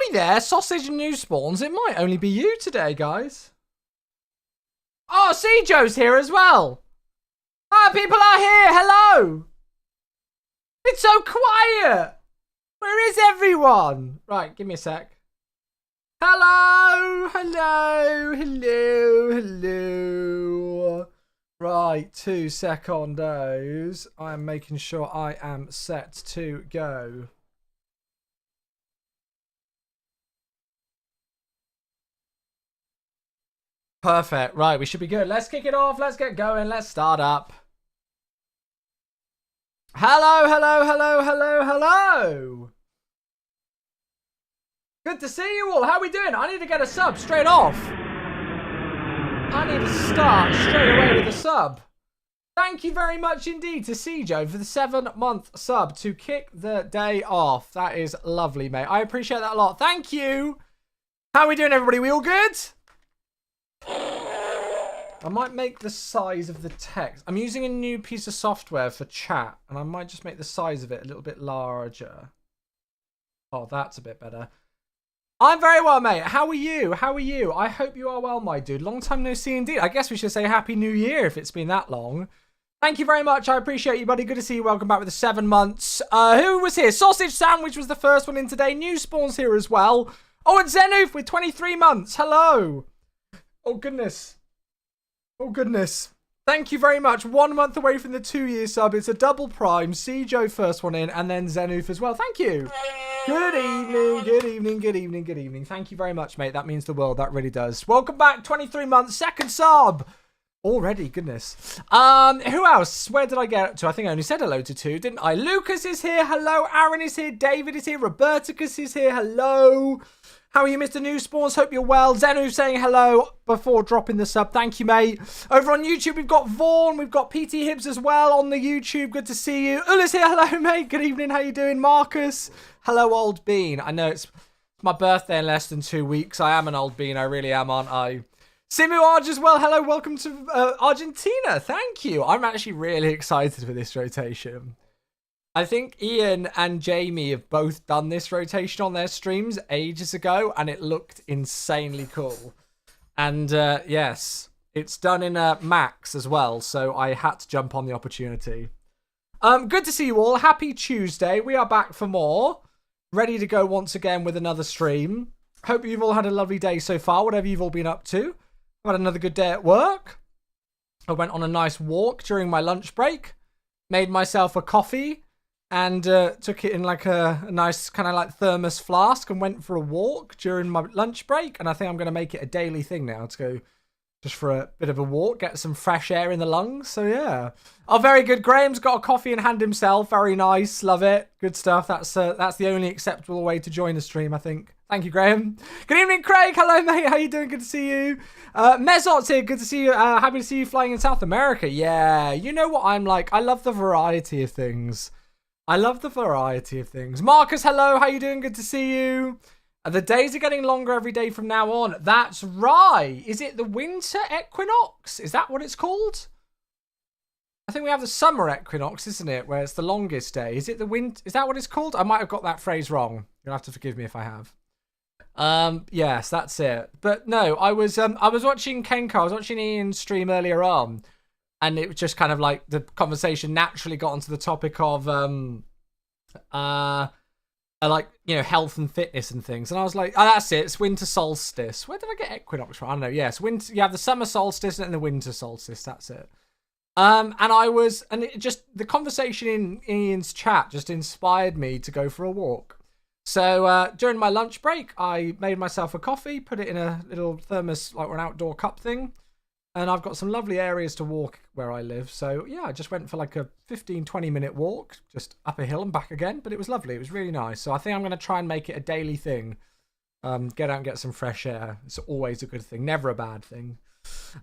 Hi there, Sausage and New Spawns. It might only be you today, guys. Oh, Joe's here as well. Ah, people are here. Hello. It's so quiet. Where is everyone? Right, give me a sec. Hello. Right, 2 secondos. I'm making sure I am set to go. Perfect. Right, we should be good. Let's kick it off. Let's get going. Let's start up. Hello. Good to see you all. How are we doing? I need to get a sub straight off. I need to start straight away with a sub. Thank you very much indeed to Joe for the 7-month sub to kick the day off. That is lovely, mate. I appreciate that a lot. Thank you. How are we doing, everybody? We all good? I might make the size of the text. I'm using a new piece of software for chat, and I might just make the size of it a little bit larger. Oh, that's a bit better. I'm very well, mate. How are you? I hope you are well, my dude. Long time no see indeed. I guess we should say Happy New Year if it's been that long. Thank you very much. I appreciate you, buddy. Good to see you. Welcome back with the 7 months. Who was here? Sausage Sandwich was the first one in today. New Spawns here as well. Oh, and Zenoof with 23 months. Hello. Oh, goodness. Thank you very much. 1 month away from the 2-year sub. It's a double prime. Joe first one in, and then Zenoof as well. Thank you. Good evening. Thank you very much, mate. That means the world. That really does. Welcome back. 23 months. 2nd sub. Already, goodness. Who else? Where did I get up to? I think I only said hello to 2, didn't I? Lucas is here. Hello. Aaron is here. David is here. Roberticus is here. Hello. How are you, Mr. New Spawns? Hope you're well. Zenu saying hello before dropping the sub. Thank you, mate. Over on YouTube, we've got Vaughn. We've got PT Hibbs as well on the YouTube. Good to see you. Ulla's here. Hello, mate. Good evening. How you doing? Marcus. Hello, old bean. I know it's my birthday in less than 2 weeks. I am an old bean. I really am, aren't I? Simu Arj as well. Hello. Welcome to Argentina. Thank you. I'm actually really excited for this rotation. I think Ian and Jamie have both done this rotation on their streams ages ago, and it looked insanely cool. And yes, it's done in Max as well, so I had to jump on the opportunity. Good to see you all. Happy Tuesday. We are back for more. Ready to go once again with another stream. Hope you've all had a lovely day so far, whatever you've all been up to. I've had another good day at work. I went on a nice walk during my lunch break. Made myself a coffee. And took it in like a nice kind of like thermos flask and went for a walk during my lunch break. And I think I'm going to make it a daily thing now to go just for a bit of a walk, get some fresh air in the lungs. So yeah. Oh, very good. Graham's got a coffee in hand himself. Very nice. Love it. Good stuff. That's the only acceptable way to join the stream, I think. Thank you, Graham. Good evening, Craig. Hello, mate. How you doing? Good to see you. Mezot's here. Good to see you. Happy to see you flying in South America. Yeah. You know what I'm like. I love the variety of things. Marcus, hello. How you doing? Good to see you. The days are getting longer every day from now on. That's right. Is it the winter equinox? Is that what it's called? I think we have the summer equinox, isn't it? Where it's the longest day. Is it the winter? Is that what it's called? I might have got that phrase wrong. You'll have to forgive me if I have. Yes, that's it. But no, I was watching Kenko. I was watching Ian's stream earlier on. And it was just kind of like the conversation naturally got onto the topic of, like, you know, health and fitness and things. And I was like, oh, that's it. It's winter solstice. Where did I get equinox from? I don't know. Yes, winter. You have the summer solstice and then the winter solstice. That's it. And it just, the conversation in Ian's chat just inspired me to go for a walk. So during my lunch break, I made myself a coffee, put it in a little thermos, like an outdoor cup thing. And I've got some lovely areas to walk where I live. So, yeah, I just went for like a 15-20 minute walk, just up a hill and back again. But it was lovely. It was really nice. So I think I'm going to try and make it a daily thing. Get out and get some fresh air. It's always a good thing. Never a bad thing.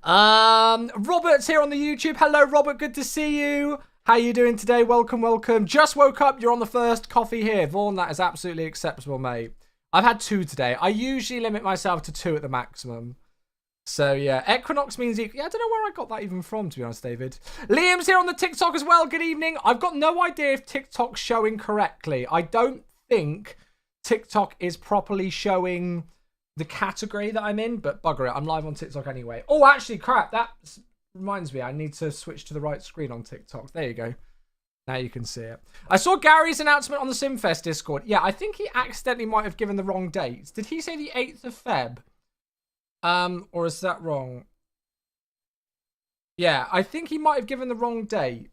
Robert's here on the YouTube. Hello, Robert. Good to see you. How you doing today? Welcome. Just woke up. You're on the first coffee here. Vaughn, that is absolutely acceptable, mate. I've had 2 today. I usually limit myself to 2 at the maximum. So, yeah, equinox means... Yeah, I don't know where I got that even from, to be honest, David. Liam's here on the TikTok as well. Good evening. I've got no idea if TikTok's showing correctly. I don't think TikTok is properly showing the category that I'm in, but bugger it, I'm live on TikTok anyway. Oh, actually, crap, that reminds me, I need to switch to the right screen on TikTok. There you go. Now you can see it. I saw Gary's announcement on the Simfest Discord. Yeah, I think he accidentally might have given the wrong date. Did he say the 8th of Feb? Or is that wrong? Yeah, I think he might have given the wrong date.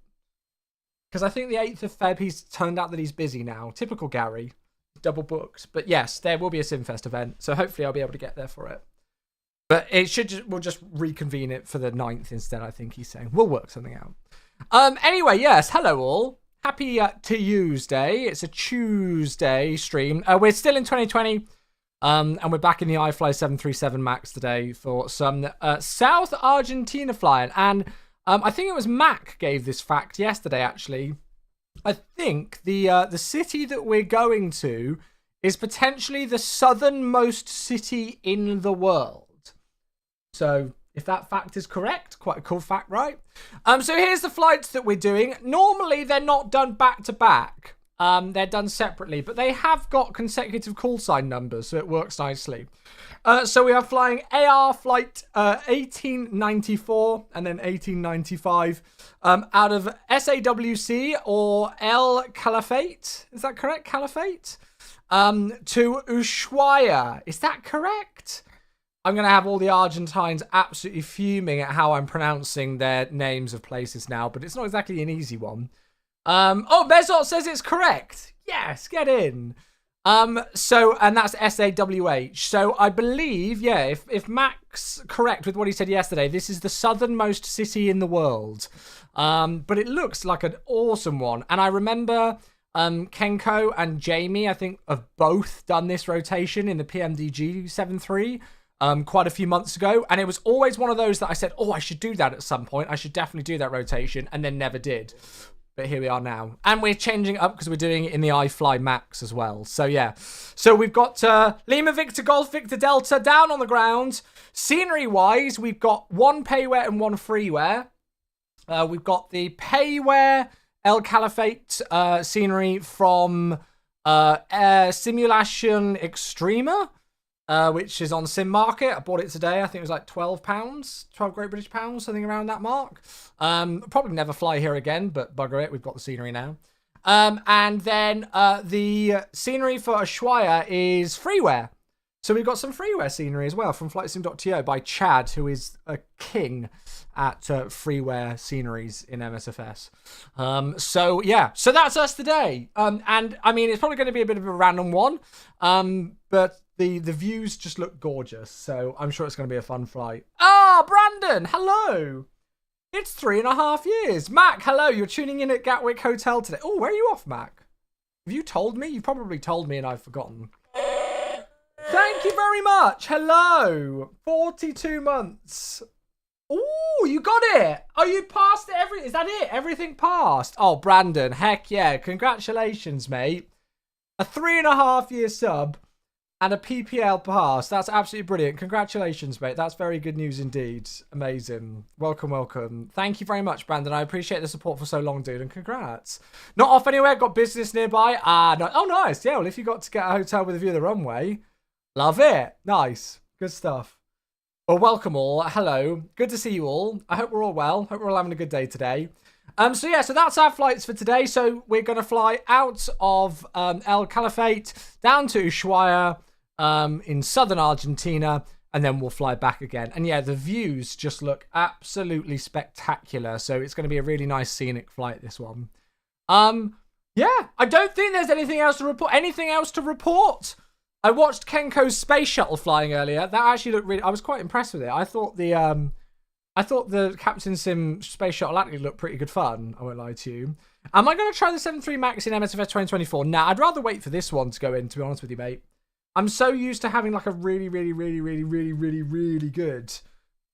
Because I think the 8th of Feb, he's turned out that he's busy now. Typical Gary. Double booked. But yes, there will be a Simfest event. So hopefully I'll be able to get there for it. But we'll just reconvene it for the 9th instead, I think he's saying. We'll work something out. Anyway, yes, hello all. Happy Tuesday. It's a Tuesday stream. We're still in 2020. And we're back in the iFly 737 MAX today for some South Argentina flying. And I think it was Mac gave this fact yesterday, actually. I think the city that we're going to is potentially the southernmost city in the world. So if that fact is correct, quite a cool fact, right? So here's the flights that we're doing. Normally, they're not done back to back. They're done separately, but they have got consecutive call sign numbers, so it works nicely. So we are flying AR flight 1894 and then 1895 out of SAWC or El Caliphate. Is that correct? Caliphate? To Ushuaia. Is that correct? I'm going to have all the Argentines absolutely fuming at how I'm pronouncing their names of places now, but it's not exactly an easy one. Oh, Bezot says it's correct. Yes, get in. And that's SAWH. So I believe, yeah, if Mac's correct with what he said yesterday, this is the southernmost city in the world. But it looks like an awesome one. And I remember Kenko and Jamie, I think, have both done this rotation in the PMDG 7.3 quite a few months ago. And it was always one of those that I said, oh, I should do that at some point. I should definitely do that rotation, and then never did. But here we are now. And we're changing it up because we're doing it in the iFly Max as well. So, yeah. So, we've got Lima Victor Golf Victor Delta down on the ground. Scenery-wise, we've got one payware and one freeware. We've got the payware El Caliphate scenery from Simulation Extrema, which is on Sim Market. I bought it today. I think it was like £12, 12 Great British pounds, something around that mark. Probably never fly here again, but bugger it, we've got the scenery now. And then the scenery for Ushuaia is freeware. So we've got some freeware scenery as well from flightsim.to by Chad, who is a king at freeware sceneries in MSFS. So yeah, so that's us today. And I mean, it's probably going to be a bit of a random one, but the views just look gorgeous. So I'm sure it's going to be a fun flight. Ah, Brandon, hello. It's 3.5 years. Mac, hello. You're tuning in at Gatwick Hotel today. Oh, where are you off, Mac? Have you told me? You probably told me and I've forgotten. Thank you very much. Hello. 42 months. Oh, you got it. Oh, you passed it. Is that it? Everything passed. Oh, Brandon. Heck yeah. Congratulations, mate. A 3.5 year sub and a PPL pass. That's absolutely brilliant. Congratulations, mate. That's very good news indeed. Amazing. Welcome, welcome. Thank you very much, Brandon. I appreciate the support for so long, dude, and congrats. Not off anywhere. Got business nearby. No. Oh, nice. Yeah, well, if you got to get a hotel with a view of the runway, love it. Nice. Good stuff. Well, welcome all. Hello. Good to see you all. I hope we're all well. Hope we're all having a good day today. So yeah, so that's our flights for today. So we're going to fly out of El Caliphate down to Ushuaia in southern Argentina, and then we'll fly back again. And yeah, the views just look absolutely spectacular. So it's going to be a really nice scenic flight, this one. Yeah, I don't think there's anything else to report. Anything else to report? I watched Kenko's space shuttle flying earlier. That actually looked really... I was quite impressed with it. I thought the Captain Sim space shuttle actually looked pretty good fun. I won't lie to you. Am I going to try the 7.3 MAX in MSFS 2024? Nah, I'd rather wait for this one to go in, to be honest with you, mate. I'm so used to having like a really good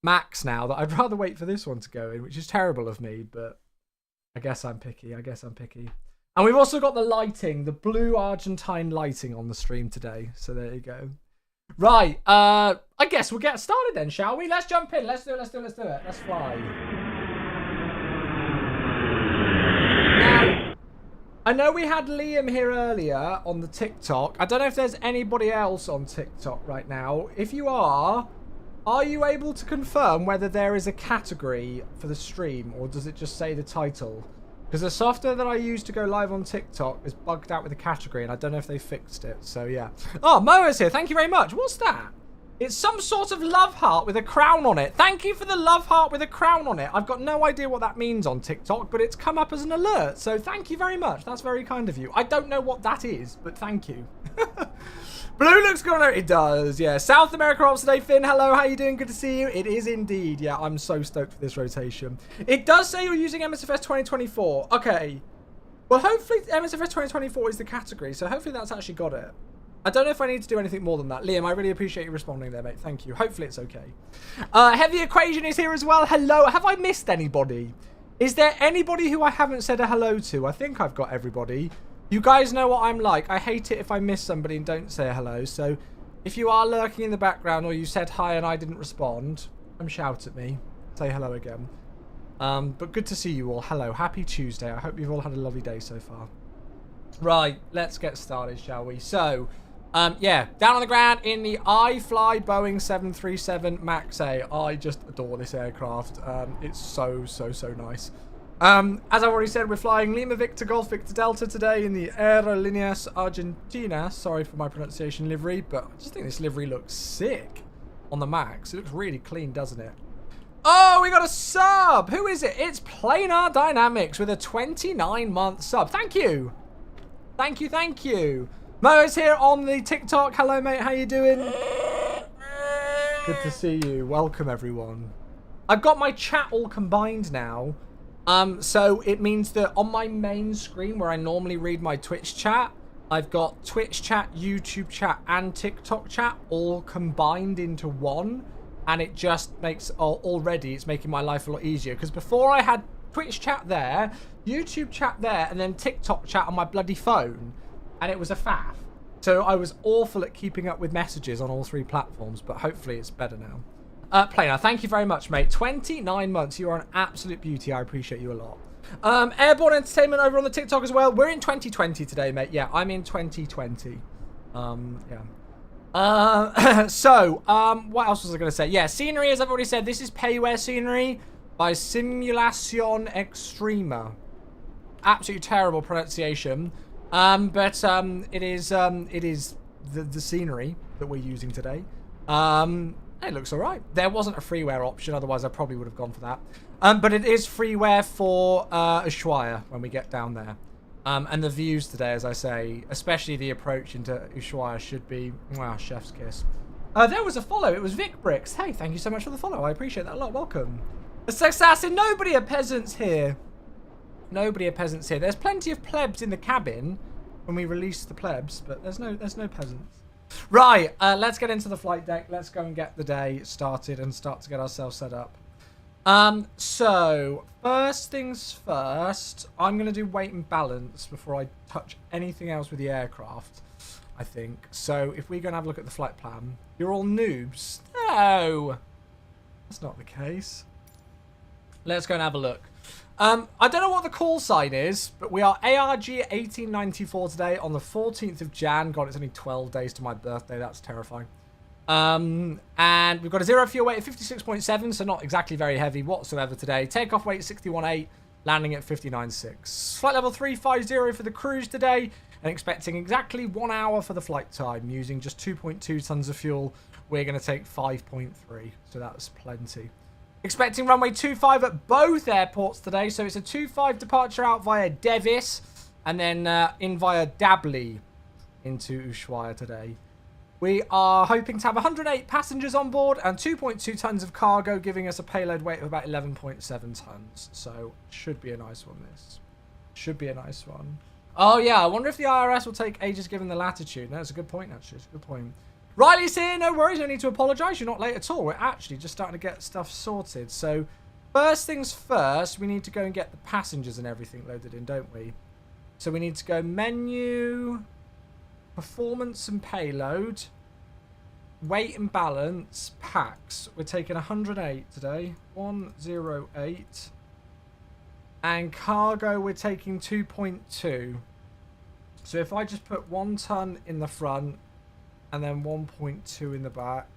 Max now that I'd rather wait for this one to go in, which is terrible of me, but I guess I'm picky. And we've also got the lighting, the blue Argentine lighting on the stream today. So there you go. Right. I guess we'll get started then, shall we? Let's jump in. Let's do it. Let's fly. Now, I know we had Liam here earlier on the TikTok. I don't know if there's anybody else on TikTok right now. If you are you able to confirm whether there is a category for the stream, or does it just say the title? Because the software that I use to go live on TikTok is bugged out with a category, and I don't know if they fixed it. So, yeah. Oh, Moa's here. Thank you very much. What's that? It's some sort of love heart with a crown on it. Thank you for the love heart with a crown on it. I've got no idea what that means on TikTok, but it's come up as an alert. So, thank you very much. That's very kind of you. I don't know what that is, but thank you. Blue looks good on it. It does, yeah. South America ops today, Finn. Hello, how you doing? Good to see you. It is indeed. Yeah, I'm so stoked for this rotation. It does say you're using MSFS 2024. Okay. Well, hopefully MSFS 2024 is the category, so hopefully that's actually got it. I don't know if I need to do anything more than that. Liam, I really appreciate you responding there, mate. Thank you. Hopefully it's okay. Heavy Equation is here as well. Hello. Have I missed anybody? Is there anybody who I haven't said a hello to? I think I've got everybody. You guys know what I'm like. I hate it if I miss somebody and don't say hello. So if you are lurking in the background or you said hi and I didn't respond, come shout at me. Say hello again. But good to see you all. Hello. Happy Tuesday. I hope you've all had a lovely day so far. Right. Let's get started, shall we? So, yeah. Down on the ground in the I Fly Boeing 737 MAX A. I just adore this aircraft. It's so nice. As I've already said, we're flying Lima Victor Golf Victor Delta today in the Aerolíneas Argentina. Sorry for my pronunciation livery, but I just think this livery looks sick on the Max. It looks really clean, doesn't it? Oh, we got a sub! Who is it? It's Planar Dynamics with a 29-month sub. Thank you! Thank you, thank you. Mo is here on the TikTok. Hello, mate. How you doing? Good to see you. Welcome, everyone. I've got my chat all combined now. So it means that on my main screen where I normally read my Twitch chat, I've got Twitch chat, YouTube chat, and TikTok chat all combined into one. And it just makes, already it's making my life a lot easier. Because before I had Twitch chat there, YouTube chat there, and then TikTok chat on my bloody phone. And it was a faff. So I was awful at keeping up with messages on all three platforms, but hopefully it's better now. Planar, thank you very much, mate. 29 months. You are an absolute beauty. I appreciate you a lot. Airborne Entertainment over on the TikTok as well. We're in 2020 today, mate. Yeah, I'm in 2020. Yeah. So, what else was I going to say? Yeah, scenery, as I've already said, this is Payware scenery by Simulación Extrema. Absolutely terrible pronunciation. But it is the scenery that we're using today. It looks alright. There wasn't a freeware option, otherwise I probably would have gone for that. But it is freeware for Ushuaia when we get down there. And the views today, as I say, especially the approach into Ushuaia, should be, wow, chef's kiss. There was a follow. It was Vic Bricks. Hey, thank you so much for the follow. I appreciate that a lot. Welcome. Assassin, nobody are peasants here. Nobody are peasants here. There's plenty of plebs in the cabin when we release the plebs, but there's no peasants. Right, let's get into the flight deck. Let's go and get the day started and start to get ourselves set up. So, first things first, I'm going to do weight and balance before I touch anything else with the aircraft, I think. So, if we go and have a look at the flight plan, you're all noobs. No, that's not the case. Let's go and have a look. I don't know what the call sign is, but we are ARG 1894 today on the 14th of Jan. God, it's only 12 days to my birthday. That's terrifying. And we've got a zero fuel weight of 56.7, so not exactly very heavy whatsoever today. Takeoff weight 61.8, landing at 59.6. Flight level 350 for the cruise today, and expecting exactly 1 hour for the flight time. Using just 2.2 tons of fuel, we're going to take 5.3, so that's plenty. Expecting runway 25 at both airports today. So it's a 25 departure out via Devis and then in via Dabli into Ushuaia today. We are hoping to have 108 passengers on board and 2.2 tons of cargo, giving us a payload weight of about 11.7 tons. So should be a nice one, this. Should be a nice one. Oh, yeah. I wonder if the IRS will take ages given the latitude. No, that's a good point, actually. It's a good point. Riley's here, no worries, no need to apologise, you're not late at all. We're actually just starting to get stuff sorted. So, first things first, we need to go and get the passengers and everything loaded in, don't we? So we need to go menu, performance and payload, weight and balance, packs. We're taking 108 today, 108. And cargo, we're taking 2.2. So if I just put 1 ton in the front and then 1.2 in the back,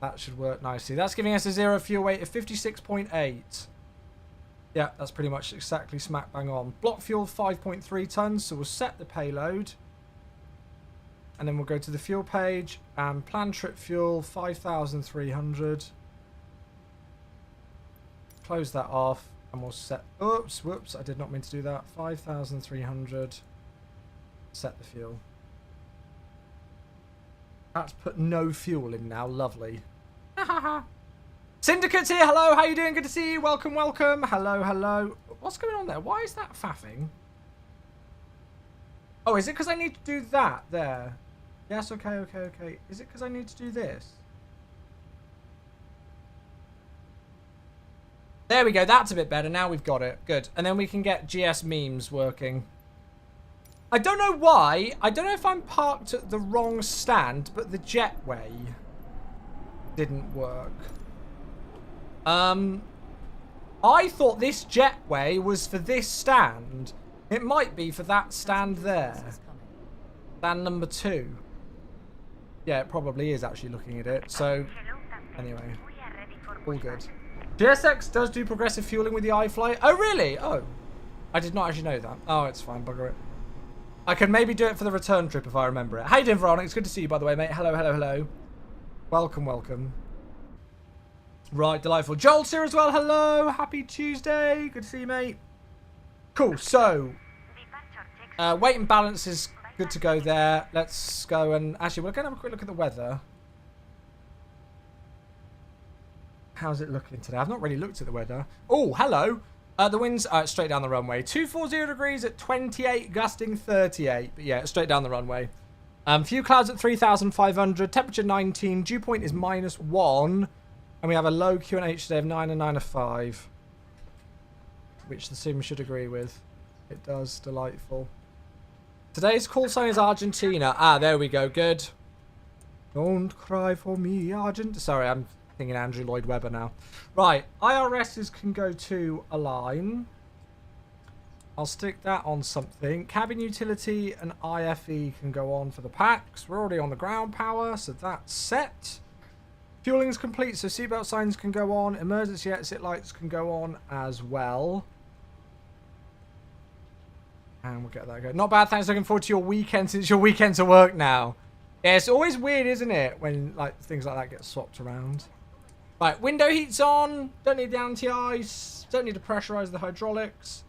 that should work nicely. That's giving us a zero fuel weight of 56.8. Yeah, that's pretty much exactly smack bang on. Block fuel 5.3 tons, so we'll set the payload. And then we'll go to the fuel page and plan trip fuel 5,300. Close that off and we'll set, oops, whoops, I did not mean to do that. 5,300. Set the fuel. That's put no fuel in now, lovely. Syndicate's here, hello, how you doing? Good to see you, welcome, welcome. Hello, hello. What's going on there? Why is that faffing? Oh, is it because I need to do that there? Yes, okay, okay, okay. Is it because I need to do this? There we go, that's a bit better. Now we've got it. Good. And then we can get GS memes working. I don't know why. I don't know if I'm parked at the wrong stand, but the jetway didn't work. I thought this jetway was for this stand. It might be for that stand there. Stand number 2. Yeah, it probably is actually looking at it. So, anyway, all good. GSX does do progressive fueling with the iFly. Oh, really? Oh, I did not actually know that. Oh, it's fine. Bugger it. I can maybe do it for the return trip if I remember it. How you doing, Veronica? It's good to see you, by the way, mate. Hello, hello, hello. Welcome, welcome. Right, delightful. Joel's here as well. Hello. Happy Tuesday. Good to see you, mate. Cool. So, weight and balance is good to go there. Let's go and... Actually, we're going to have a quick look at the weather. How's it looking today? I've not really looked at the weather. Oh, hello. The wind's straight down the runway. 240 degrees at 28, gusting 38. But yeah, straight down the runway. Few clouds at 3,500. Temperature 19. Dew point is -1. And we have a low QNH today of 9 and 9 of 5. Which the sim should agree with. It does. Delightful. Today's call sign is Argentina. Ah, there we go. Good. Don't cry for me, Argentina. Sorry, I'm thinking Andrew Lloyd Webber now. Right, IRSs can go to align. I'll stick that on something. Cabin utility and IFE can go on for the packs. We're already on the ground power, so that's set. Fueling's complete, so seatbelt signs can go on. Emergency exit lights can go on as well. And we'll get that going. Not bad, thanks. Looking forward to your weekend since your weekend's at work now. Yeah, it's always weird, isn't it, when like things like that get swapped around. Right, window heat's on. Don't need the anti-ice. Don't need to pressurize the hydraulics.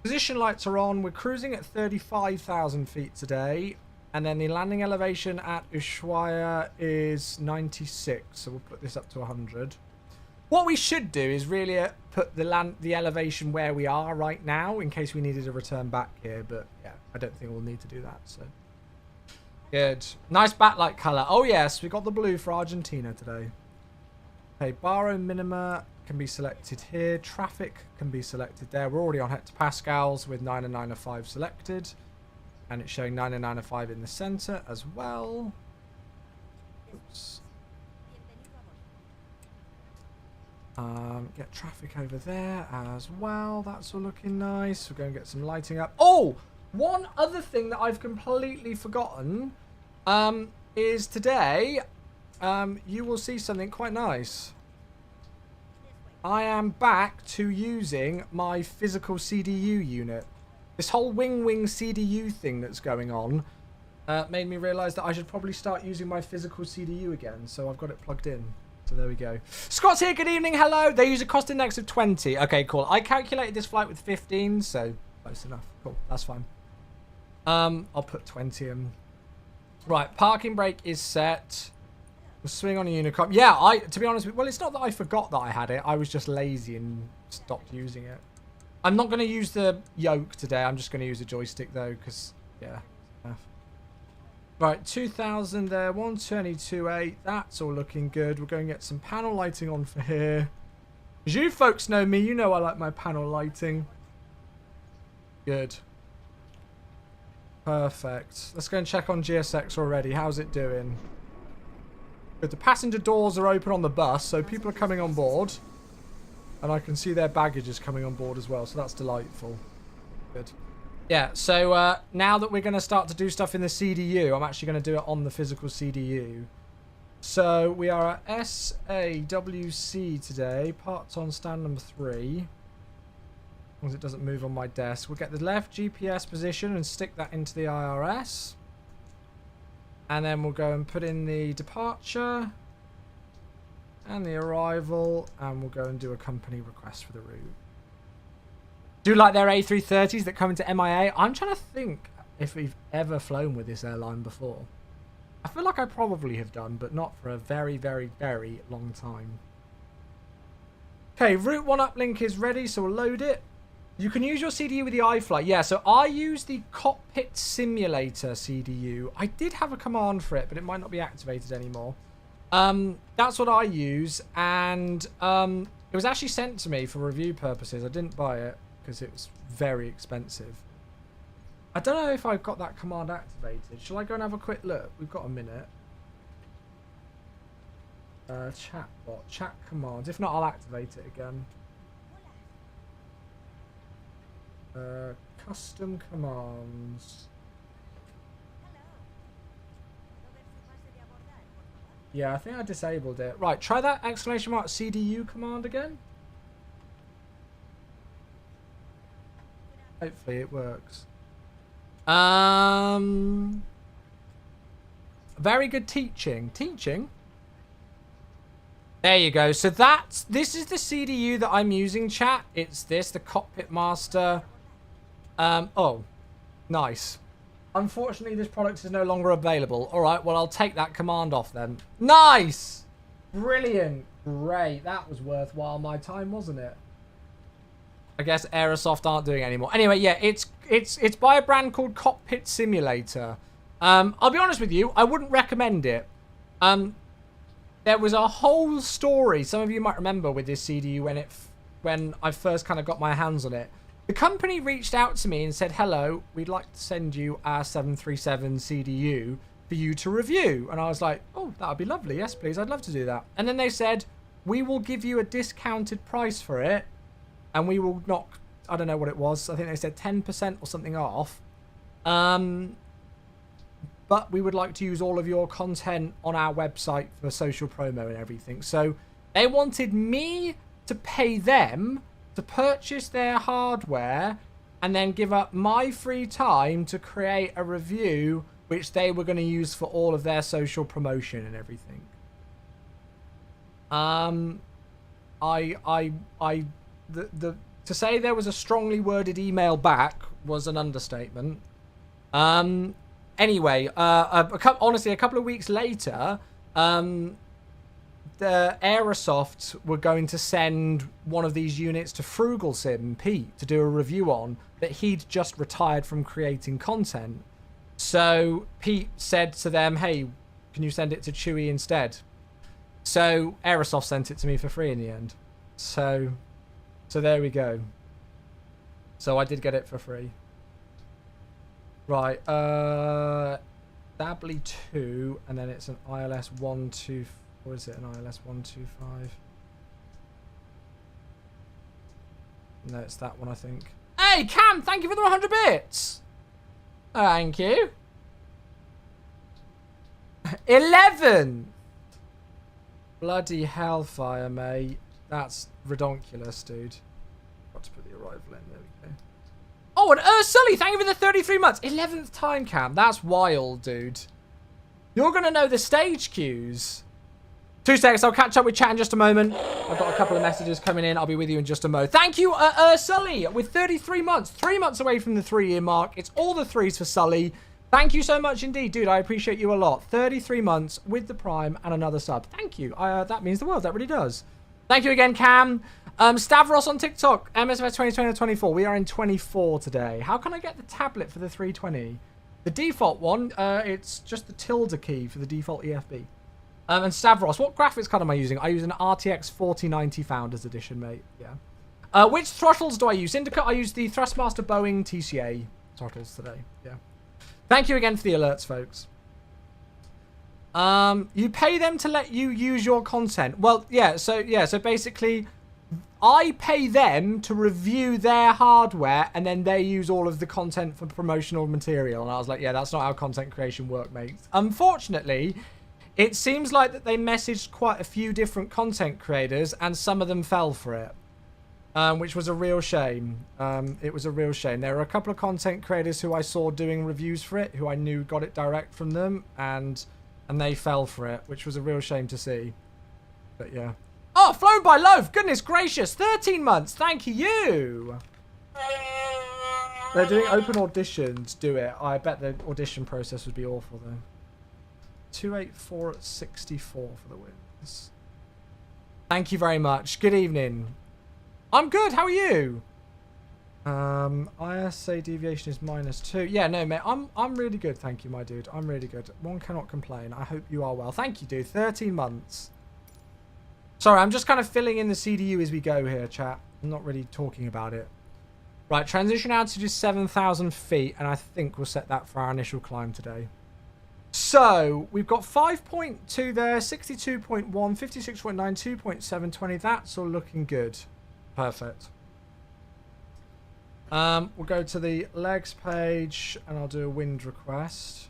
Position lights are on. We're cruising at 35,000 feet today. And then the landing elevation at Ushuaia is 96. So we'll put this up to 100. What we should do is really put the elevation where we are right now in case we needed to return back here. But yeah, I don't think we'll need to do that. So good. Nice backlight color. Oh yes, we got the blue for Argentina today. Okay, baro minima can be selected here. Traffic can be selected there. We're already on hectopascals with 9 and 9 of 5 selected. And it's showing 9 and 9 of 5 in the center as well. Oops. Get traffic over there as well. That's all looking nice. We're going to get some lighting up. Oh! One other thing that I've completely forgotten is today you will see something quite nice. I am back to using my physical CDU unit. This whole wing CDU thing that's going on made me realise that I should probably start using my physical CDU again. So I've got it plugged in. So there we go. Scott's here. Good evening. Hello. They use a cost index of 20. Okay, cool. I calculated this flight with 15, so close enough. Cool. That's fine. I'll put 20 in. Right. Parking brake is set. We'll swing on a Unicom. Yeah, to be honest, well, it's not that I forgot that I had it. I was just lazy and stopped using it. I'm not going to use the yoke today. I'm just going to use a joystick, though, because, yeah, enough. Right, 2,000 there, 122.8. That's all looking good. We're going to get some panel lighting on for here. As you folks know me, you know I like my panel lighting. Good. Perfect. Let's go and check on GSX already. How's it doing? Good. The passenger doors are open on the bus, so people are coming on board. And I can see their baggage is coming on board as well, so that's delightful. Good. Yeah, so now that we're going to start to do stuff in the CDU, I'm actually going to do it on the physical CDU. So we are at SAWC today, parts on stand number 3. As long as it doesn't move on my desk. We'll get the left GPS position and stick that into the IRS. And then we'll go and put in the departure and the arrival, and we'll go and do a company request for the route. Do like their A330s that come into MIA? I'm trying to think if we've ever flown with this airline before. I feel like I probably have done, but not for a very, very, very long time. Okay, Route 1 uplink is ready, so we'll load it. You can use your CDU with the iFlight. Yeah, so I use the Cockpit Simulator CDU. I did have a command for it, but it might not be activated anymore. That's what I use, and it was actually sent to me for review purposes. I didn't buy it because it was very expensive. I don't know if I've got that command activated. Shall I go and have a quick look? We've got a minute. Chatbot, chat commands. If not, I'll activate it again. Custom commands. Yeah, I think I disabled it. Right, try that ! CDU command again. Hopefully it works. Very good teaching. Teaching? There you go. So this is the CDU that I'm using, chat. It's this, the Cockpit Master. Oh, nice. Unfortunately, this product is no longer available. All right, well, I'll take that command off then. Nice! Brilliant. Great. That was worthwhile my time, wasn't it? I guess Aerosoft aren't doing it anymore. Anyway, yeah, it's by a brand called Cockpit Simulator. I'll be honest with you, I wouldn't recommend it. There was a whole story, some of you might remember, with this CDU when I first kind of got my hands on it. The company reached out to me and said, hello, we'd like to send you our 737 CDU for you to review. And I was like, oh, that would be lovely. Yes, please. I'd love to do that. And then they said, we will give you a discounted price for it. And we will knock, I don't know what it was. I think they said 10% or something off. But we would like to use all of your content on our website for social promo and everything. So they wanted me to pay them to purchase their hardware and then give up my free time to create a review which they were going to use for all of their social promotion and everything. To say there was a strongly worded email back was an understatement. Anyway, honestly, a couple of weeks later, the Aerosoft were going to send one of these units to Frugal Sim, Pete, to do a review on that he'd just retired from creating content. So Pete said to them, hey, can you send it to Chewy instead? So Aerosoft sent it to me for free in the end. So there we go. So I did get it for free. Right, Dably 2, and then it's an ILS 125. Or is it an ILS 125? No, it's that one, I think. Hey, Cam, thank you for the 100 bits. Thank you. 11. Bloody hellfire, mate. That's redonkulous, dude. Got to put the arrival in. There we go. Oh, and Sully, thank you for the 33 months. 11th time, Cam. That's wild, dude. You're going to know the stage cues. 2 seconds. I'll catch up with chat in just a moment. I've got a couple of messages coming in. I'll be with you in just a moment. Thank you, Sully, with 33 months. 3 months away from the 3-year mark. It's all the 3s for Sully. Thank you so much indeed, dude. I appreciate you a lot. 33 months with the Prime and another sub. Thank you. That means the world. That really does. Thank you again, Cam. Stavros on TikTok. MSFS 2020 or 24. We are in 24 today. How can I get the tablet for the 320? The default one, it's just the tilde key for the default EFB. And Stavros, what graphics card am I using? I use an RTX 4090 Founders Edition, mate. Yeah. Which throttles do I use? Syndicate, I use the Thrustmaster Boeing TCA throttles today. Yeah. Thank you again for the alerts, folks. You pay them to let you use your content. Well, yeah. So basically, I pay them to review their hardware, and then they use all of the content for promotional material. And I was like, yeah, that's not how content creation work, mate. Unfortunately, it seems like that they messaged quite a few different content creators, and some of them fell for it. Which was a real shame. It was a real shame. There were a couple of content creators who I saw doing reviews for it, who I knew got it direct from them, and they fell for it, which was a real shame to see. But yeah. Oh, flown by love! Goodness gracious! 13 months! Thank you! They're doing open auditions. Do it. I bet the audition process would be awful, though. 284 at 64 for the wins. Thank you very much. Good evening. I'm good. How are you? ISA deviation is -2. Yeah, no, mate. I'm really good. Thank you, my dude. I'm really good. One cannot complain. I hope you are well. Thank you, dude. 13 months. Sorry, I'm just kind of filling in the CDU as we go here, chat. I'm not really talking about it. Right, transition altitude is 7,000 feet, and I think we'll set that for our initial climb today. So, we've got 5.2 there, 62.1, 56.9, 2.720. That's all looking good. Perfect. We'll go to the legs page, and I'll do a wind request.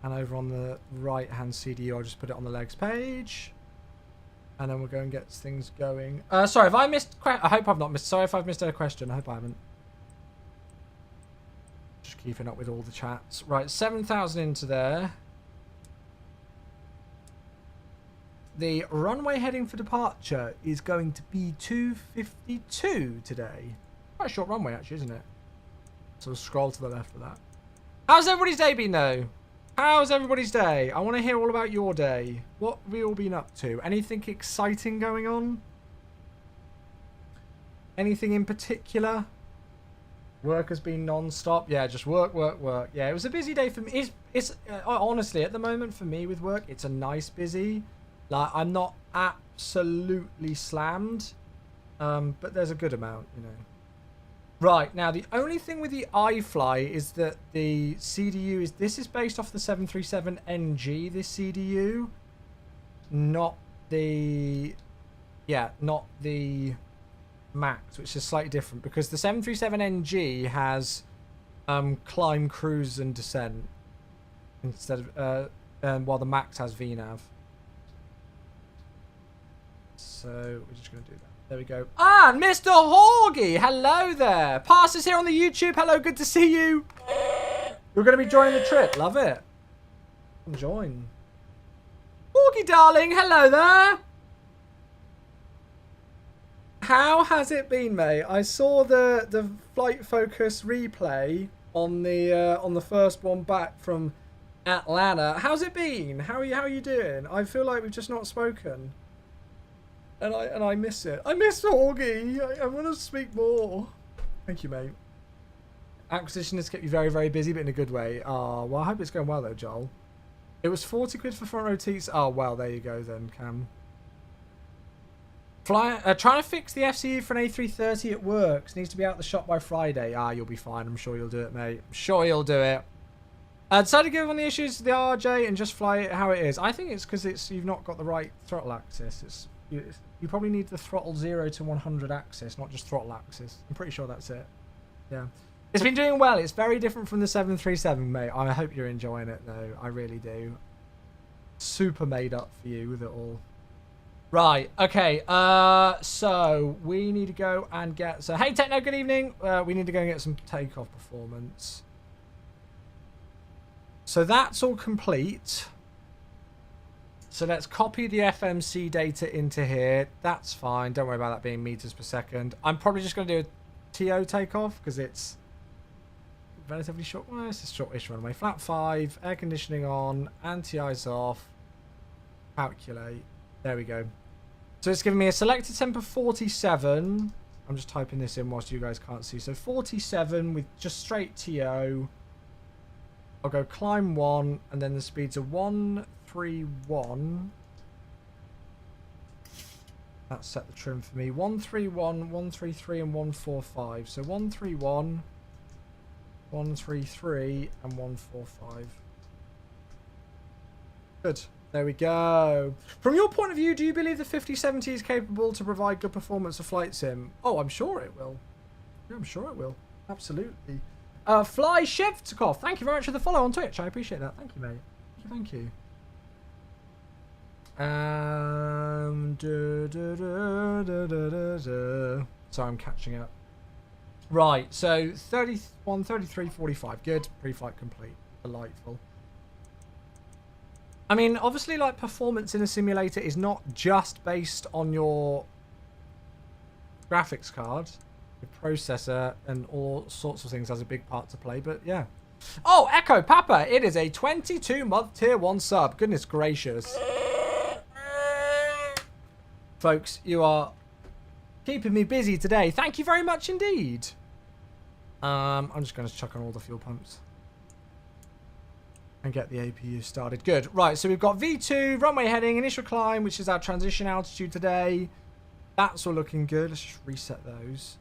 And over on the right-hand CDU, I'll just put it on the legs page. And then we'll go and get things going. Sorry, if I missed... I hope I've not missed... Sorry if I've missed a question. I hope I haven't. Just keeping up with all the chats. Right, 7,000 into there. The runway heading for departure is going to be 252 today. Quite a short runway, actually, isn't it? So we'll scroll to the left of that. How's everybody's day been, though? How's everybody's day? I want to hear all about your day. What have we all been up to? Anything exciting going on? Anything in particular? Work has been non-stop. Yeah, just work, work, work. Yeah, it was a busy day for me. It's honestly, at the moment for me with work, it's a nice busy. Like, I'm not absolutely slammed, but there's a good amount, you know. Right, now the only thing with the iFly is that the CDU this is based off the 737NG, this CDU, not the Max, which is slightly different because the 737NG has climb, cruise, and descent instead of while the Max has VNAV. So we're just going to do that. There we go. Ah, Mr. Horgy! Hello there. Pass is here on the YouTube. Hello, good to see you. You're going to be joining the trip. Love it. Come join. Horgy, darling. Hello there. How has it been, mate? I saw the Flight Focus replay on the first one back from Atlanta. How's it been? How are you doing? I feel like we've just not spoken. And I miss it. I miss Horgy. I want to speak more. Thank you, mate. Acquisition has kept you very, very busy, but in a good way. Oh, well, I hope it's going well, though, Joel. It was 40 quid for front row seats. Oh, well, there you go, then, Cam. Trying to fix the FCU for an A330. It works. Needs to be out the shop by Friday. Ah, you'll be fine. I'm sure you'll do it, mate. I'm sure you'll do it. Decided to give on the issues to the RJ and just fly it how it is. I think it's because you've not got the right throttle axis. You probably need the throttle 0 to 100 axis, not just throttle axis. I'm pretty sure that's it. Yeah. It's been doing well. It's very different from the 737, mate. I hope you're enjoying it, though. I really do. Super made up for you with it all. Right. Okay. So we need to go and get... So, hey, Techno, good evening. We need to go and get some takeoff performance. So that's all complete. So let's copy the FMC data into here. That's fine. Don't worry about that being meters per second. I'm probably just going to do a TO takeoff because it's relatively short. Well, it's a short-ish runway. Flat 5, air conditioning on, anti-ice off, calculate. There we go. So it's giving me a selected temp of 47. I'm just typing this in whilst you guys can't see. So 47 with just straight TO. I'll go climb 1, and then the speeds are 131. That's set the trim for me. 131, 133, and 145. So 131, 133, and 145. Good. There we go. From your point of view, do you believe the 5070 is capable to provide good performance of flight sim? Oh, I'm sure it will. Yeah, I'm sure it will. Absolutely. Fly Shift Takeoff. Thank you very much for the follow on Twitch. I appreciate that. Thank you, mate. Thank you. Sorry, I'm catching up. Right, so 31, 33, 45. Good. Pre-flight complete. Delightful. I mean, obviously, like, performance in a simulator is not just based on your graphics card. Your processor and all sorts of things has a big part to play, but yeah. Oh, Echo Papa, it is a 22-month tier 1 sub. Goodness gracious. Folks, you are keeping me busy today. Thank you very much indeed. I'm just going to chuck on all the fuel pumps and get the APU started. Good. Right, so we've got V2, runway heading, initial climb, which is our transition altitude today. That's all looking good. Let's just reset those.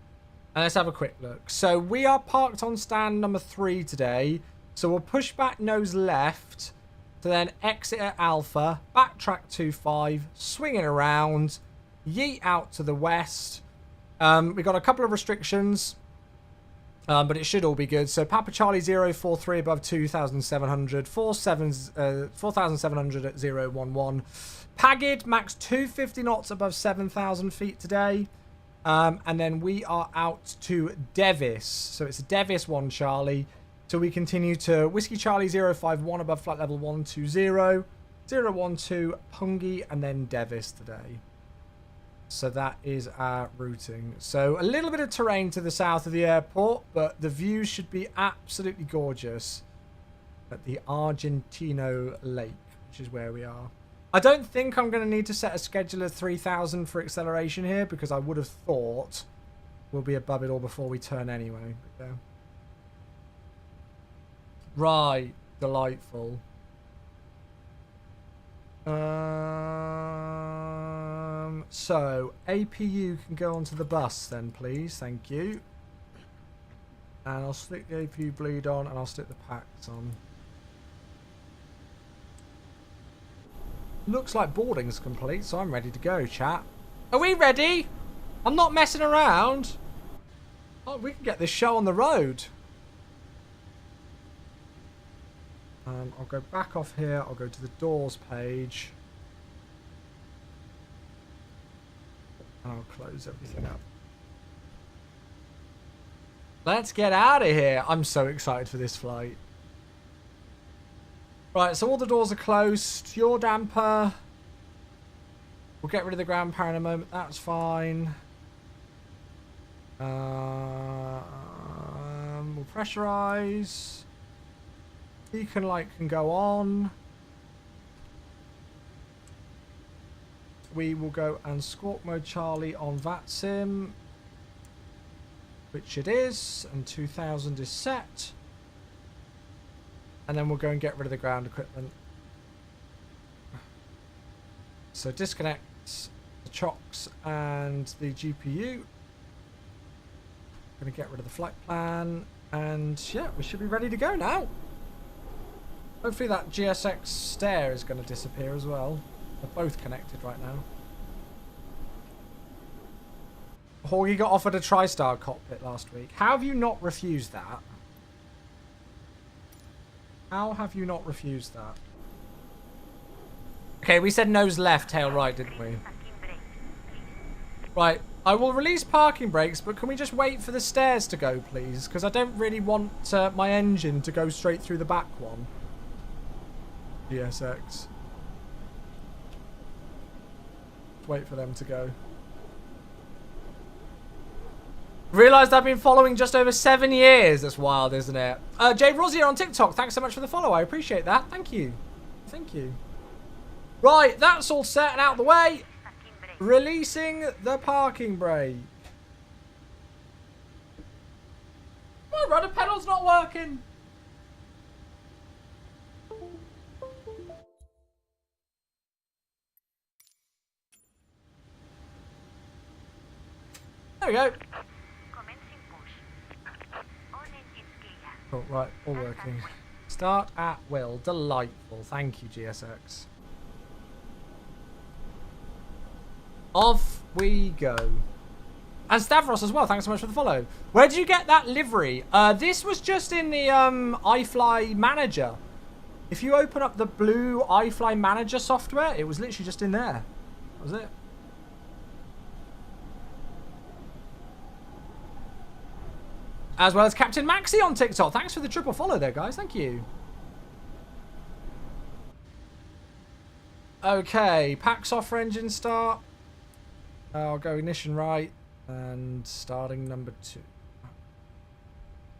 And let's have a quick look. So we are parked on stand number 3 today. So we'll push back nose left to then exit at Alpha, backtrack 25, swing it around, yeet out to the west. We've got a couple of restrictions, but it should all be good. So Papa Charlie 043 above 2,700, 4,700 at 011. Pagid max 250 knots above 7,000 feet today. And then we are out to Devis. So it's a Devis 1 Charlie. So we continue to Whiskey Charlie 051 above flight level 120, 012 Pungi, and then Devis today. So that is our routing. So a little bit of terrain to the south of the airport, but the view should be absolutely gorgeous at the Argentino Lake, which is where we are. I don't think I'm going to need to set a schedule of 3,000 for acceleration here, because I would have thought we'll be above it all before we turn anyway. But yeah. Right. Delightful. So APU can go onto the bus then, please. Thank you. And I'll stick the APU bleed on, and I'll stick the packs on. Looks like boarding's complete, so I'm ready to go, chat. Are we ready? I'm not messing around. Oh, we can get this show on the road. I'll go back off here. I'll go to the doors page. And I'll close everything up. Let's get out of here. I'm so excited for this flight. Right, so all the doors are closed. Yaw damper. We'll get rid of the ground power in a moment. That's fine. We'll pressurize. Beacon light can go on. We will go and squawk mode Charlie on VATSIM, which it is, and 2000 is set. And then we'll go and get rid of the ground equipment. So disconnect the chocks and the GPU. Going to get rid of the flight plan, and yeah, we should be ready to go now. Hopefully that GSX stair is going to disappear as well. They're both connected right now. Horgy got offered a TriStar cockpit last week. How have you not refused that? How have you not refused that? Okay, we said nose left, tail right, didn't we? Right, I will release parking brakes, but can we just wait for the stairs to go, please? Because I don't really want my engine to go straight through the back one. GSX. Wait for them to go. Realised I've been following just over 7 years. That's wild, isn't it? Jade Rosier on TikTok. Thanks so much for the follow. I appreciate that. Thank you. Thank you. Right, that's all set and out of the way. Releasing the parking brake. My rudder pedal's not working. There we go. Oh, right, all working. Start at will. Delightful. Thank you, GSX. Off we go. And Stavros as well, thanks so much for the follow. Where did you get that livery? This was just in the iFly Manager. If you open up the blue iFly Manager software, it was literally just in there. That was it. As well as Captain Maxi on TikTok. Thanks for the triple follow there, guys. Thank you. Okay, packs off for engine start. I'll go ignition right. And starting number 2.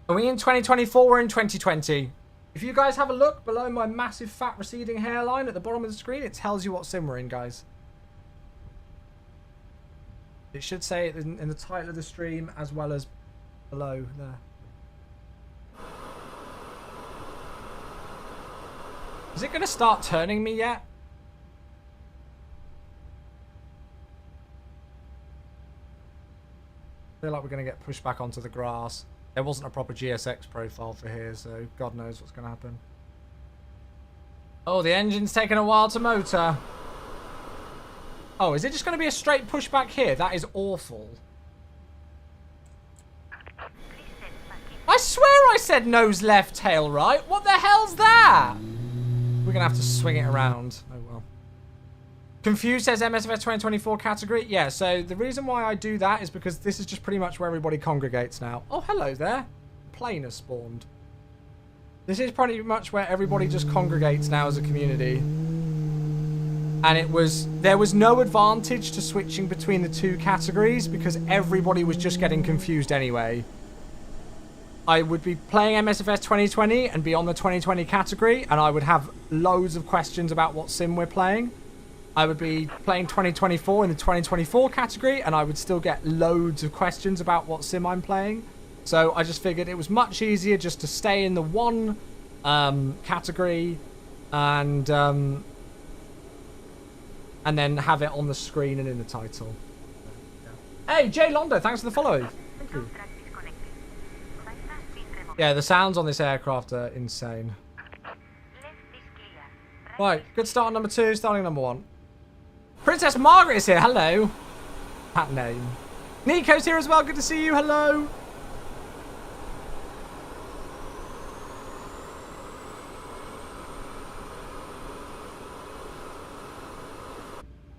Are we in 2024 or in 2020? If you guys have a look below my massive fat receding hairline at the bottom of the screen, it tells you what sim we're in, guys. It should say it in the title of the stream as well as below there. Is it going to start turning me yet? I feel like we're going to get pushed back onto the grass. There wasn't a proper GSX profile for here, so God knows what's going to happen. Oh, the engine's taking a while to motor. Oh, is it just going to be a straight pushback here? That is awful. I swear I said nose left, tail right. What the hell's that? We're going to have to swing it around. Oh, well. Confused says MSFS 2024 category. Yeah, so the reason why I do that is because this is just pretty much where everybody congregates now. Oh, hello there. Plane has spawned. This is pretty much where everybody just congregates now as a community. And there was no advantage to switching between the two categories because everybody was just getting confused anyway. I would be playing MSFS 2020 and be on the 2020 category, and I would have loads of questions about what sim we're playing. I would be playing 2024 in the 2024 category, and I would still get loads of questions about what sim I'm playing. So I just figured it was much easier just to stay in the one category and then have it on the screen and in the title. Hey, Jay Londo, thanks for the follow. Thank you. Yeah, the sounds on this aircraft are insane. Right, good start on number 2, starting number 1. Princess Margaret is here, hello. That name. Nico's here as well, good to see you, hello.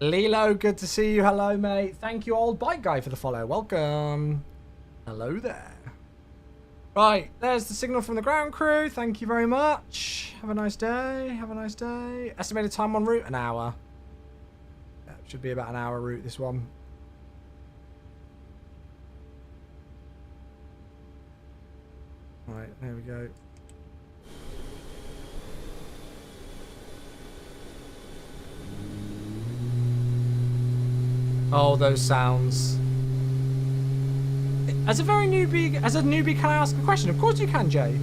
Lilo, good to see you, hello mate. Thank you old bike guy for the follow, welcome. Hello there. Right, there's the signal from the ground crew, thank you very much. Have a nice day, have a nice day. Estimated time on route, an hour. Should be about an hour route, this one. Right, there we go. Oh, those sounds. As a newbie, can I ask a question? Of course you can, Jay.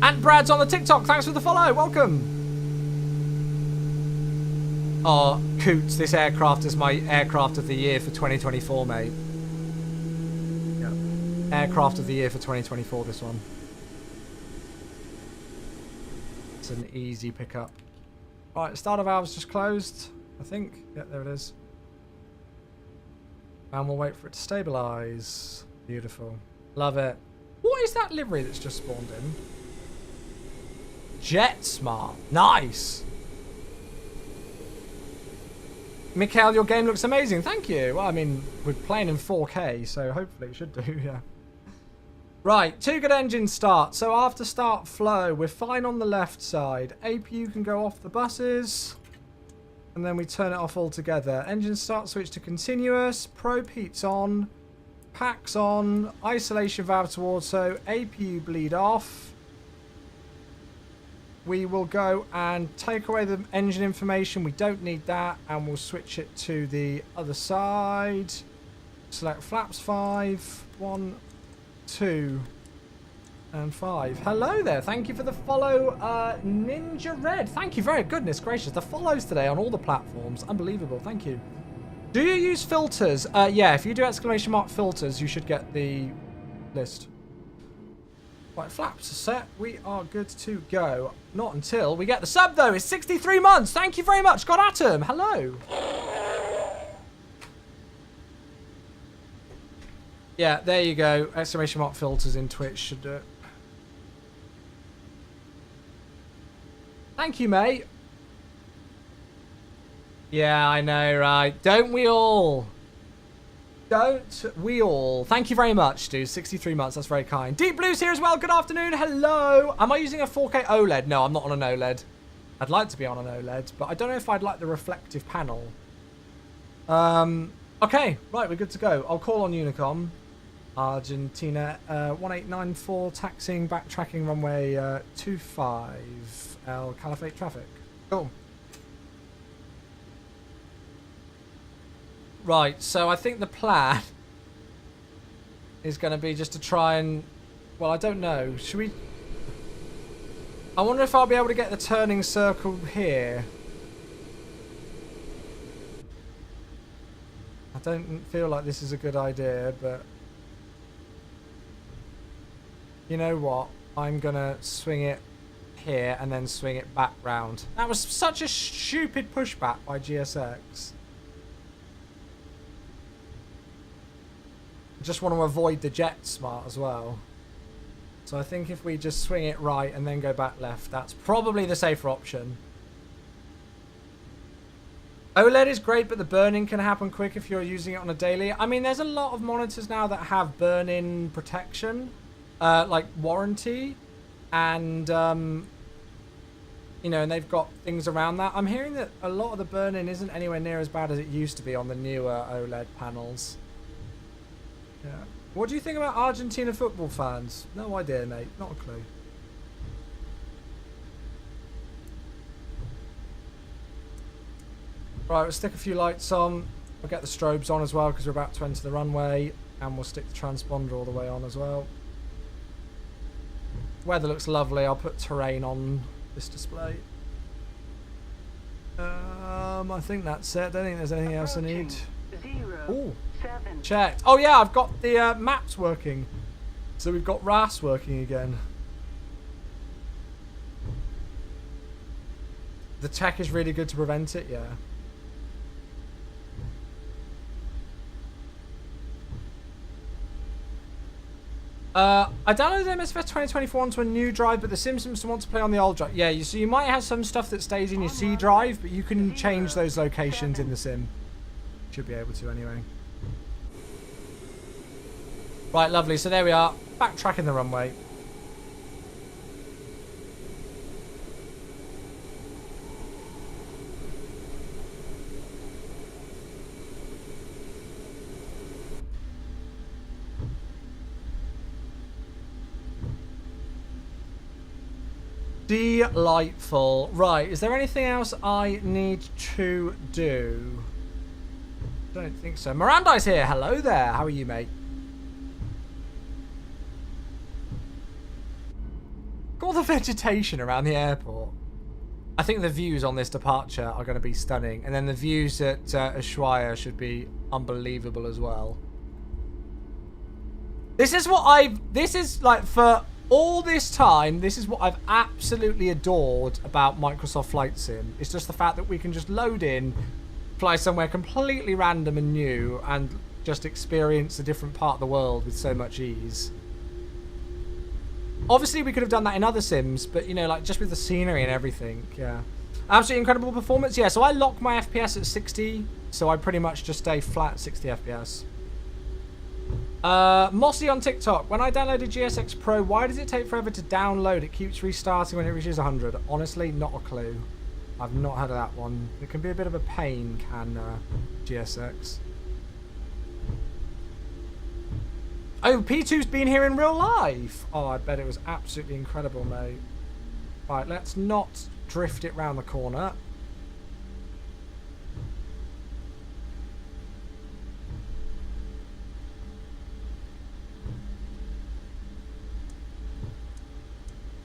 And Brad's on the TikTok, thanks for the follow, welcome. Oh, Coots, this aircraft is my aircraft of the year for 2024, mate. Yep. Aircraft of the year for 2024, this one. It's an easy pickup. Alright, starter valve's just closed, I think. Yeah, there it is. And we'll wait for it to stabilise. Beautiful. Love it. What is that livery that's just spawned in? JetSmart. Nice. Mikhail, your game looks amazing. Thank you. Well, I mean, we're playing in 4K, so hopefully it should do, yeah. Right, 2 good engines start. So after start flow, we're fine on the left side. APU can go off the buses. And then we turn it off altogether. Engine start switch to continuous. Probe heats on. Packs on. Isolation valve to auto. APU bleed off. We will go and take away the engine information. We don't need that. And we'll switch it to the other side. Select flaps 5. 1, 2, and 5. Hello there. Thank you for the follow, Ninja Red. Thank you very goodness gracious. The follows today on all the platforms. Unbelievable. Thank you. Do you use filters? Yeah, if you do ! Filters, you should get the list. Right, flaps are set. We are good to go. Not until we get the sub, though. It's 63 months. Thank you very much, God Atom. Hello. Yeah, there you go. Exclamation mark filters in Twitch should do it. Thank you, mate. Yeah, I know, right? Don't we all? Don't we all? Thank you very much, dude. 63 months. That's very kind. Deep Blue's here as well. Good afternoon. Hello. Am I using a 4K OLED? No, I'm not on an OLED. I'd like to be on an OLED, but I don't know if I'd like the reflective panel. Okay. Right, we're good to go. I'll call on Unicom. Argentina, 1894, taxiing, backtracking, runway 25, El Caliphate traffic. Cool. Right, so I think the plan is going to be just to try and... Well, I don't know. Should we... I wonder if I'll be able to get the turning circle here. I don't feel like this is a good idea, but... You know what? I'm going to swing it here and then swing it back round. That was such a stupid pushback by GSX. Just want to avoid the jet smart as well. So I think if we just swing it right and then go back left, that's probably the safer option. OLED is great, but the burn-in can happen quick if you're using it on a daily. I mean, there's a lot of monitors now that have burn-in protection, like warranty, and you know, and they've got things around that. I'm hearing that a lot of the burn-in isn't anywhere near as bad as it used to be on the newer OLED panels. Yeah. What do you think about Argentina football fans? No idea, mate. Not a clue. Right, we'll stick a few lights on. We'll get the strobes on as well because we're about to enter the runway. And we'll stick the transponder all the way on as well. Weather looks lovely. I'll put terrain on this display. I think that's it. I don't think there's anything else I need. Ooh. Checked. Oh yeah, I've got the maps working. So we've got RAS working again. The tech is really good to prevent it, yeah. I downloaded MSFS 2024 onto a new drive, but the Simpsons want to play on the old drive. Yeah, so you might have some stuff that stays in your C drive, but you can change those locations in the sim. Should be able to anyway. Right, lovely. So there we are. Backtracking the runway. Delightful. Right, is there anything else I need to do? Don't think so. Miranda's here. Hello there. How are you, mate? All the vegetation around the airport. I think the views on this departure are going to be stunning. And then the views at Ushuaia should be unbelievable as well. This is what this is like for all this time, this is what I've absolutely adored about Microsoft Flight Sim. It's just the fact that we can just load in, fly somewhere completely random and new, and just experience a different part of the world with so much ease. Obviously, we could have done that in other sims, but, you know, like, just with the scenery and everything, yeah. Absolutely incredible performance, yeah. So I lock my FPS at 60, so I pretty much just stay flat 60 FPS. Mossy on TikTok. When I downloaded GSX Pro, why does it take forever to download? It keeps restarting when it reaches 100. Honestly, not a clue. I've not heard of that one. It can be a bit of a pain, can GSX. Oh, P2's been here in real life. Oh, I bet it was absolutely incredible, mate. Right, let's not drift it round the corner.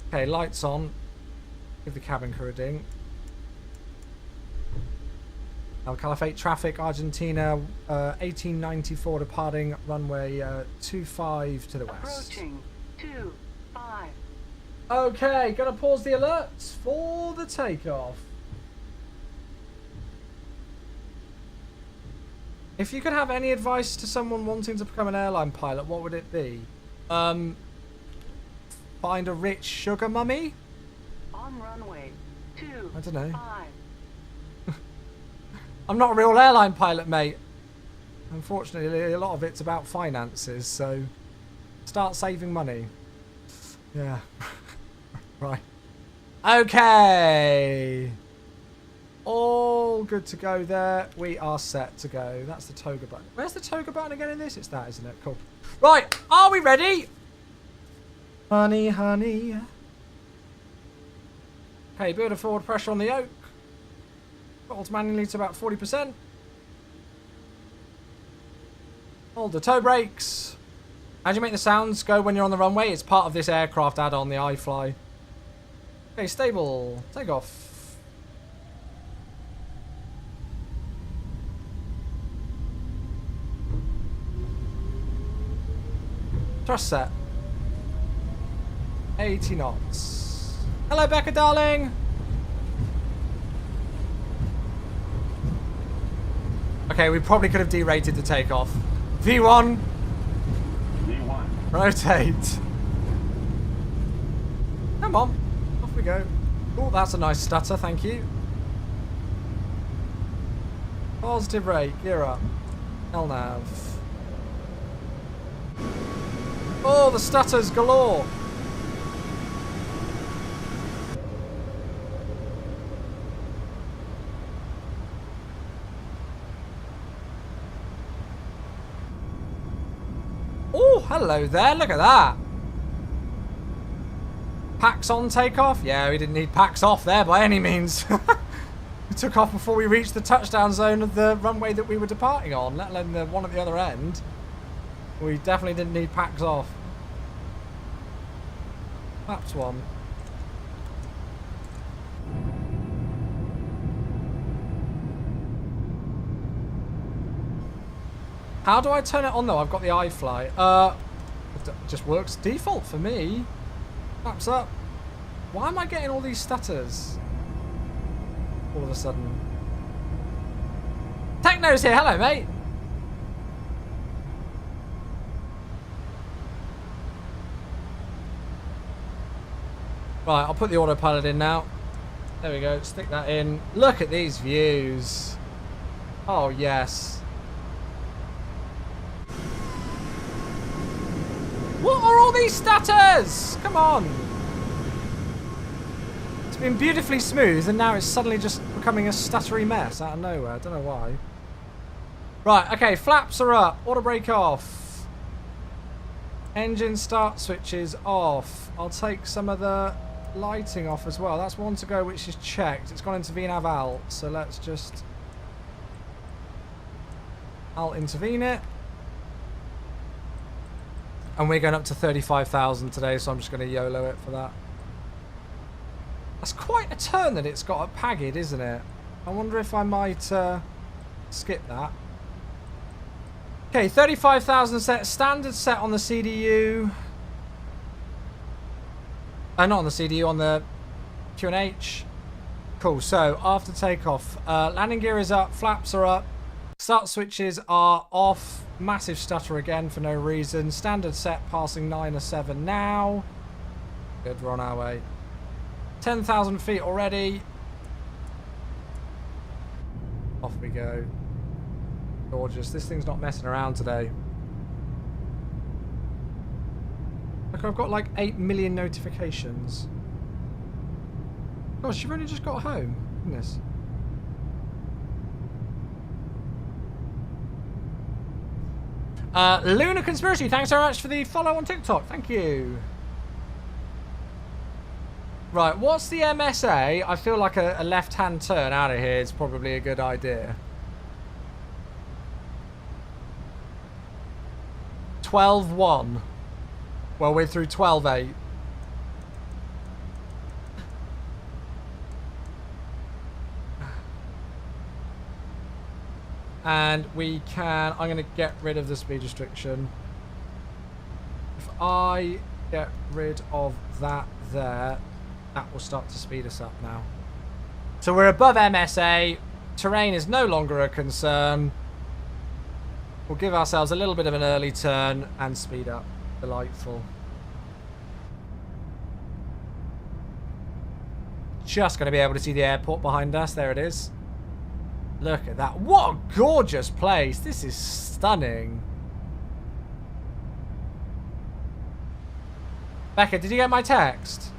Okay, lights on. Give the cabin crew a ding. El Caliphate traffic, Argentina, 1894 departing runway 25 to the west. Approaching 25. 5. Okay, gonna pause the alerts for the takeoff. If you could have any advice to someone wanting to become an airline pilot, what would it be? Find a rich sugar mummy? On runway 2. I don't know. 5. I'm not a real airline pilot, mate. Unfortunately, a lot of it's about finances, so start saving money. Yeah. Right. Okay. All good to go there. We are set to go. That's the toga button. Where's the toga button again in this? It's that, isn't it? Cool. Right. Are we ready? Honey, honey. Okay, build a forward pressure on the yoke. Throttles manually to about 40%. Hold the toe brakes. How do you make the sounds go when you're on the runway? It's part of this aircraft add-on, the iFly. Okay, stable. Take off. Thrust set. 80 knots. Hello, Becca, darling. Okay, we probably could have derated the takeoff. V1. V1. Rotate. Come on. Off we go. Oh, that's a nice stutter, thank you. Positive rate, gear up. LNAV. Oh, the stutters galore. Oh, hello there. Look at that. Packs on takeoff? Yeah, we didn't need packs off there by any means. We took off before we reached the touchdown zone of the runway that we were departing on, let alone the one at the other end. We definitely didn't need packs off. Perhaps one. How do I turn it on though? I've got the iFly. It just works default for me. Flaps up. Why am I getting all these stutters? All of a sudden. Techno's here. Hello, mate. Right, I'll put the autopilot in now. There we go. Stick that in. Look at these views. Oh, yes. What are all these stutters? Come on. It's been beautifully smooth and now it's suddenly just becoming a stuttery mess out of nowhere. I don't know why. Right, okay, flaps are up. Auto brake off. Engine start switches off. I'll take some of the lighting off as well. That's one to go which is checked. It's gone into VNAV alt, so let's just alt intervene it. And we're going up to 35,000 today, so I'm just going to YOLO it for that. That's quite a turn that it's got at Pagged, isn't it? I wonder if I might skip that. Okay, 35,000 set. Standard set on the CDU. Not on the CDU, on the QNH. Cool, so after takeoff, landing gear is up, flaps are up. Start switches are off. Massive stutter again for no reason. Standard set passing 9 or 7 now. Good, we're on our way. 10,000 feet already. Off we go. Gorgeous. This thing's not messing around today. Look, I've got like 8 million notifications. Gosh, you've only just got home. Goodness. Lunar Conspiracy, thanks so much for the follow on TikTok. Thank you. Right, what's the MSA? I feel like a left-hand turn out of here is probably a good idea. 12.1. Well, we're through 12.8. And we can, I'm going to get rid of the speed restriction. If I get rid of that there. That will start to speed us up now. So we're above MSA. Terrain is no longer a concern. We'll give ourselves a little bit of an early turn and speed up. Delightful. Just going to be able to see the airport behind us. There it is. Look at that. What a gorgeous place. This is stunning. Becca, did you get my text?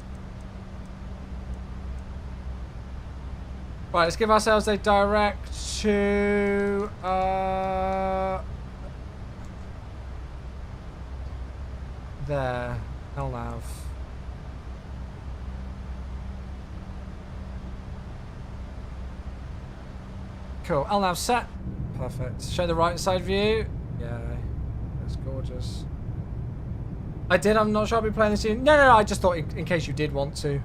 Right, let's give ourselves a direct to... there. LNAV. Cool. LNAV set. Perfect. Show the right side view. Yeah. That's gorgeous. I did. I'm not sure I'll be playing this in. No, I just thought in case you did want to.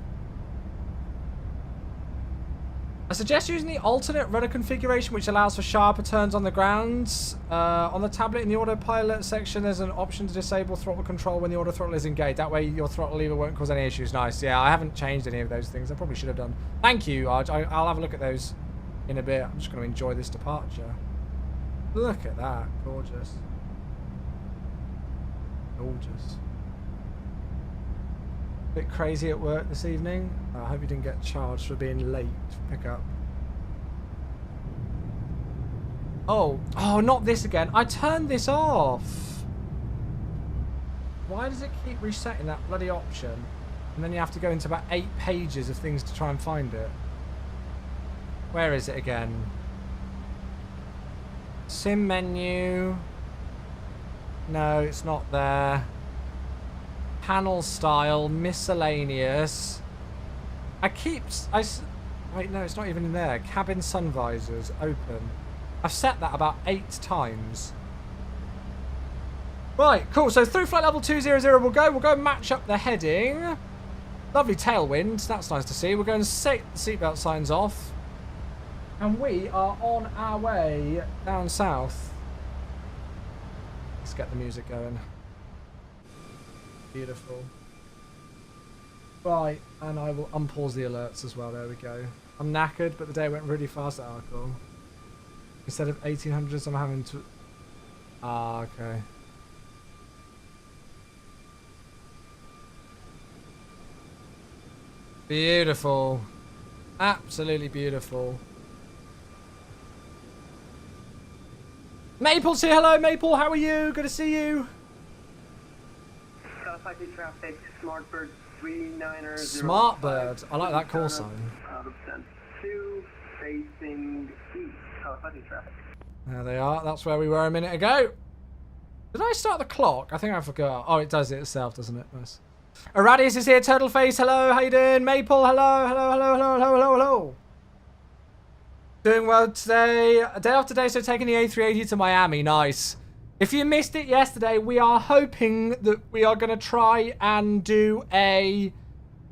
I suggest using the alternate rudder configuration, which allows for sharper turns on the ground. On the tablet in the autopilot section, there's an option to disable throttle control when the auto throttle is engaged. That way your throttle lever won't cause any issues. Nice. Yeah, I haven't changed any of those things. I probably should have done. Thank you, Arj. I'll have a look at those in a bit. I'm just going to enjoy this departure. Look at that. Gorgeous. Gorgeous. Bit crazy at work this evening. I hope you didn't get charged for being late to pick up. Oh, not this again. I turned this off. Why does it keep resetting that bloody option? And then you have to go into about 8 pages of things to try and find it. Where is it again? Sim menu. No, it's not there. Panel style, miscellaneous. Wait, no, it's not even in there. Cabin sun visors, open. I've set that about 8 times. Right, cool. So through flight level 200 we'll go. We'll go match up the heading. Lovely tailwind. That's nice to see. We're going to set the seatbelt signs off. And we are on our way down south. Let's get the music going. Beautiful. Right, and I will unpause the alerts as well. There we go. I'm knackered, but the day went really fast at Arkle. Instead of 1800s, I'm having to... Ah, okay. Beautiful. Absolutely beautiful. Maple's here. Hello, Maple. How are you? Good to see you. Traffic, Smartbird 39er. Smartbird. I like that call sign. Out of 10. 2, facing east. Kawasaki traffic. There they are. That's where we were a minute ago. Did I start the clock? I think I forgot. Oh, it does it itself, doesn't it? Nice. Aradius is here. Turtleface. Hello. How you doing? Maple. Hello. Hello. Doing well today. A day off today, so taking the A380 to Miami. Nice. If you missed it yesterday, we are hoping that we are going to try and do a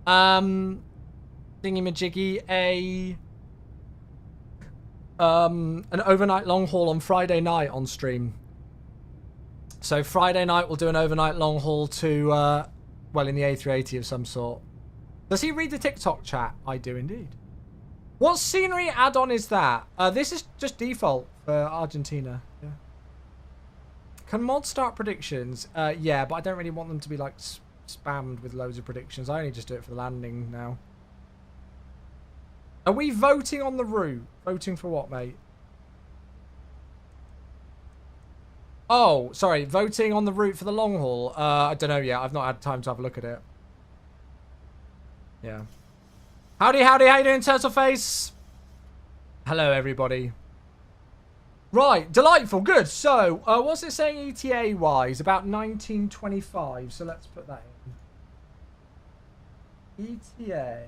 thingy-majiggy, an overnight long haul on Friday night on stream. So Friday night we'll do an overnight long haul to, well, in the A380 of some sort. Does he read the TikTok chat? I do indeed. What scenery add-on is that? This is just default for Argentina. Yeah. Can mods start predictions? Yeah, but I don't really want them to be like spammed with loads of predictions. I only just do it for the landing now. Are we voting on the route? Voting for what, mate? Oh, sorry. Voting on the route for the long haul. I don't know yet. I've not had time to have a look at it. Yeah. Howdy. How you doing, Turtleface? Hello, everybody. Right, delightful, good. So, what's it saying ETA-wise? About 1925, so let's put that in. ETA.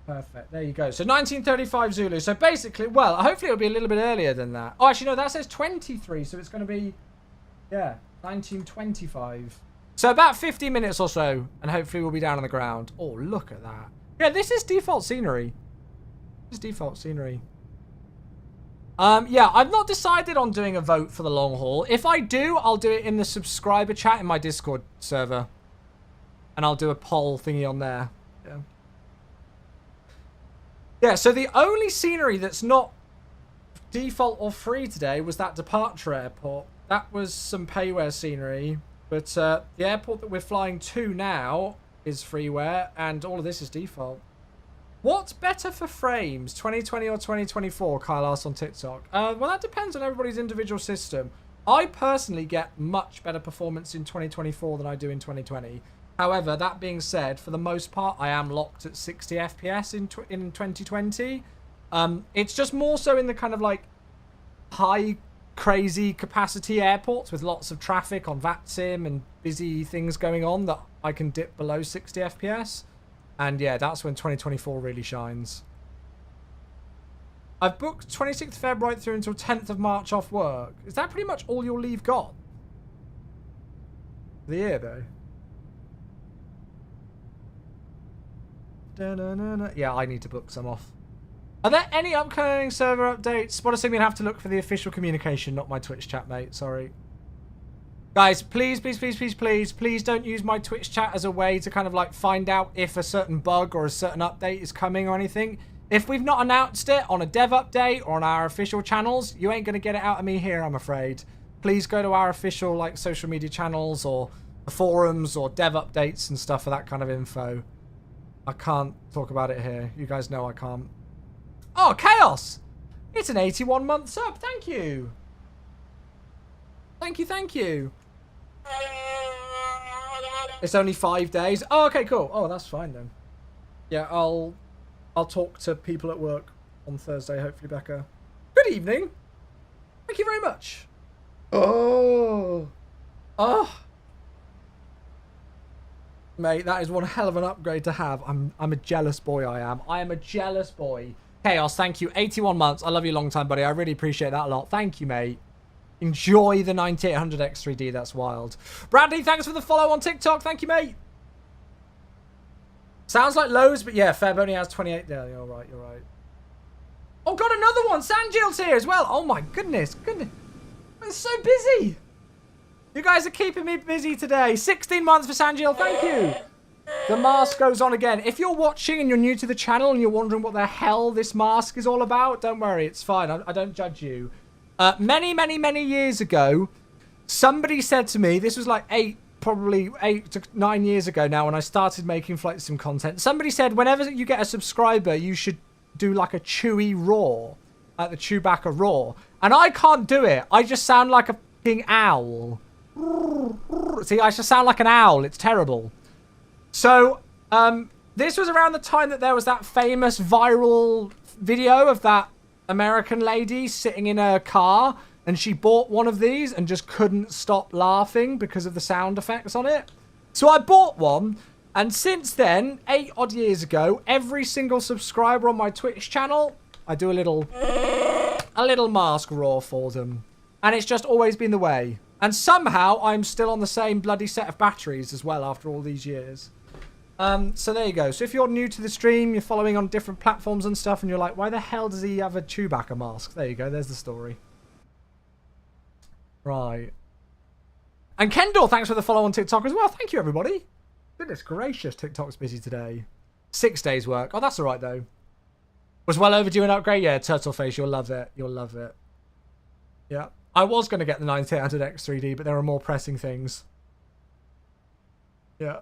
Perfect, there you go. So 1935 Zulu. So basically, well, hopefully it'll be a little bit earlier than that. Oh, actually, no, that says 23, so it's going to be, yeah, 1925. So about 50 minutes or so, and hopefully we'll be down on the ground. Oh, look at that. Yeah, this is default scenery. This is default scenery. Yeah, I've not decided on doing a vote for the long haul. If I do, I'll do it in the subscriber chat in my Discord server. And I'll do a poll thingy on there. Yeah. Yeah, so the only scenery that's not default or free today was that departure airport. That was some payware scenery. But the airport that we're flying to now is freeware, and all of this is default. What's better for frames, 2020 or 2024? Kyle asked on TikTok. Well, that depends on everybody's individual system. I personally get much better performance in 2024 than I do in 2020. However, that being said, for the most part, I am locked at 60 FPS in 2020. It's just more so in the kind of like high, crazy capacity airports with lots of traffic on VATSIM and busy things going on that I can dip below 60 FPS. And yeah, that's when 2024 really shines. I've booked 26th Feb right through until 10th of March off work. Is that pretty much all your leave got? The year, though. Da-na-na-na. Yeah, I need to book some off. Are there any upcoming server updates? Spotter saying we'd have to look for the official communication, not my Twitch chat, mate. Sorry. Guys, please don't use my Twitch chat as a way to kind of like find out if a certain bug or a certain update is coming or anything. If we've not announced it on a dev update or on our official channels, you ain't going to get it out of me here, I'm afraid. Please go to our official like social media channels or the forums or dev updates and stuff for that kind of info. I can't talk about it here. You guys know I can't. Oh, Chaos! It's an 81-month sub. Thank you. Thank you. It's only 5 days. Oh, okay, cool. Oh, that's fine then. Yeah, I'll talk to people at work on Thursday, hopefully, Becca. Good evening. Thank you very much. Oh. Mate, that is one hell of an upgrade to have. I'm a jealous boy, I am. I am a jealous boy. Chaos, thank you. 81 months. I love you long time, buddy. I really appreciate that a lot. Thank you, mate. Enjoy the 9800 X3D. That's wild. Bradley, thanks for the follow on TikTok. Thank you, mate. Sounds like loads, but yeah, Feb only has 28. Yeah, you're right. Oh, got another one. Sanjil's here as well. Oh, my goodness. It's so busy. You guys are keeping me busy today. 16 months for Sanjil. Thank you. The mask goes on again. If you're watching and you're new to the channel and you're wondering what the hell this mask is all about, don't worry. It's fine. I don't judge you. Many years ago, somebody said to me, this was like probably 8 to 9 years ago now when I started making Flight Sim content. Somebody said whenever you get a subscriber, you should do like a Chewie roar, like the Chewbacca roar. And I can't do it. I just sound like a fucking owl. See, I just sound like an owl. It's terrible. So, this was around the time that there was that famous viral video of that American lady sitting in her car, and she bought one of these and just couldn't stop laughing because of the sound effects on it. So I bought one, and since then, 8 odd years ago, every single subscriber on my Twitch channel, I do a little mask roar for them. And it's just always been the way. And somehow, I'm still on the same bloody set of batteries as well after all these years. So there you go. So if you're new to the stream, you're following on different platforms and stuff, and you're like, why the hell does he have a Chewbacca mask? There you go. There's the story. Right. And Kendall, thanks for the follow on TikTok as well. Thank you, everybody. Goodness gracious, TikTok's busy today. 6 days work. Oh, that's all right, though. Was well overdue an upgrade. Yeah, Turtleface, you'll love it. You'll love it. Yeah. I was going to get the 9800 X3D, but there are more pressing things. Yeah.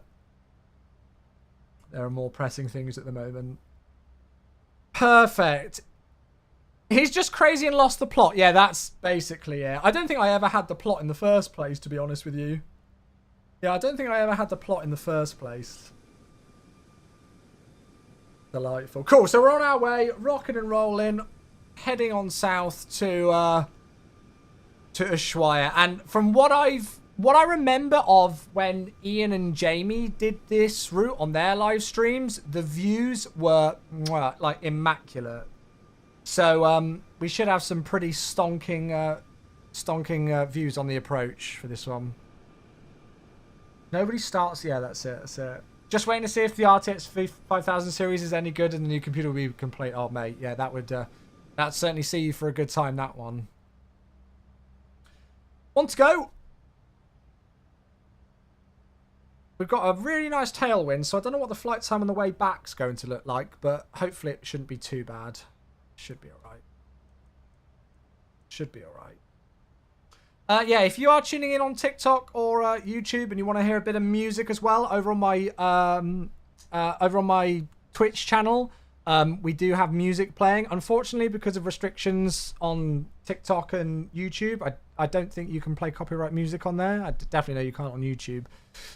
There are more pressing things at the moment. Perfect. He's just crazy and lost the plot. Yeah, that's basically it. I don't think I ever had the plot in the first place, to be honest with you. Yeah, I don't think I ever had the plot in the first place. Delightful. Cool, so we're on our way, rocking and rolling, heading on south to Ushuaia. And from what I remember of when Ian and Jamie did this route on their live streams, the views were like immaculate. So we should have some pretty stonking views on the approach for this one. Nobody starts. Yeah, that's it. Just waiting to see if the RTX 5000 series is any good and the new computer will be complete. Oh, mate, yeah, that would That's certainly see you for a good time, that one. Want to go? We've got a really nice tailwind, so I don't know what the flight time on the way back's going to look like, but hopefully it shouldn't be too bad. Should be alright. Should be alright. Yeah, if you are tuning in on TikTok or YouTube and you want to hear a bit of music as well, over on my Twitch channel, we do have music playing. Unfortunately, because of restrictions on TikTok and YouTube, I don't think you can play copyright music on there. I definitely know you can't on YouTube.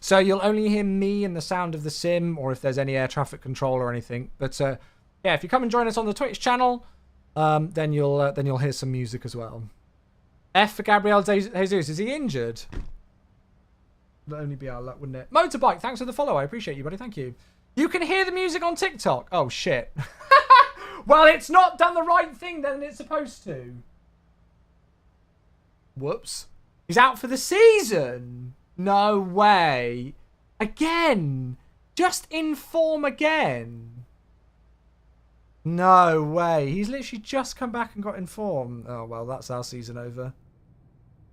So you'll only hear me and the sound of the sim, or if there's any air traffic control or anything. But yeah, if you come and join us on the Twitch channel, then you'll hear some music as well. F for Gabriel Jesus. Is he injured? That'd only be our luck, wouldn't it? Motorbike, thanks for the follow. I appreciate you, buddy. Thank you. You can hear the music on TikTok. Oh, shit. Well, it's not done the right thing then it's supposed to. Whoops. He's out for the season. No way. Again. Just inform again. No way. He's literally just come back and got informed. Oh, well, that's our season over.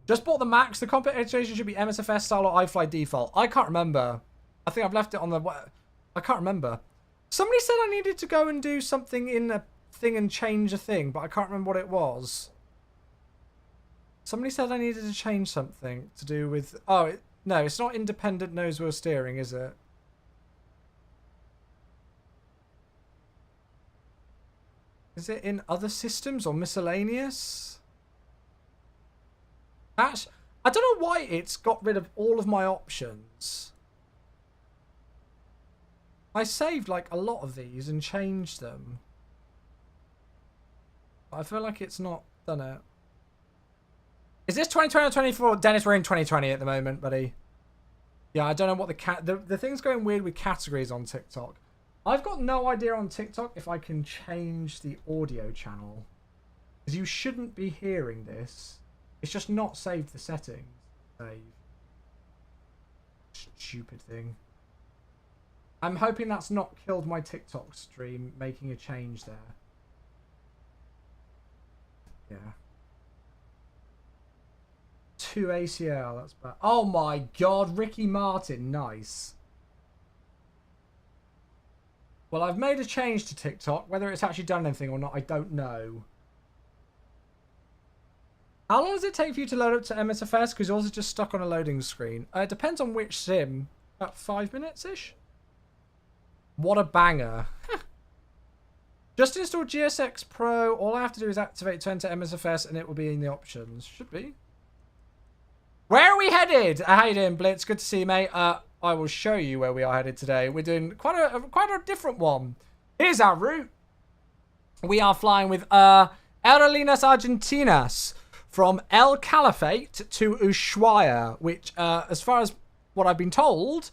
Just bought the Max. The competition should be MSFS style or iFly default. I can't remember. I think I've left it on the... I can't remember. Somebody said I needed to go and do something in a thing and change a thing, but I can't remember what it was. Somebody said I needed to change something to do with... Oh, no, it's not independent nose wheel steering, is it? Is it in other systems or miscellaneous? That's... I don't know why it's got rid of all of my options. I saved like a lot of these and changed them. But I feel like it's not done it. Is this 2020 or 24? Dennis, we're in 2020 at the moment, buddy. Yeah, I don't know what the thing's going weird with categories on TikTok. I've got no idea on TikTok if I can change the audio channel. Because you shouldn't be hearing this. It's just not saved the settings. Save. Stupid thing. I'm hoping that's not killed my TikTok stream, making a change there. Yeah. 2 ACL, that's bad. Oh my god, Ricky Martin, nice. Well, I've made a change to TikTok. Whether it's actually done anything or not, I don't know. How long does it take for you to load up to MSFS? Because yours is just stuck on a loading screen. It depends on which sim. About 5 minutes-ish? What a banger. Just install GSX Pro. All I have to do is activate to enter MSFS and it will be in the options. Should be. Where are we headed? How you doing, Blitz? Good to see you, mate. I will show you where we are headed today. We're doing quite a different one. Here's our route. We are flying with Aerolíneas Argentinas from El Caliphate to Ushuaia, which, as far as what I've been told,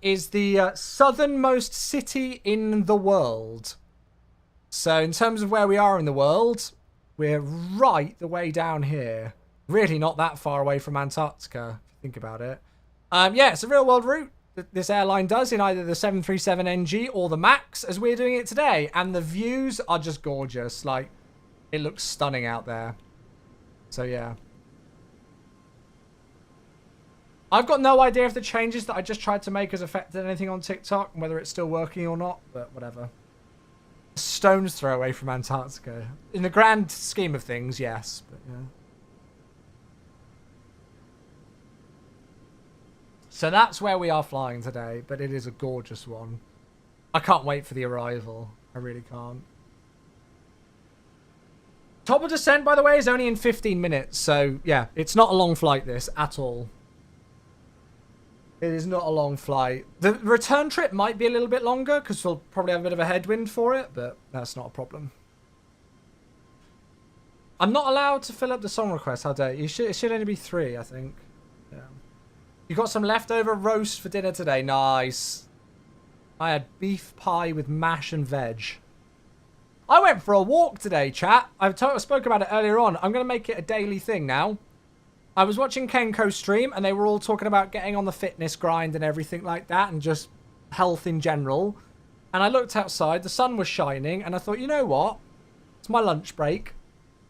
is the southernmost city in the world. So in terms of where we are in the world, we're right the way down here. Really not that far away from Antarctica, if you think about it. Yeah, it's a real world route that this airline does in either the 737NG or the MAX, as we're doing it today. And the views are just gorgeous. Like, it looks stunning out there. So, yeah. I've got no idea if the changes that I just tried to make has affected anything on TikTok, whether it's still working or not, but whatever. Stone's throw away from Antarctica. In the grand scheme of things, yes, but yeah. So that's where we are flying today, but it is a gorgeous one. I can't wait for the arrival. I really can't. Top of descent, by the way, is only in 15 minutes. So, yeah, it's not a long flight, this, at all. It is not a long flight. The return trip might be a little bit longer, because we'll probably have a bit of a headwind for it, but that's not a problem. I'm not allowed to fill up the song request, how dare you? It should only be 3, I think. Yeah. You got some leftover roast for dinner today. Nice. I had beef pie with mash and veg. I went for a walk today, chat. I spoke about it earlier on. I'm going to make it a daily thing now. I was watching Kenko's stream and they were all talking about getting on the fitness grind and everything like that and just health in general. And I looked outside. The sun was shining and I thought, you know what? It's my lunch break.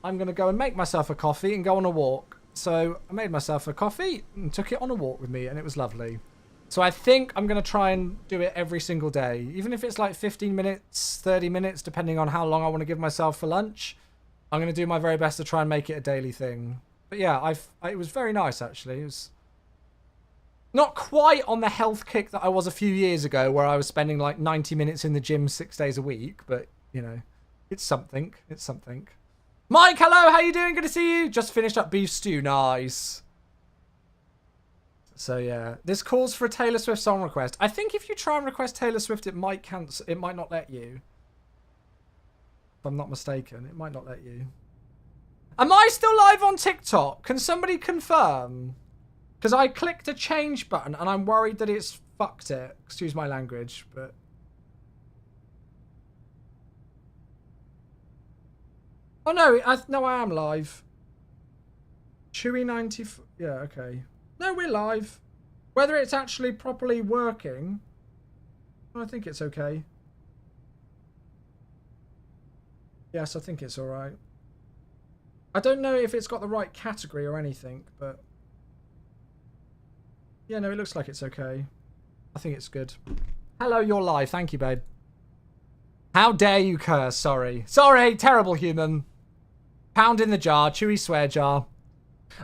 I'm going to go and make myself a coffee and go on a walk. So I made myself a coffee and took it on a walk with me, and it was lovely. So I think I'm going to try and do it every single day, even if it's like 15 minutes, 30 minutes, depending on how long I want to give myself for lunch. I'm going to do my very best to try and make it a daily thing. But yeah, it was very nice, actually. It was not quite on the health kick that I was a few years ago, where I was spending like 90 minutes in the gym 6 days a week. But, you know, it's something. It's something. Mike, hello, how you doing? Good to see you. Just finished up beef stew. Nice. So yeah, this calls for a Taylor Swift song request. I think if you try and request Taylor Swift, it might cancel. It might not let you. If I'm not mistaken, it might not let you. Am I still live on TikTok? Can somebody confirm? Because I clicked a change button and I'm worried that it's fucked it. Excuse my language, but. Oh no, I am live. Chewy 90. Yeah, okay. No, we're live. Whether it's actually properly working, I think it's okay. Yes, I think it's alright. I don't know if it's got the right category or anything, but yeah, no, it looks like it's okay. I think it's good. Hello, you're live. Thank you, babe. How dare you curse? Sorry. Sorry, terrible human. Pound in the jar, Chewy swear jar.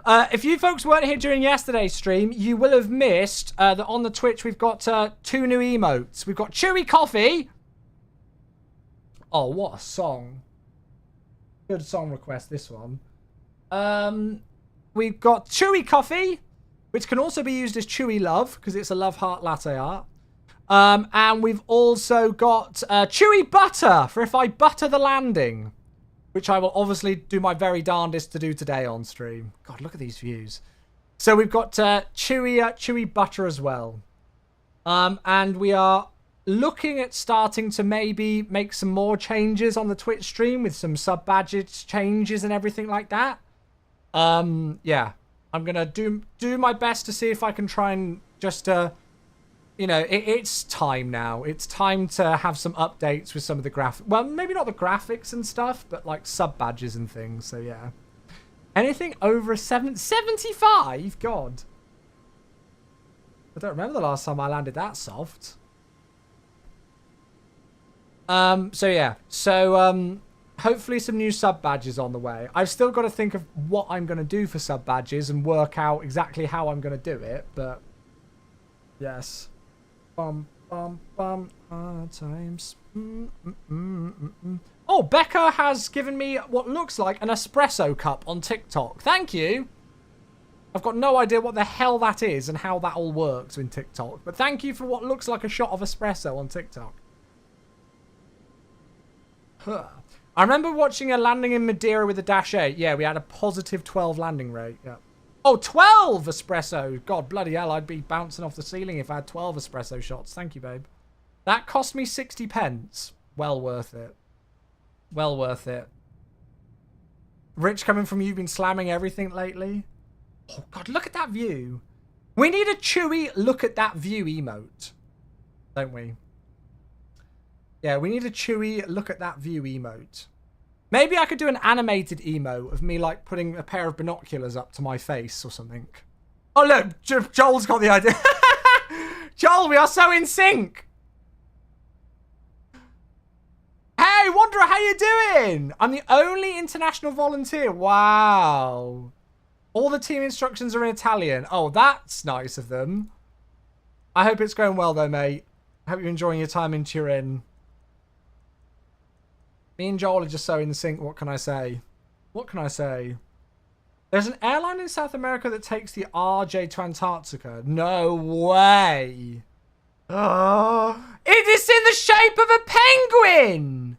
If you folks weren't here during yesterday's stream, you will have missed that on the Twitch we've got 2 new emotes. We've got Chewy Coffee. Oh, what a song. Good song request, this one. We've got Chewy Coffee, which can also be used as Chewy Love, because it's a love heart latte art. And we've also got Chewy Butter, for if I butter the landing. Which I will obviously do my very darndest to do today on stream. God, look at these views. So we've got Chewy Butter as well. And we are looking at starting to maybe make some more changes on the Twitch stream with some sub badges changes and everything like that. Yeah, I'm going to do my best to see if I can try and just... you know, it's time now. It's time to have some updates with some of the graphics. Well, maybe not the graphics and stuff, but like sub badges and things. So yeah. Anything over a 75? God. I don't remember the last time I landed that soft. So yeah. So hopefully some new sub badges on the way. I've still got to think of what I'm going to do for sub badges and work out exactly how I'm going to do it, but yes. Hard times. Oh, Becca has given me what looks like an espresso cup on TikTok. Thank you. I've got no idea what the hell that is and how that all works in TikTok. But thank you for what looks like a shot of espresso on TikTok. Huh. I remember watching a landing in Madeira with a Dash 8. Yeah, we had a positive 12 landing rate. Yeah. Oh, 12 espresso. God, bloody hell, I'd be bouncing off the ceiling if I had 12 espresso shots. Thank you, babe. That cost me 60 pence. Well worth it. Well worth it. Rich, coming from you, been slamming everything lately? Oh, God, look at that view. We need a Chewy look at that view emote. Don't we? Yeah, we need a Chewy look at that view emote. Maybe I could do an animated emo of me, like, putting a pair of binoculars up to my face or something. Oh, look, Joel's got the idea. Joel, we are so in sync. Hey, Wanderer, how you doing? I'm the only international volunteer. Wow. All the team instructions are in Italian. Oh, that's nice of them. I hope it's going well, though, mate. I hope you're enjoying your time in Turin. Me and Joel are just so in sync. What can I say? What can I say? There's an airline in South America that takes the RJ to Antarctica. No way. Oh, it is in the shape of a penguin.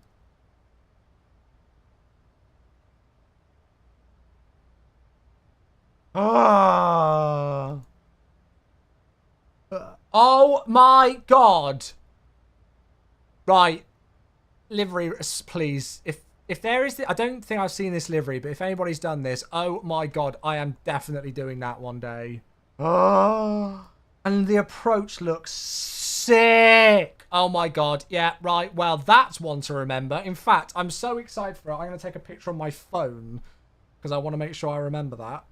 Oh. Oh my God. Right. Livery, please. If there is, I don't think I've seen this livery, but if anybody's done this, oh my God, I am definitely doing that one day. Oh, and the approach looks sick. Oh my God. Yeah, right. Well, that's one to remember. In fact, I'm so excited for it. I'm going to take a picture on my phone because I want to make sure I remember that.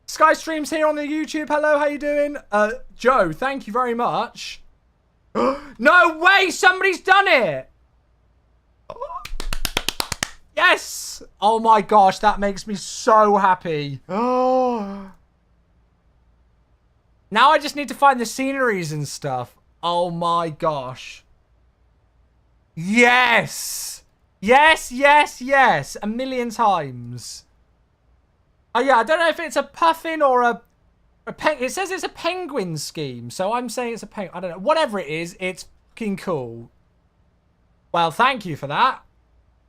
Skystream's here on the YouTube. Hello, how you doing? Joe, thank you very much. No way, somebody's done it. Yes. Oh my gosh, that makes me so happy. Oh. Now I just need to find the sceneries and stuff. Oh my gosh. Yes. Yes, yes, yes. A million times. Oh yeah, I don't know if it's a puffin or a it says it's a penguin scheme, so I'm saying it's a penguin. I don't know. Whatever it is, it's fucking cool. Well, thank you for that.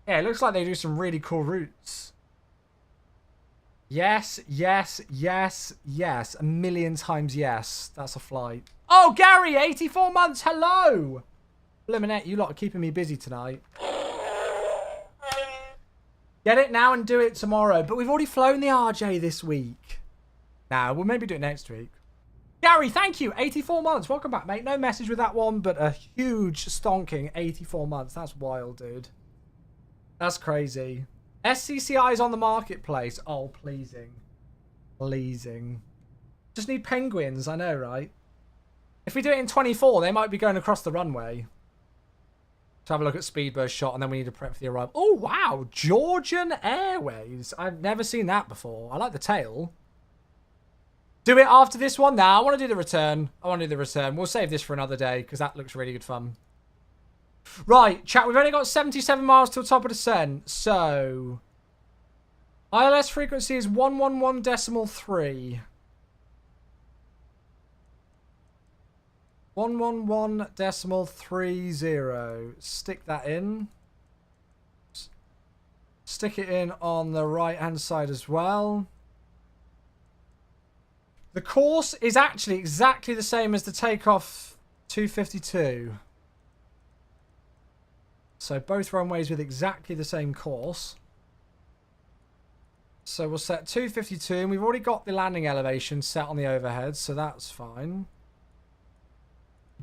Yeah, it looks like they do some really cool routes. Yes, yes, yes, yes. A million times yes. That's a flight. Oh, Gary, 84 months. Hello. Lemonette, you lot are keeping me busy tonight. Get it now and do it tomorrow. But we've already flown the RJ this week. Nah, we'll maybe do it next week. Gary, thank you. 84 months. Welcome back, mate. No message with that one, but a huge stonking 84 months. That's wild, dude. That's crazy. SCCI is on the marketplace. Oh, pleasing. Pleasing. Just need penguins, I know, right? If we do it in 24, they might be going across the runway. To have a look at Speedburst shot, and then we need to prep for the arrival. Oh, wow. Georgian Airways. I've never seen that before. I like the tail. Do it after this one? Nah, I want to do the return. We'll save this for another day, because that looks really good fun. Right, chat, we've only got 77 miles till top of descent. So, ILS frequency is 111.3. 111.30. Stick that in. Stick it in on the right-hand side as well. The course is actually exactly the same as the Takeoff 252. So both runways with exactly the same course. So we'll set 252, and we've already got the landing elevation set on the overhead, so that's fine.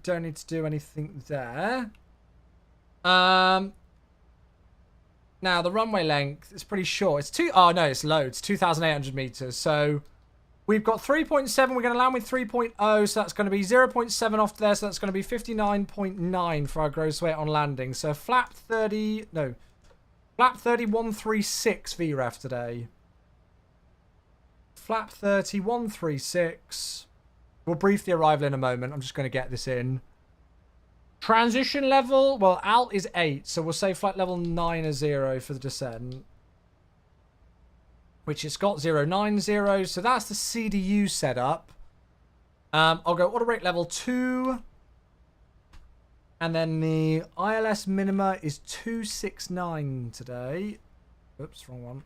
Don't need to do anything there. Now the runway length is pretty short. It's it's loads. 2,800 meters. So we've got 3.7. We're going to land with 3.0. So that's going to be 0.7 off there. So that's going to be 59.9 for our gross weight on landing. So flap 3136 VREF today. Flap 3136. We'll brief the arrival in a moment. I'm just going to get this in. Transition level. Well, alt is 8. So we'll say flight level 9 is 0 for the descent. Which it's got 090. So that's the CDU setup. I'll go auto brake level 2. And then the ILS minima is 269 today. Oops, wrong one.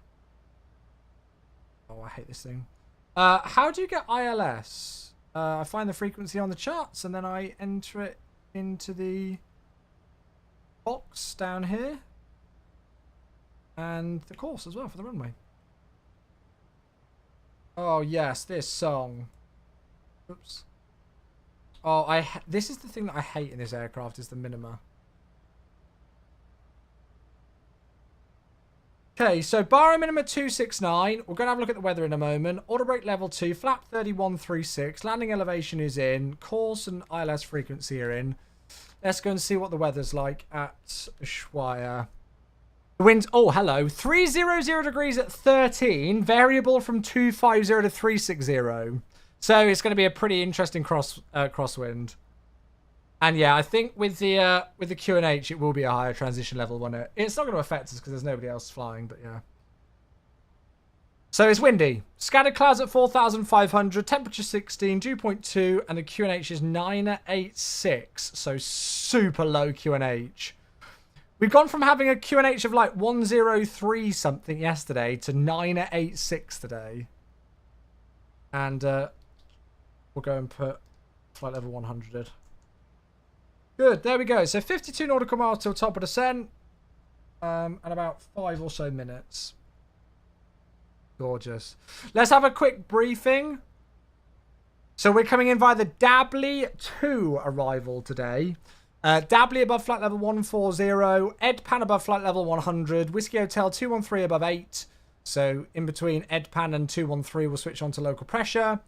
Oh, I hate this thing. How do you get ILS? I find the frequency on the charts and then I enter it into the box down here. And the course as well for the runway. Oh, yes, this song. Oops. Oh, this is the thing that I hate in this aircraft is the minima. Okay, so baro minima 269. We're going to have a look at the weather in a moment. Auto brake level 2, flap 3136. Landing elevation is in. Course and ILS frequency are in. Let's go and see what the weather's like at Ushuaia. The winds, oh, hello. 300 degrees at 13. Variable from 250 to 360. So it's going to be a pretty interesting crosswind. And yeah, I think with the QNH, it will be a higher transition level, won't it? It's not going to affect us because there's nobody else flying, but yeah. So it's windy. Scattered clouds at 4,500, temperature 16, dew point 2, and the QNH is 986. So super low QNH. We've gone from having a QNH of like 103 something yesterday to 986 today. And we'll go and put flight level 100. Good, there we go. So 52 nautical miles till top of descent. And about 5 or so minutes. Gorgeous. Let's have a quick briefing. So we're coming in via the Dabley 2 arrival today. Dabley above flight level 140, Edpan above flight level 100, Whiskey Hotel 213 above 8. So in between Edpan and 213, we'll switch on to local pressure.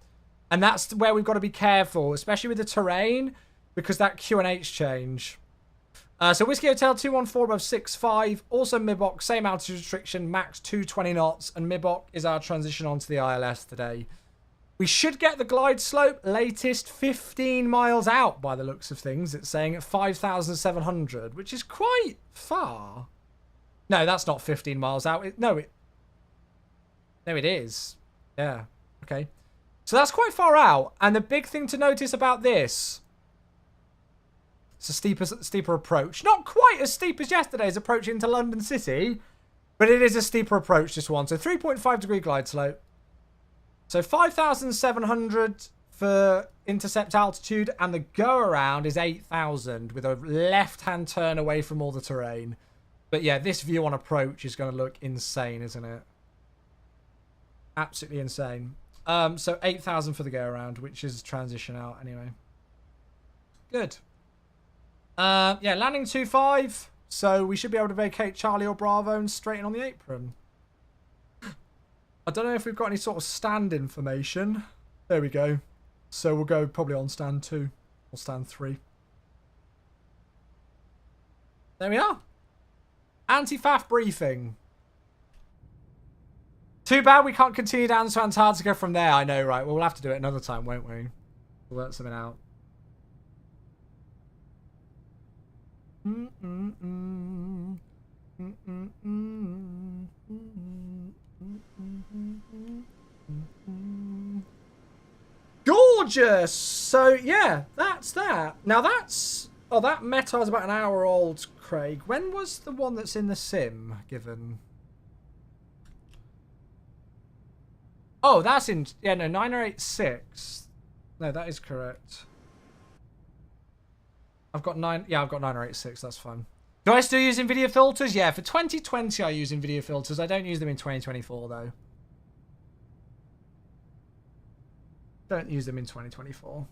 And that's where we've got to be careful, especially with the terrain, because that Q&H change. So Whiskey Hotel 214 above 65. Also Mibok, same altitude restriction, max 220 knots. And Mibok is our transition onto the ILS today. We should get the glide slope latest 15 miles out by the looks of things. It's saying at 5,700, which is quite far. No, that's not 15 miles out. No, it is. Yeah. Okay. So that's quite far out. And the big thing to notice about this, it's a steeper approach. Not quite as steep as yesterday's approach into London City, but it is a steeper approach, this one. So 3.5 degree glide slope. So 5,700 for intercept altitude, and the go-around is 8,000 with a left-hand turn away from all the terrain. But yeah, this view on approach is going to look insane, isn't it? Absolutely insane. So 8,000 for the go-around, which is transition out anyway. Good. Yeah, landing 2-5. So we should be able to vacate Charlie or Bravo and straighten on the apron. I don't know if we've got any sort of stand information. There we go. So we'll go probably on stand 2 or stand 3. There we are. Anti-FAF briefing. Too bad we can't continue down to Antarctica from there. I know, right? Well, we'll have to do it another time, won't we? We'll work something out. Gorgeous! So, yeah, that's that. Now, that's... Oh, that meta is about an hour old, Craig. When was the one that's in the sim given? Oh, that's in... Yeah, no, 986. No, that is correct. I've got 9... Yeah, I've got 986. That's fine. Do I still use NVIDIA filters? Yeah, for 2020 I use NVIDIA filters. I don't use them in 2024, though. Don't use them in 2024.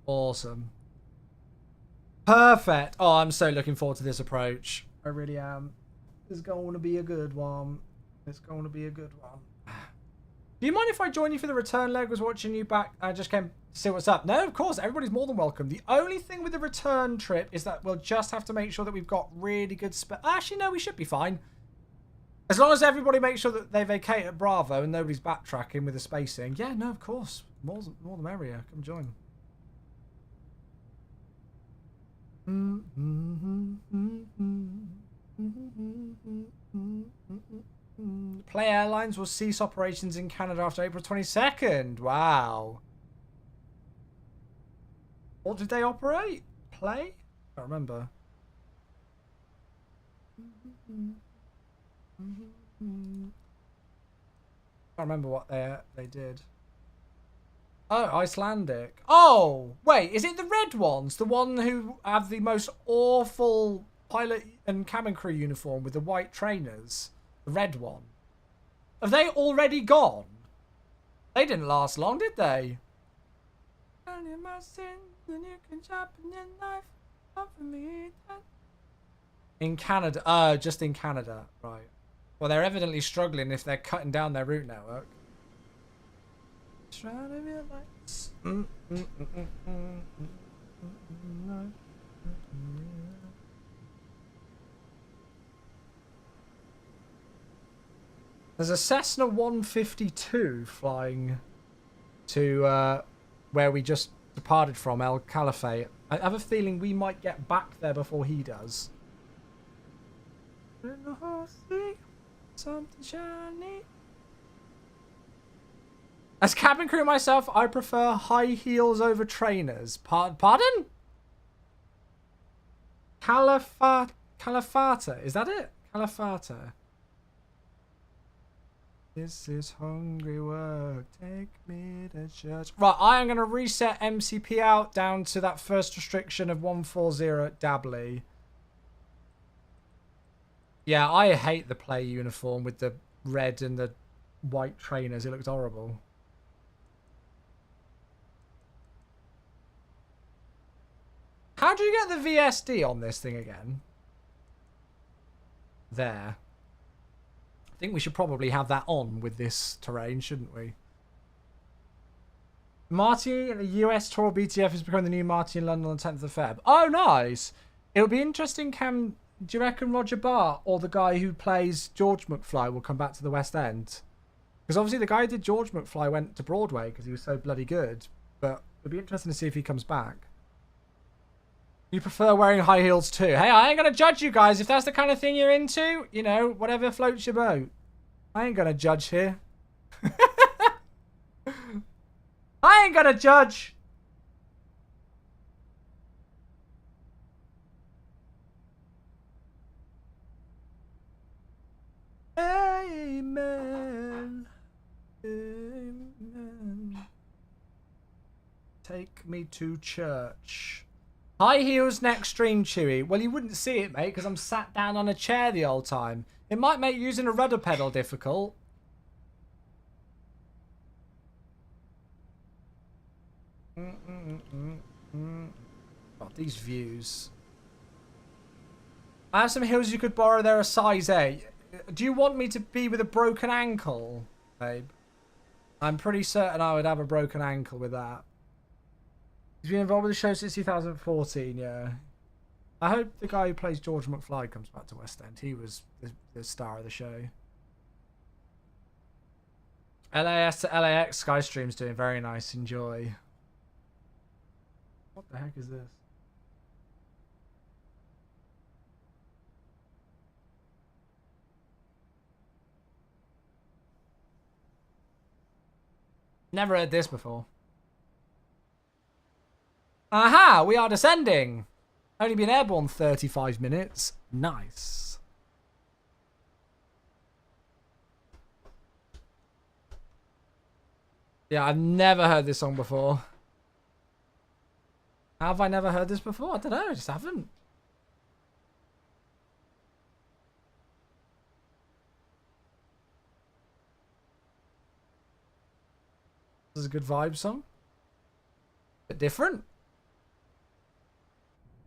Awesome. Perfect. Oh, I'm so looking forward to this approach. I really am. It's going to be a good one. It's going to be a good one. Do you mind if I join you for the return leg? Was watching you back. I just came to see what's up. No, of course. Everybody's more than welcome. The only thing with the return trip is that we'll just have to make sure that we've got really good Actually, no, we should be fine. As long as everybody makes sure that they vacate at Bravo and nobody's backtracking with the spacing. Yeah, no, of course. More the merrier. Come join. Play Airlines will cease operations in Canada after April 22nd. Wow. What did they operate? Play? I can't remember. I can't remember what they did. Oh, Icelandic. Oh, wait, is it the red ones? The one who have the most awful pilot and cabin crew uniform with the white trainers? The red one. Have they already gone? They didn't last long, did they? In Canada. Just in Canada. Right. Well, they're evidently struggling if they're cutting down their route network. There's a Cessna 152 flying to where we just departed from, El Caliphate. I have a feeling we might get back there before he does. Something shiny. As cabin crew myself, I prefer high heels over trainers. Pardon? Calafata. Is that it? Calafata. This is hungry work. Take me to church. Right, I am going to reset MCP out down to that first restriction of 140 at Dabley. Yeah, I hate the play uniform with the red and the white trainers. It looks horrible. How do you get the VSD on this thing again? There. I think we should probably have that on with this terrain, shouldn't we? Marty and the US tour BTF is becoming the new Marty in London on the 10th of Feb. Oh, nice. It'll be interesting, Cam. Do you reckon Roger Bart or the guy who plays George McFly will come back to the West End? Because obviously the guy who did George McFly went to Broadway because he was so bloody good. But it'll be interesting to see if he comes back. You prefer wearing high heels too? Hey, I ain't going to judge you guys. If that's the kind of thing you're into, you know, whatever floats your boat. I ain't going to judge here. I ain't gonna judge. Amen. Amen. Take me to church. High heels next stream, Chewy. Well, you wouldn't see it, mate, because I'm sat down on a chair the whole time. It might make using a rudder pedal difficult. Oh, these views. I have some heels you could borrow. They're a size 8. Do you want me to be with a broken ankle, babe? I'm pretty certain I would have a broken ankle with that. He's been involved with the show since 2014, yeah. I hope the guy who plays George McFly comes back to West End. He was the star of the show. LAS to LAX Skystream's doing very nice. Enjoy. What the heck is this? Never heard this before. Aha! We are descending! Only been airborne 35 minutes. Nice. Yeah, I've never heard this song before. How have I never heard this before? I don't know, I just haven't. This is a good vibe song. Bit different.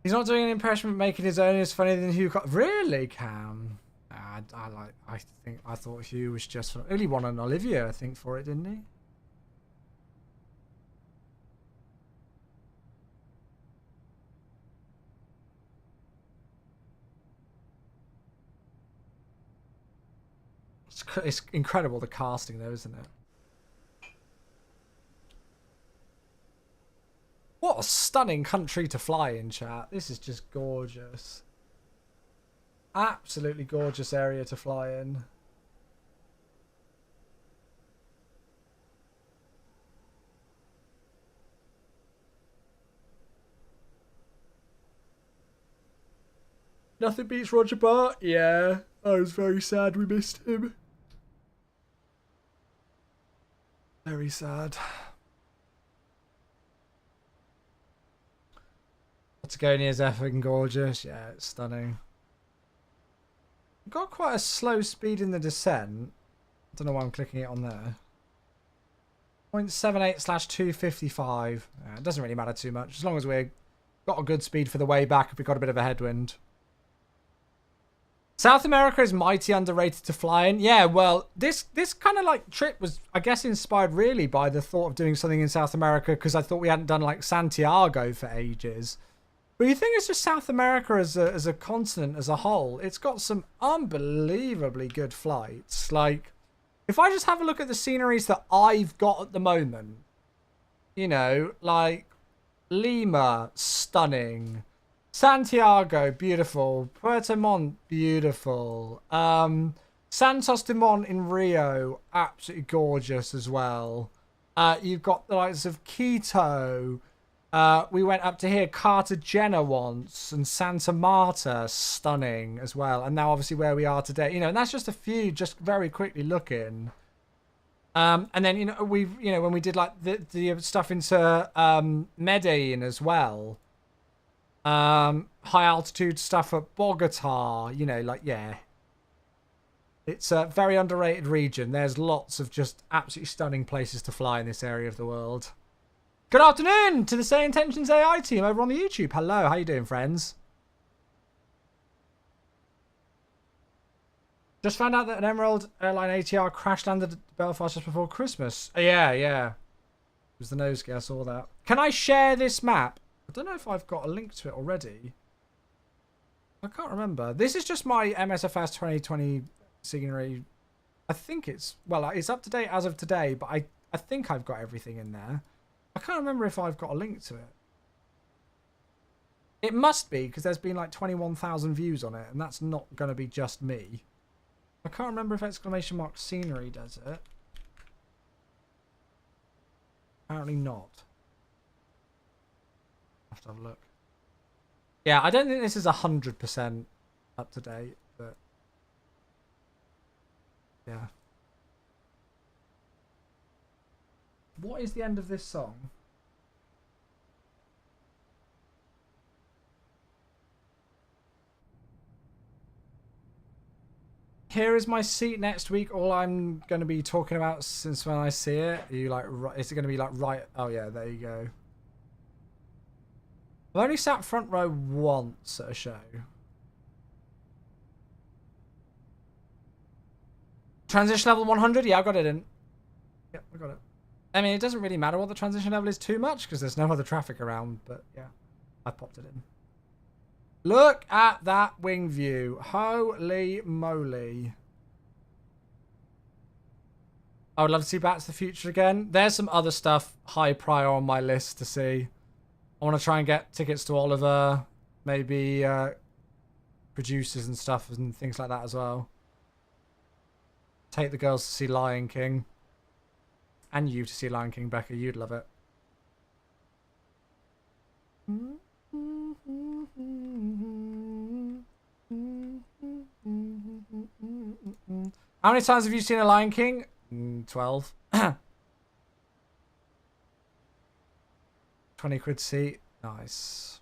He's not doing an impression but making his own. It's funnier than Hugh. Really, Cam? I thought Hugh was just for, only won an Olivia, I think, for it, didn't he? It's incredible, the casting though, isn't it? What a stunning country to fly in, chat. This is just gorgeous. Absolutely gorgeous area to fly in. Nothing beats Roger Bart? Yeah. I was very sad we missed him. Very sad. Patagonia's effing gorgeous. Yeah, it's stunning. Got quite a slow speed in the descent. I don't know why I'm clicking it on there. 0.78/255. Yeah, it doesn't really matter too much as long as we've got a good speed for the way back if we've got a bit of a headwind. South America is mighty underrated to fly in. Yeah, well, this kind of like trip was, I guess, inspired really by the thought of doing something in South America because I thought we hadn't done like Santiago for ages. But you think it's just South America as a continent as a whole, it's got some unbelievably good flights. Like, if I just have a look at the sceneries that I've got at the moment, you know, like Lima, stunning. Santiago, beautiful. Puerto Montt, beautiful. Santos Dumont in Rio, absolutely gorgeous as well. You've got the likes of Quito. We went up to here, Cartagena once, and Santa Marta, stunning as well. And now obviously where we are today, you know, and that's just a few, just very quickly looking. And then, you know, when we did like the stuff into Medellin as well. High altitude stuff at Bogota, you know, like, yeah. It's a very underrated region. There's lots of just absolutely stunning places to fly in this area of the world. Good afternoon to the Say Intentions AI team over on the YouTube. Hello, how you doing, friends? Just found out that an Emerald Airline ATR crash landed at Belfast just before Christmas. Yeah. It was the nosegay, I saw that. Can I share this map? I don't know if I've got a link to it already. I can't remember. This is just my MSFS 2020 scenery. I think it's up to date as of today, but I think I've got everything in there. I can't remember if I've got a link to it. It must be, because there's been like 21,000 views on it, and that's not going to be just me. I can't remember if exclamation mark scenery does it. Apparently not. I have to have a look. Yeah, I don't think this is 100% up to date, but yeah. What is the end of this song? Here is my seat next week. All I'm going to be talking about since when I see it. Are you like, is it going to be like right? Oh yeah, there you go. I've only sat front row once at a show. Transition level 100? Yeah, I got it in. Yep, I got it. I mean, it doesn't really matter what the transition level is too much because there's no other traffic around, but yeah, I popped it in. Look at that wing view. Holy moly. I would love to see Back to the Future again. There's some other stuff high prior on my list to see. I want to try and get tickets to Oliver, maybe producers and stuff and things like that as well. Take the girls to see Lion King. And you to see Lion King, Becca. You'd love it. How many times have you seen a Lion King? 12. 20 quid seat. Nice.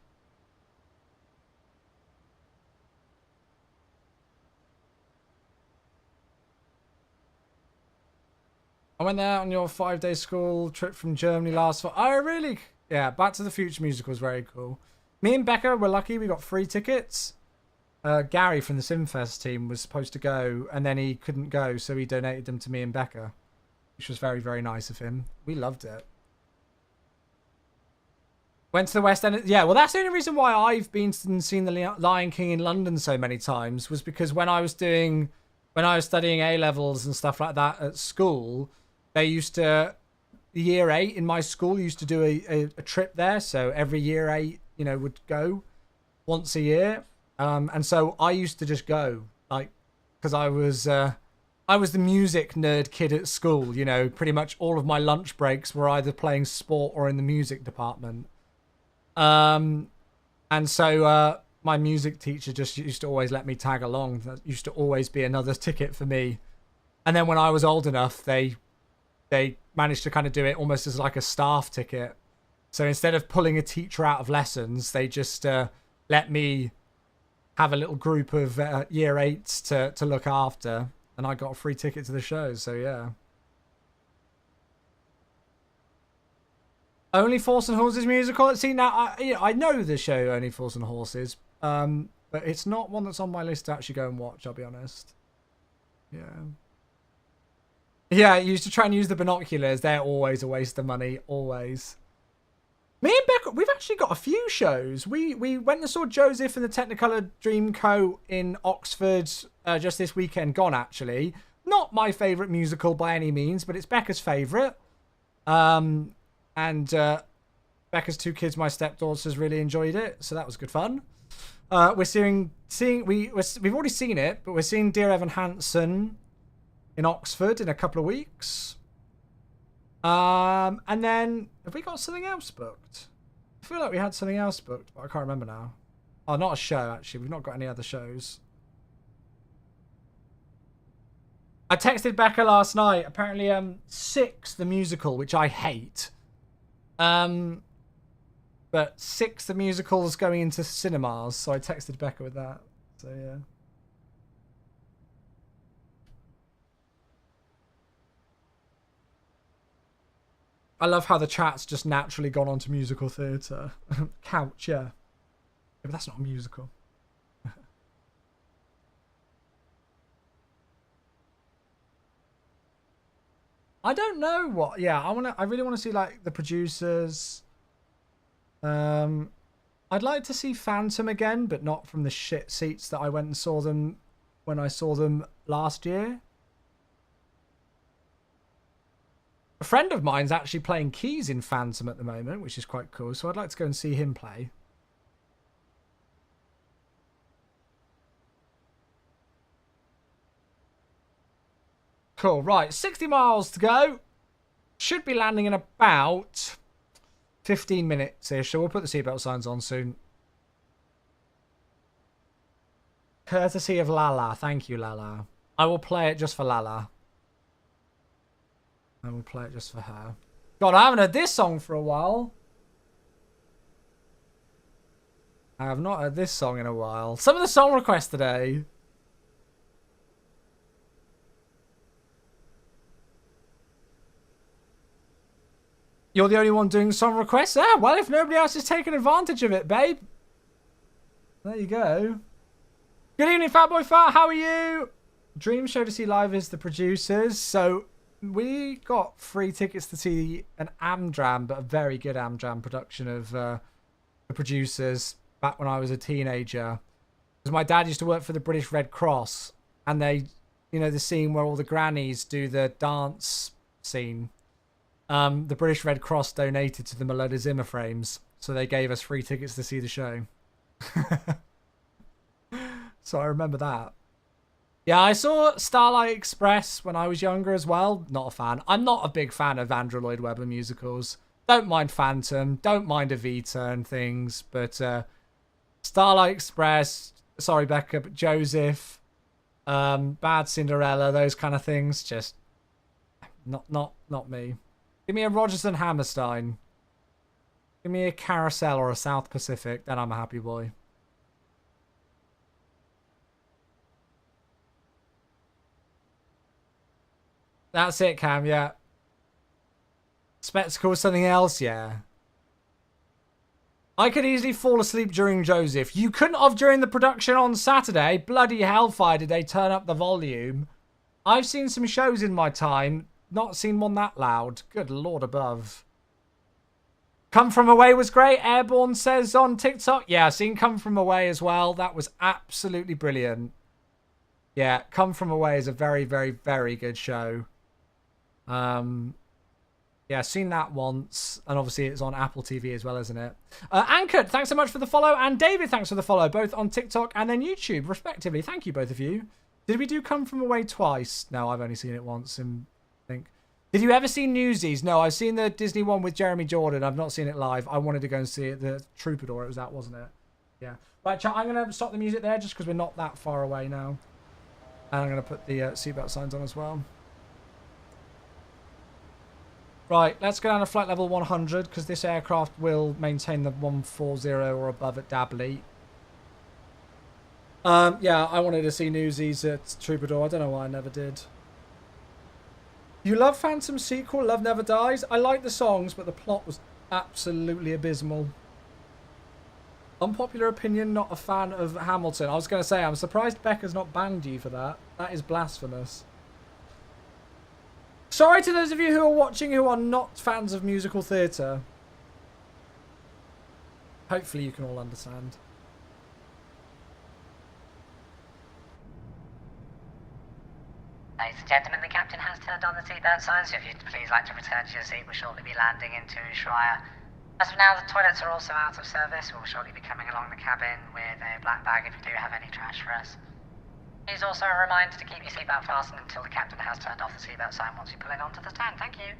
I went there on your 5-day school trip from Germany last fall. Oh, really? Yeah, Back to the Future musical was very cool. Me and Becca were lucky. We got free tickets. Gary from the Simfest team was supposed to go, and then he couldn't go, so he donated them to me and Becca, which was very, very nice of him. We loved it. Went to the West End. Yeah, well, that's the only reason why I've been and seen the Lion King in London so many times was because when I was studying A-levels and stuff like that at school, they used to, year 8 in my school used to do a trip there. So every year 8, would go once a year. And so I used to just go, like, because I was the music nerd kid at school. Pretty much all of my lunch breaks were either playing sport or in the music department. And so my music teacher just used to always let me tag along. That used to always be another ticket for me. And then when I was old enough, they managed to kind of do it almost as like a staff ticket. So instead of pulling a teacher out of lessons, they just let me have a little group of year 8s to look after. And I got a free ticket to the show. So yeah. Only Horse and Horses musical. See, now I know the show Only Horse and Horses, but it's not one that's on my list to actually go and watch. I'll be honest. Yeah. Yeah, you used to try and use the binoculars. They're always a waste of money. Always. Me and Becca, we've actually got a few shows. We went and saw Joseph and the Technicolor Dreamcoat in Oxford just this weekend gone, actually. Not my favourite musical by any means, but it's Becca's favourite. And Becca's 2 kids, my stepdaughters, really enjoyed it, so that was good fun. We've already seen it, but we're seeing Dear Evan Hansen in Oxford in a couple of weeks. And then have we got something else booked? I feel like we had something else booked, but I can't remember now. Oh, not a show actually. We've not got any other shows. I texted Becca last night. Apparently, Six the musical, which I hate. But Six the musical is going into cinemas, so I texted Becca with that. So yeah. I love how the chat's just naturally gone on to musical theatre. Couch, yeah. But that's not a musical. I don't know what. Yeah, I really want to see like the producers. I'd like to see Phantom again, but not from the shit seats that I went and saw them when I saw them last year. A friend of mine's actually playing keys in Phantom at the moment, which is quite cool. So I'd like to go and see him play. Cool, right, 60 miles to go. Should be landing in about 15 minutes-ish, so we'll put the seatbelt signs on soon. Courtesy of Lala. Thank you, Lala. I will play it just for Lala. I will play it just for her. God, I haven't heard this song for a while. I have not heard this song in a while. Some of the song requests today. You're the only one doing song requests? Ah, well, if nobody else is taking advantage of it, babe. There you go. Good evening, Fatboy Fat. How are you? Dream Show to see live is the producers. So we got free tickets to see an Amdram, but a very good Amdram production of the producers back when I was a teenager. Because my dad used to work for the British Red Cross, and they, you know, the scene where all the grannies do the dance scene. The British Red Cross donated to the Melody Zimmer frames, so they gave us free tickets to see the show. So I remember that. Yeah, I saw Starlight Express when I was younger as well. Not a fan. I'm not a big fan of Andrew Lloyd Webber musicals. Don't mind Phantom. Don't mind Evita and things. But Starlight Express, sorry Becca, but Joseph, Bad Cinderella, those kind of things, just not me. Give me a Rodgers and Hammerstein. Give me a Carousel or a South Pacific, then I'm a happy boy. That's it, Cam, yeah. Spectacle, something else, yeah. I could easily fall asleep during Joseph. You couldn't have during the production on Saturday. Bloody hellfire did they turn up the volume. I've seen some shows in my time. Not seen one that loud. Good Lord above. Come From Away was great. Airborne says on TikTok. Yeah, I've seen Come From Away as well. That was absolutely brilliant. Yeah, Come From Away is a very, very, very good show. Yeah, seen that once. And obviously it's on Apple TV as well, isn't it? Anchored, thanks so much for the follow. And David, thanks for the follow. Both on TikTok and then YouTube, respectively. Thank you, both of you. Did we do Come From Away twice? No, I've only seen it once. I think. Did you ever see Newsies? No, I've seen the Disney one with Jeremy Jordan. I've not seen it live. I wanted to go and see it. The Troubadour, it was that, wasn't it? Yeah. Right, chat, I'm going to stop the music there just because we're not that far away now. And I'm going to put the seatbelt signs on as well. Right, let's go down to flight level 100 because this aircraft will maintain the 140 or above at Dabley. Yeah, I wanted to see Newsies at Troubadour. I don't know why I never did. You love Phantom sequel, Love Never Dies? I like the songs, but the plot was absolutely abysmal. Unpopular opinion, not a fan of Hamilton. I was going to say, I'm surprised Becca's not banned you for that. That is blasphemous. Sorry to those of you who are watching who are not fans of musical theatre. Hopefully you can all understand. Ladies and gentlemen, the captain has turned on the seatbelt signs, so if you'd please like to return to your seat, we'll shortly be landing into Ushuaia. As of now, the toilets are also out of service. We'll shortly be coming along the cabin with a black bag if you do have any trash for us. Please also a reminder to keep your seatbelt fastened until the captain has turned off the seatbelt sign once you pull it onto the stand. Thank you.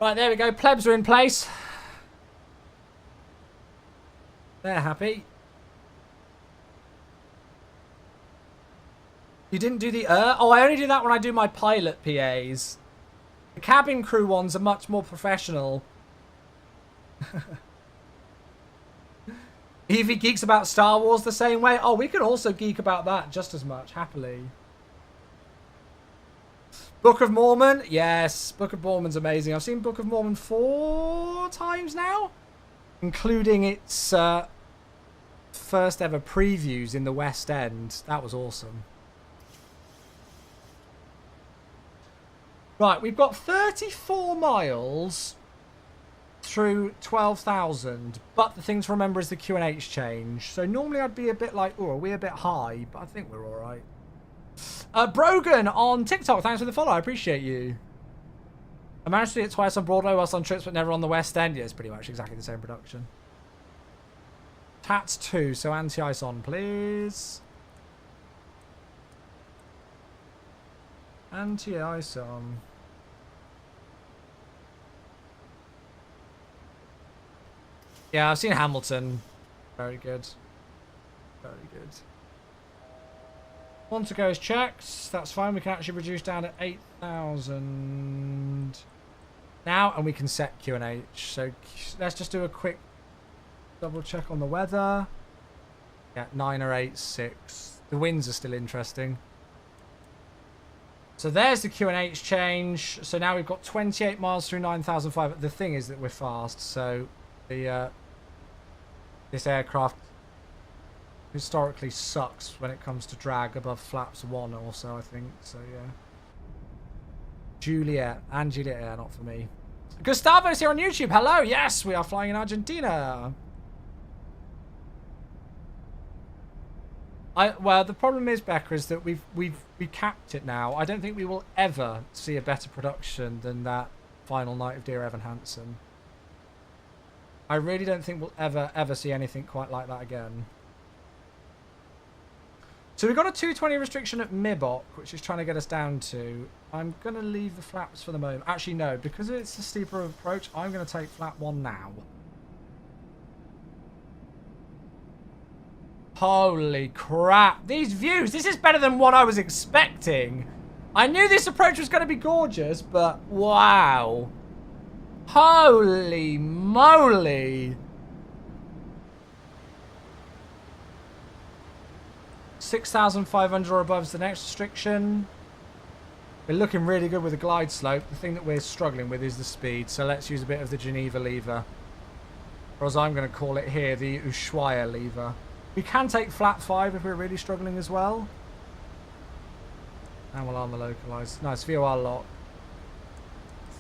Right, there we go. Plebs are in place. They're happy. You didn't do the Oh, I only do that when I do my pilot PAs. The cabin crew ones are much more professional. Evie geeks about Star Wars the same way. Oh, we can also geek about that just as much, happily. Book of Mormon, yes. Book of Mormon's amazing. I've seen Book of Mormon 4 times now, including its first ever previews in the West End. That was awesome. Right, we've got 34 miles through 12,000, but the thing to remember is the Q&H change. So normally I'd be a bit like, oh, are we a bit high? But I think we're all right. Brogan on TikTok, thanks for the follow. I appreciate you. I managed to see it twice on Broadway whilst on trips, but never on the West End. Yeah, it's pretty much exactly the same production. Tats 2, so anti-ice on, please. Anti-ice on. Yeah, I've seen Hamilton. Very good. Very good. Want to go is checked. That's fine. We can actually reduce down to 8,000 now, and we can set Q&H. So let's just do a quick double check on the weather. Yeah, 9 or 8, 6. The winds are still interesting. So there's the Q&H change. So now we've got 28 miles through 9,005. The thing is that we're fast, so the this aircraft historically sucks when it comes to drag above flaps 1 also, I think. So yeah. Juliet and Juliet, yeah, not for me. Gustavo's here on YouTube. Hello, yes, we are flying in Argentina. Well, the problem is, Becca, is that we capped it now. I don't think we will ever see a better production than that final night of Dear Evan Hansen. I really don't think we'll ever see anything quite like that again. So we've got a 220 restriction at Mibok, which is trying to get us down to. I'm going to leave the flaps for the moment. Actually, no, because it's a steeper approach, I'm going to take flap 1 now. Holy crap. These views, this is better than what I was expecting. I knew this approach was going to be gorgeous, but wow. Holy moly. 6,500 or above is the next restriction. We're looking really good with the glide slope. The thing that we're struggling with is the speed. So let's use a bit of the Geneva lever. Or as I'm going to call it here, the Ushuaia lever. We can take flat 5 if we're really struggling as well. And we'll arm the localize. Nice VOR lock.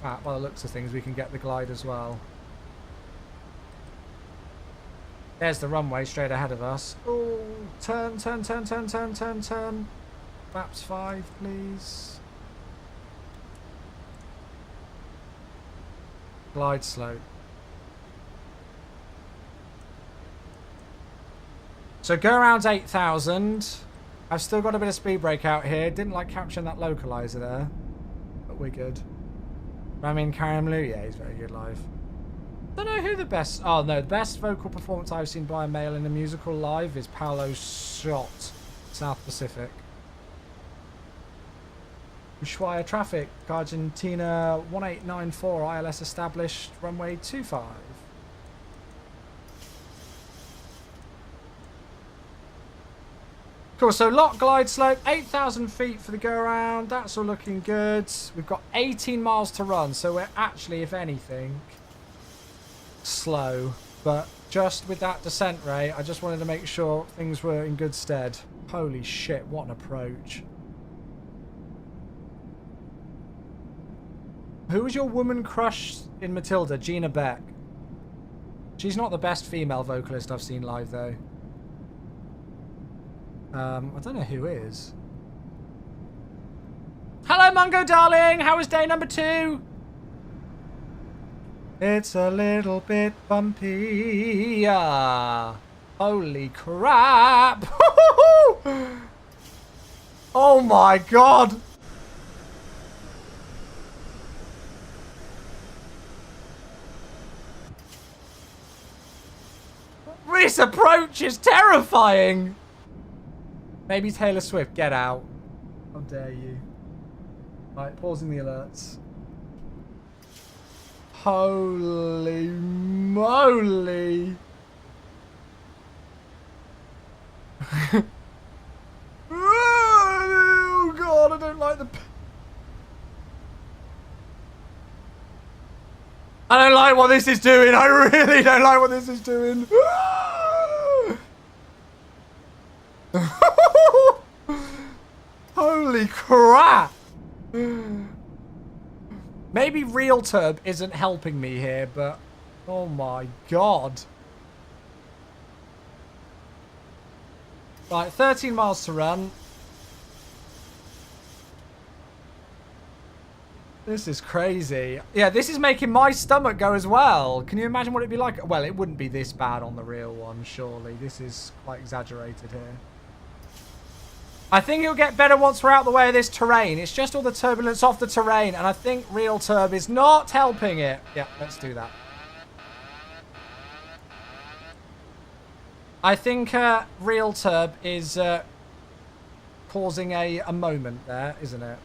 Flat, by the looks of things, we can get the glide as well. There's the runway straight ahead of us. Oh, turn. Flaps 5, please. Glide slope. So go around 8,000. I've still got a bit of speed brake out here. Didn't like capturing that localizer there. But we're good. Ramin Karimlu, yeah, he's very good live. Don't know who the best... Oh, no, the best vocal performance I've seen by a male in a musical live is Paolo Schott, South Pacific. Ushuaia traffic, Argentina 1894, ILS established, runway 25. Cool, so lock glide slope, 8,000 feet for the go around. That's all looking good. We've got 18 miles to run, so we're actually, if anything, slow. But just with that descent rate, I just wanted to make sure things were in good stead. Holy shit, what an approach. Who was your woman crush in Matilda? Gina Beck. She's not the best female vocalist I've seen live, though. I don't know who is. Hello, Mungo, darling. How was day number 2? It's a little bit bumpy. Holy crap. Oh, my God. This approach is terrifying. Maybe Taylor Swift, get out. How dare you. Right, pausing the alerts. Holy moly. Oh God, I don't like the... like what this is doing. I really don't like what this is doing. Holy crap. Maybe real turb isn't helping me here, but oh my god. Right, 13 miles to run. This is crazy. Yeah, this is making my stomach go as well. Can you imagine what it'd be like? Well, it wouldn't be this bad on the real one, surely. This is quite exaggerated here. I think it'll get better once we're out the way of this terrain. It's just all the turbulence off the terrain, and I think real turb is not helping it. Yeah, let's do that. I think real turb is causing a moment there, isn't it?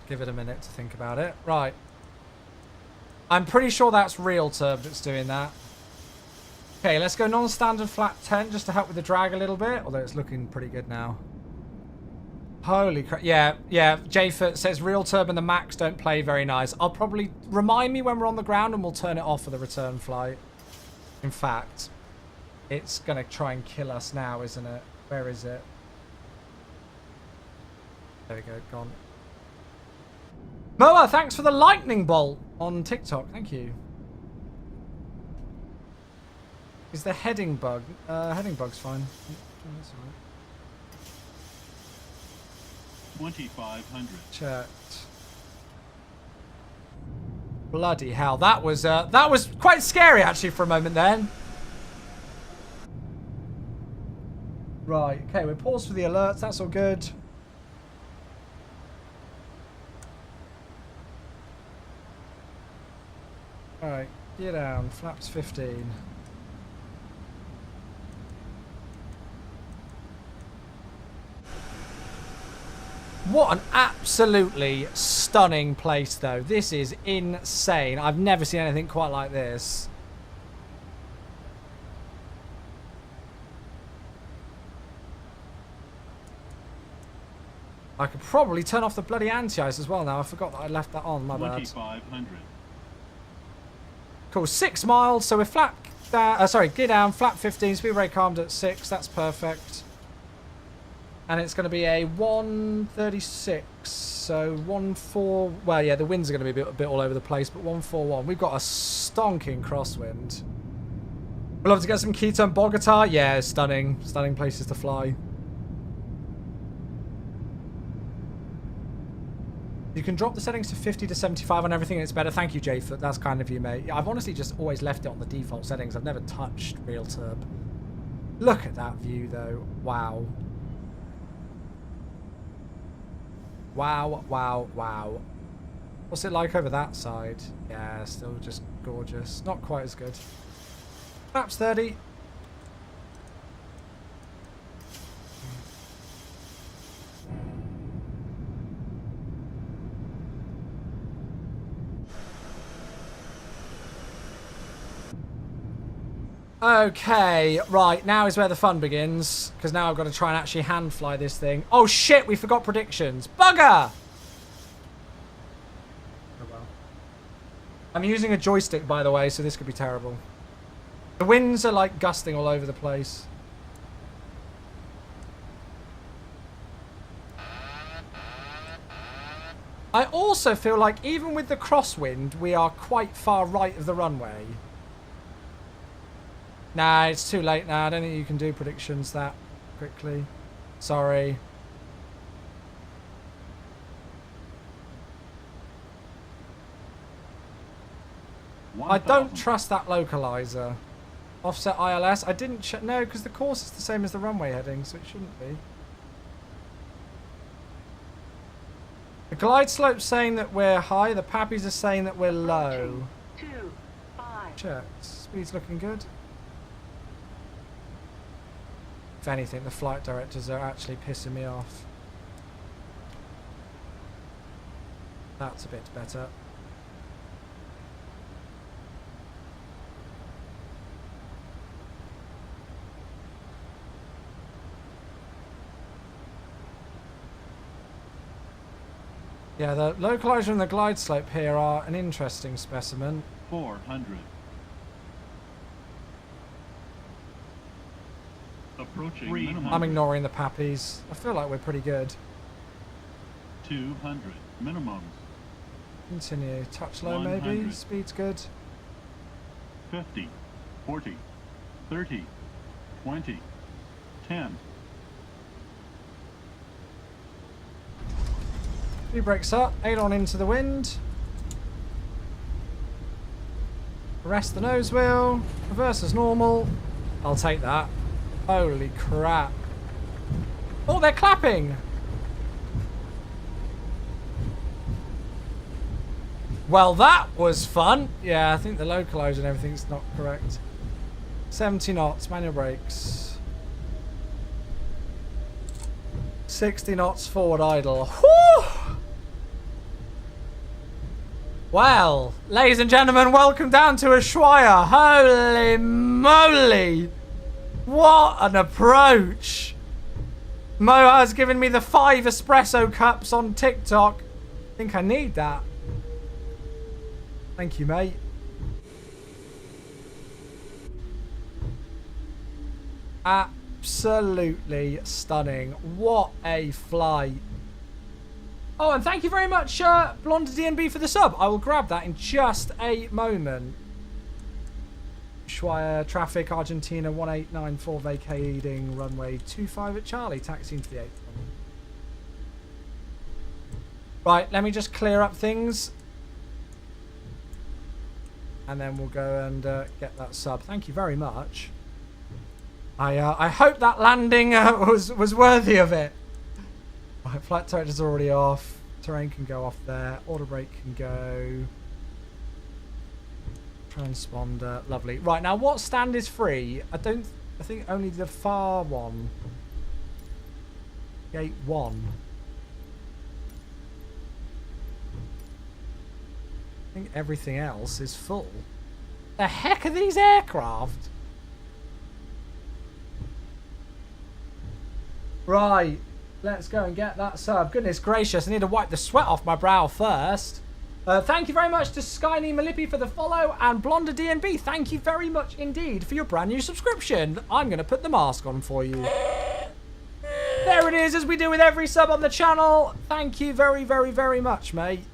Give it a minute to think about it. Right. I'm pretty sure that's real turb that's doing that. Okay, let's go non-standard flat 10 just to help with the drag a little bit. Although it's looking pretty good now. Holy crap. Yeah. Jayfoot says real turb and the max don't play very nice. I'll probably remind me when we're on the ground and we'll turn it off for the return flight. In fact, it's going to try and kill us now, isn't it? Where is it? There we go. Gone. Moa, thanks for the lightning bolt on TikTok. Thank you. Is the heading bug? Heading bug's fine. That's all right. 2,500. Checked. Bloody hell! That was quite scary actually for a moment then. Right. Okay, we're paused for the alerts. That's all good. Alright, gear down, flaps 15. What an absolutely stunning place though. This is insane. I've never seen anything quite like this. I could probably turn off the bloody anti-ice as well now. I forgot that I left that on, my bad. 2,500. Cool, 6 miles, so we're flat down, gear down, flat 15, speed brake armed at 6, that's perfect. And it's going to be a 136, so 14, well yeah, the winds are going to be a bit all over the place, but 141. We've got a stonking crosswind. We'd love to get some ketone Bogota, yeah, stunning places to fly. You can drop the settings to 50 to 75 on everything and it's better. Thank you, Jayfoot. That's kind of you, mate. I've honestly just always left it on the default settings. I've never touched real turb. Look at that view, though. Wow. Wow, wow, wow. What's it like over that side? Yeah, still just gorgeous. Not quite as good. Perhaps 30. Okay, right, now is where the fun begins. Because now I've got to try and actually hand fly this thing. Oh shit, we forgot predictions. Bugger! Oh well. I'm using a joystick, by the way, so this could be terrible. The winds are like gusting all over the place. I also feel like even with the crosswind, we are quite far right of the runway. Nah, it's too late now. I don't think you can do predictions that quickly. Sorry. I don't trust that localizer. Offset ILS. I didn't check. No, because the course is the same as the runway heading, so it shouldn't be. The glide slope's saying that we're high. The pappies are saying that we're low. 2, 5. Check. Speed's looking good. If anything, the flight directors are actually pissing me off. That's a bit better. Yeah, the localizer and the glide slope here are an interesting specimen. 400. Approaching minimum. I'm ignoring the pappies. I feel like we're pretty good. 200. Minimums. Continue. Touch low 100. maybe. Speed's good. 50. 40. 30. 20. 10. Few brakes up. 8 on into the wind. Rest the nose wheel. Reverse as normal. I'll take that. Holy crap. Oh, they're clapping. Well, that was fun. Yeah, I think the localizer and everything's not correct. 70 knots, manual brakes. 60 knots, forward idle. Whew! Well, ladies and gentlemen, welcome down to Ushuaia. Holy moly. What an approach. Mo has given me the 5 espresso cups on TikTok. I think I need that. Thank you, mate. Absolutely stunning. What a flight. Oh, and thank you very much, Blonde DNB, for the sub. I will grab that in just a moment. Ushuaia, traffic, Argentina, 1894, vacating runway 25 at Charlie, taxiing to the 8th one. Right, let me just clear up things. And then we'll go and get that sub. Thank you very much. I hope that landing was worthy of it. Right, flight director's already off. Terrain can go off there. Auto brake can go. Transponder, lovely. Right, now what stand is free? I think only the far one. Gate 1. I think everything else is full. The heck are these aircraft? Right, let's go and get that sub. Goodness gracious, I need to wipe the sweat off my brow first. Thank you very much to Skyne Malippi for the follow, and Blonda DNB, thank you very much indeed for your brand new subscription. I'm going to put the mask on for you. There it is, as we do with every sub on the channel. Thank you very, very, very much, mate.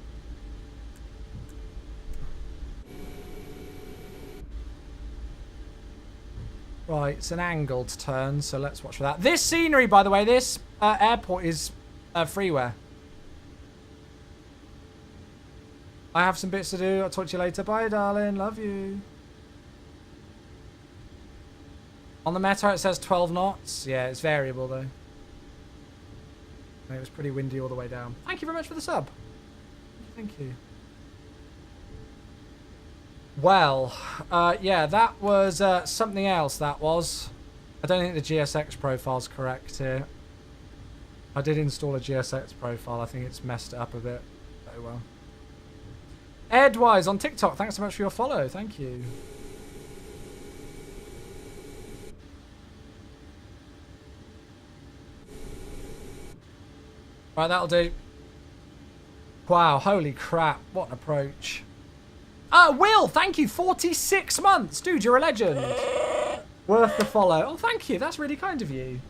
Right, it's an angled turn, so let's watch for that. This scenery, by the way, this airport is freeware. I have some bits to do. I'll talk to you later. Bye, darling. Love you. On the Meta, it says 12 knots. Yeah, it's variable, though. It was pretty windy all the way down. Thank you very much for the sub. Thank you. Well, yeah, that was something else, that was. I don't think the GSX profile's correct here. I did install a GSX profile. I think it's messed it up a bit. Oh, well. Edwise on TikTok, thanks so much for your follow. Thank you. Right, that'll do. Wow, holy crap. What an approach. Will, thank you. 46 months. Dude, you're a legend. Worth the follow. Oh, thank you. That's really kind of you.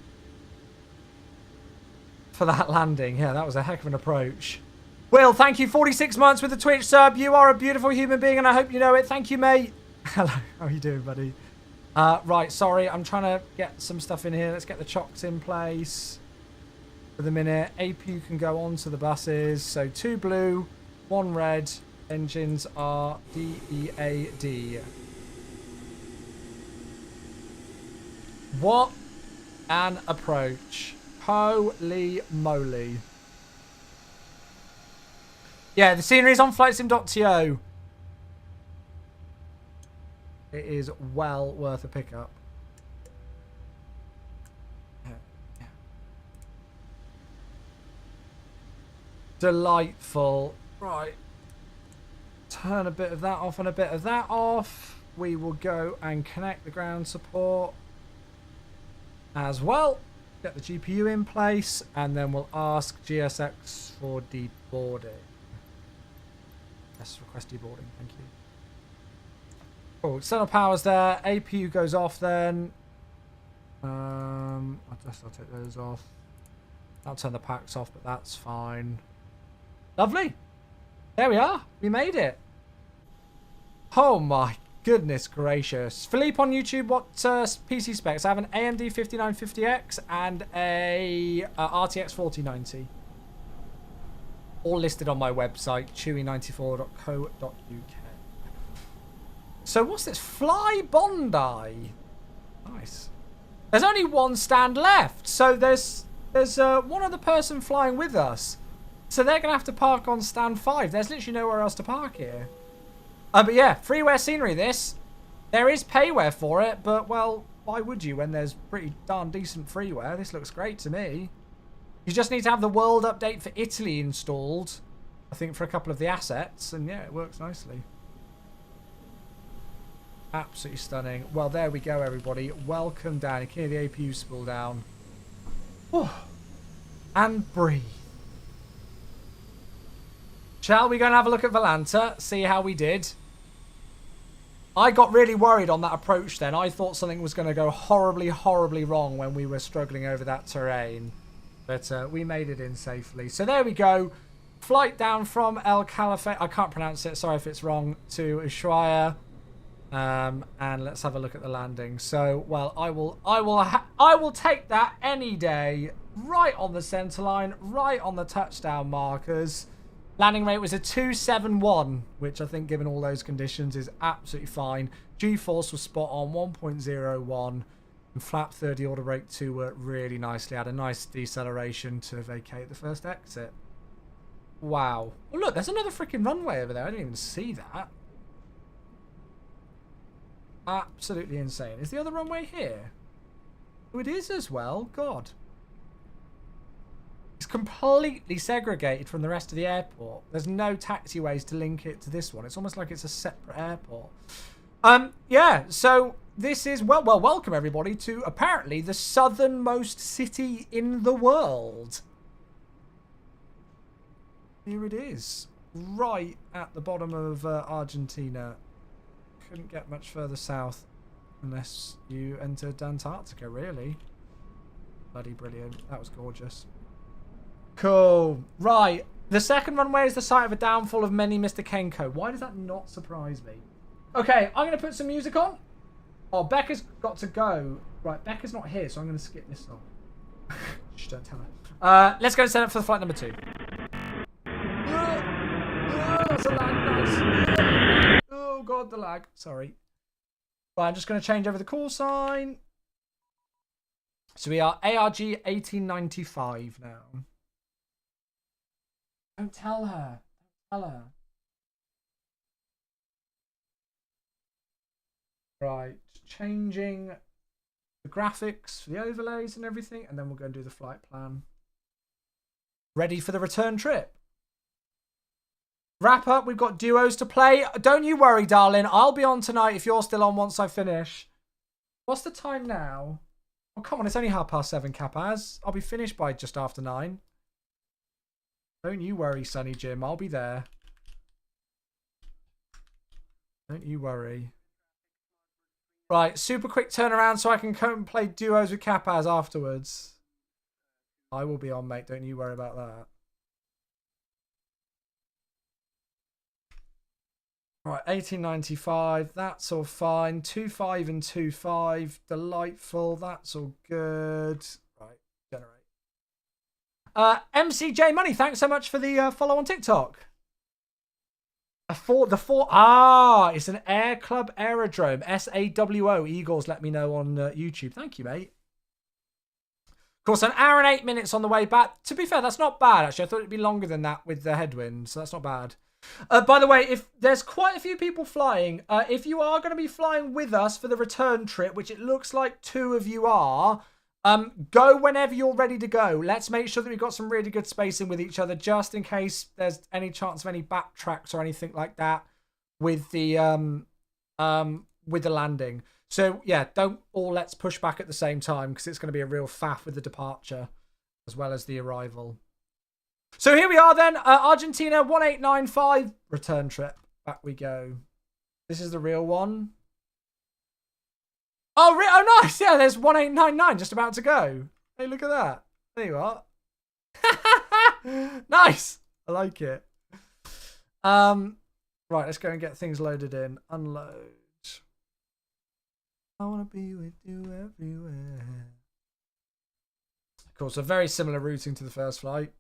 For that landing. Yeah, that was a heck of an approach. Will, thank you. 46 months with the Twitch sub. You are a beautiful human being, and I hope you know it. Thank you, mate. Hello. How are you doing, buddy? Right, sorry. I'm trying to get some stuff in here. Let's get the chocks in place. For the minute. APU can go on to the buses. So 2 blue, 1 red. Engines are DEAD. What an approach. Holy moly. Yeah, the scenery is on flightsim.to. It is well worth a pickup. Delightful. Right. Turn a bit of that off and a bit of that off. We will go and connect the ground support as well. Get the GPU in place, and then we'll ask GSX for deboarding. Yes, request deboarding. Thank you. Cool. External power's there. APU goes off then. I'll take those off. I'll turn the packs off, but that's fine. Lovely. There we are. We made it. Oh my goodness gracious. Philippe on YouTube, what PC specs? I have an AMD 5950X and a RTX 4090. All listed on my website, chewy94.co.uk. So what's this? Fly Bondi. Nice. There's only one stand left. So there's one other person flying with us. So they're going to have to park on stand 5. There's literally nowhere else to park here. But yeah, freeware scenery this. There is payware for it, but well, why would you when there's pretty darn decent freeware? This looks great to me. You just need to have the world update for Italy installed, I think, for a couple of the assets, and yeah, it works nicely. Absolutely stunning. Well, there we go, everybody. Welcome down. You can hear the APU spool down. Whew. And breathe. Shall we go and have a look at Volanta, see how we did? I got really worried on that approach then. I thought something was going to go horribly, horribly wrong when we were struggling over that terrain. But we made it in safely. So there we go. Flight down from El Calife. I can't pronounce it. Sorry if it's wrong. To Ushuaia. And let's have a look at the landing. So, well, I will take that any day. Right on the centre line. Right on the touchdown markers. Landing rate was a 271, which I think, given all those conditions, is absolutely fine. G-force was spot on, 1.01. And flap 30 order brake 2 worked really nicely. Had a nice deceleration to vacate the first exit. Wow. Oh, look, there's another freaking runway over there. I didn't even see that. Absolutely insane. Is the other runway here? Oh, it is as well. God. It's completely segregated from the rest of the airport. There's no taxiways to link it to this one. It's almost like it's a separate airport. Yeah, so this is, well, welcome everybody to apparently the southernmost city in the world. Here it is. Right at the bottom of Argentina. Couldn't get much further south unless you entered Antarctica, really. Bloody brilliant. That was gorgeous. Cool. Right. The second runway is the site of a downfall of many Mr. Kenko. Why does that not surprise me? Okay, I'm going to put some music on. Oh, Becca's got to go. Right, Becca's not here, so I'm going to skip this song. Shh, don't tell her. Let's go and set up for the flight number 2. That's a lag, nice. Oh, God, the lag. Sorry. Right, I'm just going to change over the call sign. So we are ARG 1895 now. Don't tell her. Don't tell her. Right. Changing the graphics for the overlays and everything. And then we'll go and do the flight plan. Ready for the return trip. Wrap up. We've got duos to play. Don't you worry, darling. I'll be on tonight if you're still on once I finish. What's the time now? Oh, come on. It's only 7:30, Capaz. I'll be finished by just after 9. Don't you worry, Sonny Jim. I'll be there. Don't you worry. Right, super quick turnaround so I can come and play duos with Capaz afterwards. I will be on, mate. Don't you worry about that. Right, 1895. That's all fine. 25 and 25. Delightful. That's all good. Right, generate. MCJ Money, thanks so much for the follow on TikTok. It's an Air Club Aerodrome. SAWO. Eagles let me know on YouTube. Thank you, mate. Of course, an hour and 8 minutes on the way back. To be fair, that's not bad, actually. I thought it'd be longer than that with the headwind, so that's not bad. By the way, if there's quite a few people flying, if you are going to be flying with us for the return trip, which it looks like 2 of you are, Go whenever you're ready to go. Let's make sure that we've got some really good spacing with each other, just in case there's any chance of any backtracks or anything like that with the landing. So yeah, don't all let's push back at the same time, because it's going to be a real faff with the departure as well as the arrival. So here we are then, Argentina 1895 return trip. Back we go. This is the real one. Oh, nice. Yeah, there's 1899 just about to go. Hey, look at that. There you are. Nice. I like it. Right, let's go and get things loaded in. Unload. I want to be with you everywhere. Cool, so very similar routing to the first flight.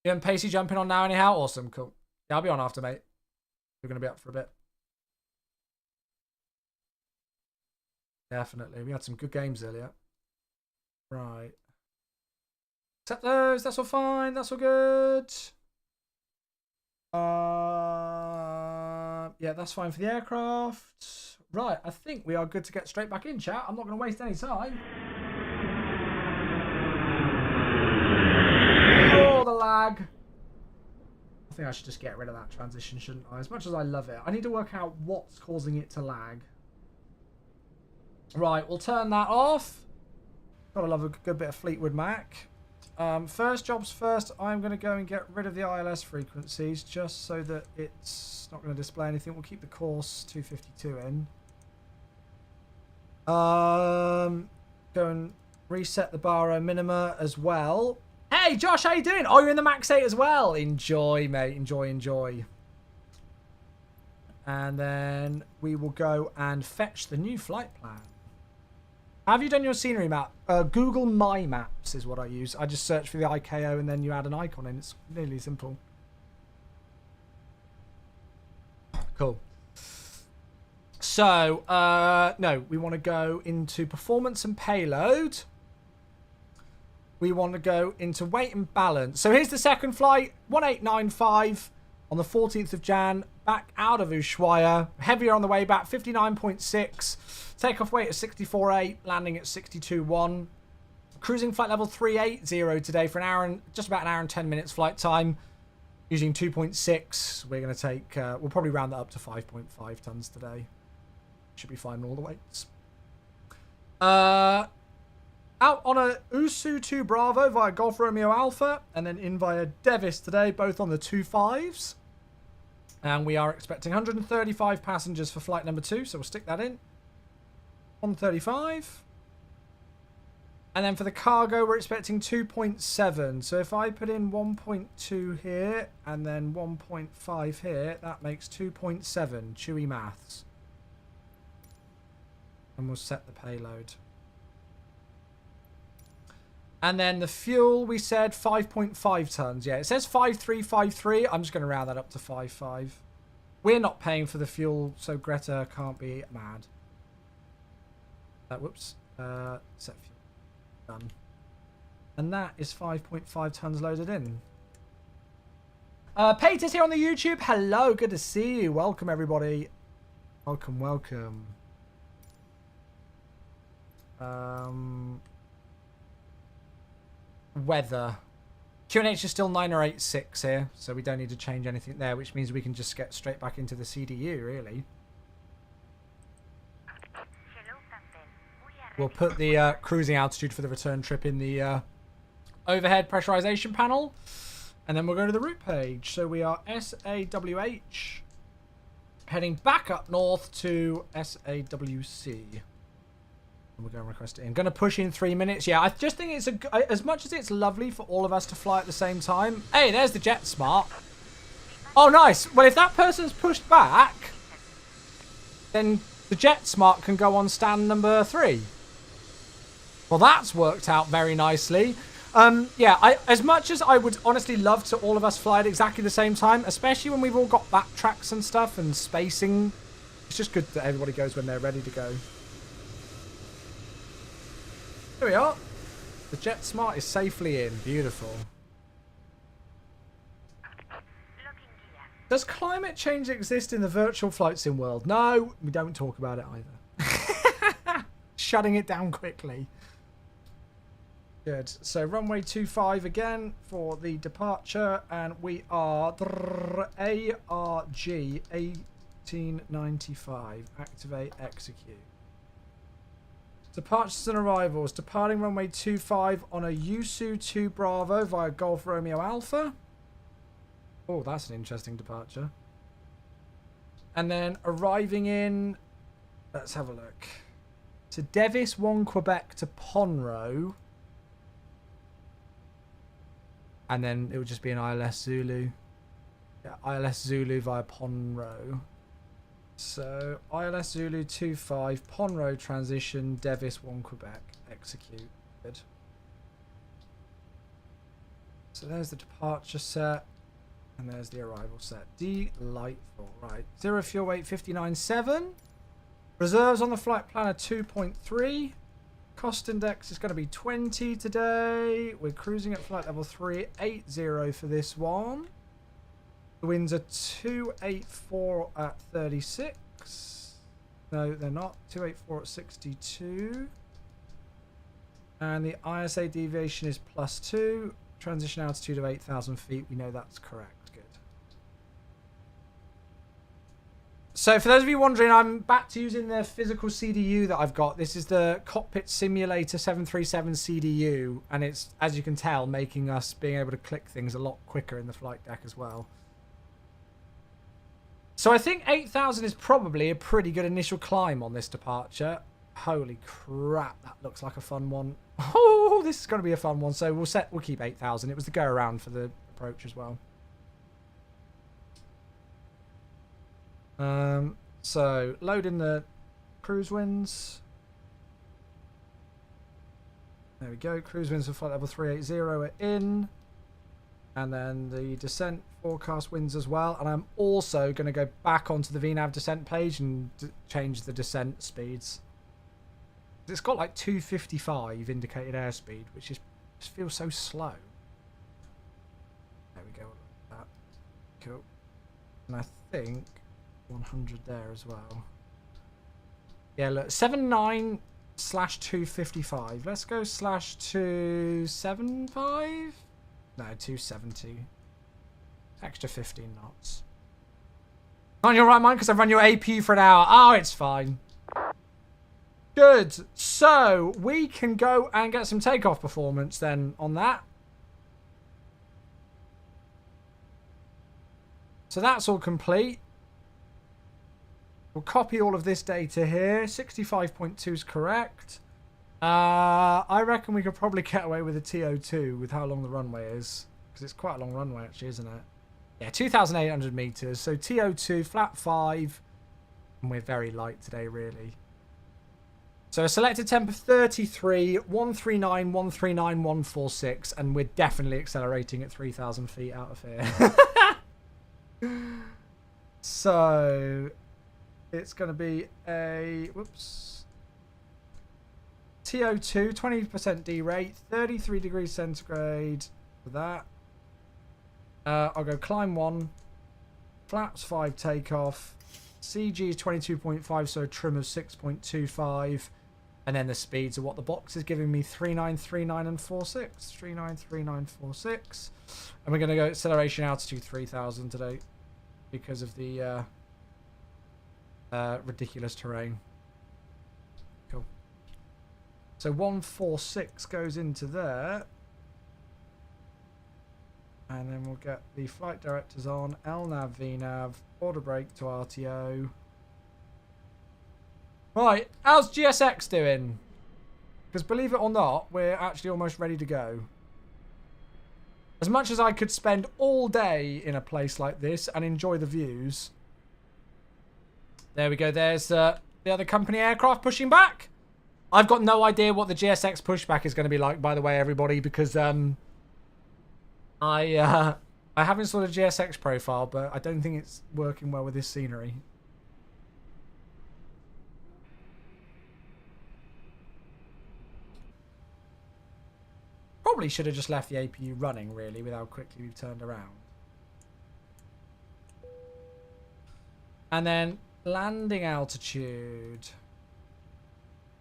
You and Pacey jumping on now anyhow? Awesome, cool. Yeah, I'll be on after, mate. We're going to be up for a bit. Definitely. We had some good games earlier. Right. Set those. That's all fine. That's all good. Yeah, that's fine for the aircraft. Right. I think we are good to get straight back in, chat. I'm not going to waste any time. Oh, the lag. I think I should just get rid of that transition, shouldn't I? As much as I love it. I need to work out what's causing it to lag. Right, we'll turn that off. Gotta love a good bit of Fleetwood Mac. First jobs first, I'm going to go and get rid of the ILS frequencies just so that it's not going to display anything. We'll keep the course 252 in. Go and reset the baro minima as well. Hey, Josh, how you doing? Oh, you're in the Max 8 as well. Enjoy, mate. Enjoy, enjoy. And then we will go and fetch the new flight plan. Have you done your scenery map? Google My Maps is what I use. I just search for the IKO and then you add an icon in. It's really simple. Cool. So, no, we want to go into performance and payload. We want to go into weight and balance. So here's the second flight, 1895 on the 14th of Jan, back out of Ushuaia. Heavier on the way back, 59.6. Takeoff weight at 64.8, landing at 62.1. Cruising flight level 380 today for an hour and just about an hour and 10 minutes flight time. Using 2.6. We're going to take, we'll probably round that up to 5.5 tons today. Should be fine all the weights. Out on a Usu 2 Bravo via Golf Romeo Alpha, and then in via Devis today, both on the 2.5s. And we are expecting 135 passengers for flight number 2, so we'll stick that in. 135. And then for the cargo, we're expecting 2.7. So if I put in 1.2 here, and then 1.5 here, that makes 2.7. Chewy maths. And we'll set the payload. And then the fuel, we said 5.5 tons. Yeah, it says 5353. I'm just going to round that up to 5.5. We're not paying for the fuel, so Greta can't be mad. Whoops. Set fuel. Done. And that is 5.5 tons loaded in. Peter's here on the YouTube. Hello, good to see you. Welcome, everybody. Welcome, welcome. Weather. QNH is still 9086 here, so we don't need to change anything there, which means we can just get straight back into the CDU, really. We'll put the cruising altitude for the return trip in the overhead pressurization panel, and then we'll go to the route page. So we are SAWH, heading back up north to SAWC. We're going to request it in. Going to push in 3 minutes. Yeah, I just think it's as much as it's lovely for all of us to fly at the same time. Hey, there's the JetSmart. Oh, nice. Well, if that person's pushed back, then the JetSmart can go on stand number 3. Well, that's worked out very nicely. Yeah, as much as I would honestly love to all of us fly at exactly the same time, especially when we've all got backtracks and stuff and spacing, it's just good that everybody goes when they're ready to go. Here we are. The JetSmart is safely in. Beautiful. Does climate change exist in the virtual flight sim world? No, we don't talk about it either. Shutting it down quickly. Good. So runway 25 again for the departure, and we are ARG 1895. Activate, execute. Departures and arrivals. Departing runway 25 on a Yusu 2 Bravo via Golf Romeo Alpha. Oh, that's an interesting departure. And then arriving in, let's have a look. To Devis 1 Quebec to Ponro. And then it would just be an ILS Zulu. Yeah, ILS Zulu via Ponro. So ILS Zulu 25 Ponro transition Devis 1 Quebec. Execute. Good. So there's the departure set. And there's the arrival set. Delightful. Right. 0 fuel weight 59.7. Reserves on the flight planner 2.3. Cost index is going to be 20 today. We're cruising at flight level 380 for this one. The winds are 284 at 36. No, they're not. 284 at 62. And the ISA deviation is +2. Transition altitude of 8,000 feet. We know that's correct. Good. So for those of you wondering, I'm back to using the physical CDU that I've got. This is the Cockpit Simulator 737 CDU, and it's, as you can tell, making us being able to click things a lot quicker in the flight deck as well. So I think 8,000 is probably a pretty good initial climb on this departure. Holy crap, that looks like a fun one. Oh, this is going to be a fun one. So we'll keep 8,000. It was the go around for the approach as well. So load in the cruise winds. There we go. Cruise winds for flight level 380 are in. And then the descent forecast winds as well. And I'm also going to go back onto the VNAV descent page and change the descent speeds. It's got like 255 indicated airspeed, which just feels so slow. There we go. Like that. Cool. And I think 100 there as well. Yeah, look, 79/255. Let's go /275. No, 270. Extra 15 knots. On your right mind because I've run your APU for an hour. Oh, it's fine. Good. So we can go and get some takeoff performance then on that. So that's all complete. We'll copy all of this data here. 65.2 is correct. I reckon we could probably get away with a TO2 with how long the runway is. Because it's quite a long runway actually, isn't it? Yeah, 2,800 meters. So TO2, flat 5. And we're very light today, really. So a selected temp of 33, 139, 139, 146. And we're definitely accelerating at 3,000 feet out of here. So it's going to be a... Whoops. TO2, 20% D rate, 33 degrees centigrade for that. I'll go climb 1, flaps 5 takeoff, CG is 22.5, so a trim of 6.25, and then the speeds are what the box is giving me, 3939 and 46, 393946, and we're going to go acceleration altitude 3000 today because of the ridiculous terrain. Cool. So 146 goes into there. And then we'll get the flight directors on. LNAV, VNAV, order brake to RTO. Right, how's GSX doing? Because believe it or not, we're actually almost ready to go. As much as I could spend all day in a place like this and enjoy the views. There we go, there's the other company aircraft pushing back. I've got no idea what the GSX pushback is going to be like, by the way, everybody, because I have installed a GSX profile, but I don't think it's working well with this scenery. Probably should have just left the APU running, really, with how quickly we've turned around. And then landing altitude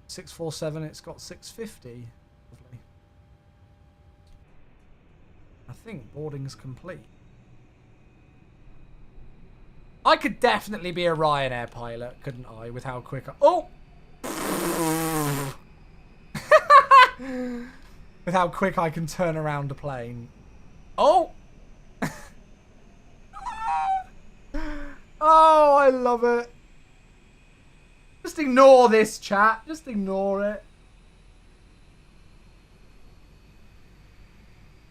647. It's got 650. Lovely. I think boarding's complete. I could definitely be a Ryanair pilot, couldn't I, with how quick I... Oh! With how quick I can turn around a plane. Oh! Oh, I love it. Just ignore this, chat. Just ignore it.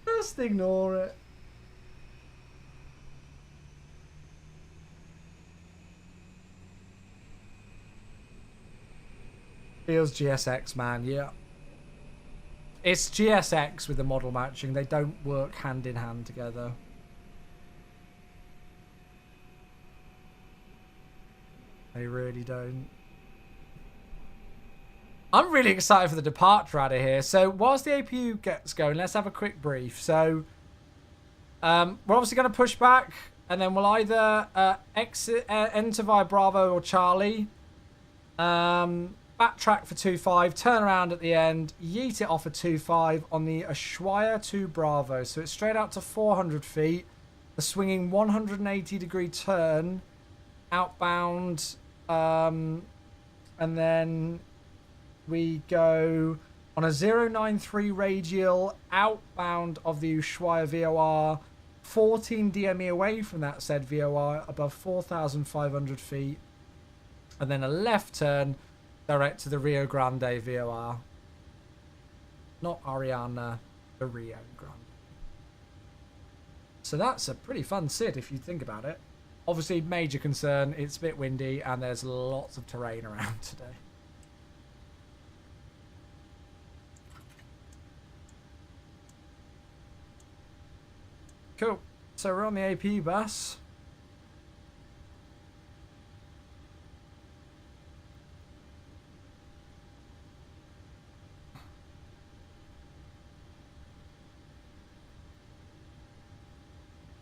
Just ignore it. Feels GSX, man. Yeah. It's GSX with the model matching. They don't work hand in hand together. They really don't. I'm really excited for the departure out of here. So whilst the APU gets going, let's have a quick brief. So we're obviously going to push back, and then we'll either enter via Bravo or Charlie. Backtrack for 2.5, turn around at the end, yeet it off a 2.5 on the Ushuaia to Bravo. So it's straight out to 400 feet, a swinging 180-degree turn, outbound, and then we go on a 093 radial outbound of the Ushuaia VOR, 14 DME away from that said VOR, above 4,500 feet, and then a left turn direct to the Rio Grande VOR. Not Ariana, the Rio Grande. So that's a pretty fun SID if you think about it. Obviously, major concern, it's a bit windy and there's lots of terrain around today. Cool. So we're on the AP bus.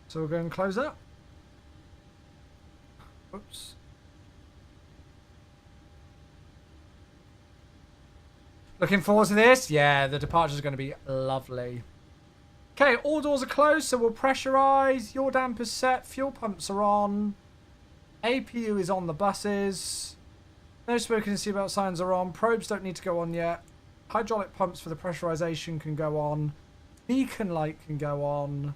So we'll go and close up. Oops. Looking forward to this. Yeah, the departure is going to be lovely. Okay, all doors are closed, so we'll pressurize. Your damper's set. Fuel pumps are on. APU is on the buses. No smoking and seatbelt signs are on. Probes don't need to go on yet. Hydraulic pumps for the pressurization can go on. Beacon light can go on.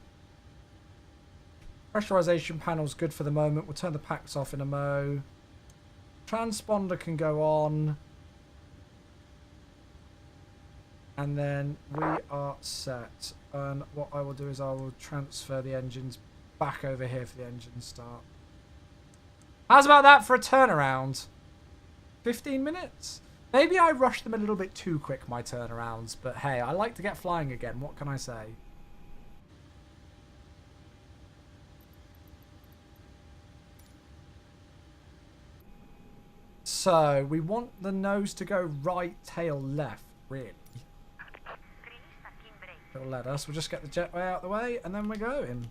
Pressurization panel's good for the moment. We'll turn the packs off in a mo. Transponder can go on. And then we are set. And what I will do is I will transfer the engines back over here for the engine start. How's about that for a turnaround? 15 minutes? Maybe I rushed them a little bit too quick, my turnarounds. But hey, I like to get flying again. What can I say? So, we want the nose to go right, tail left, really. It'll let us. We'll just get the jetway out of the way, and then we're going.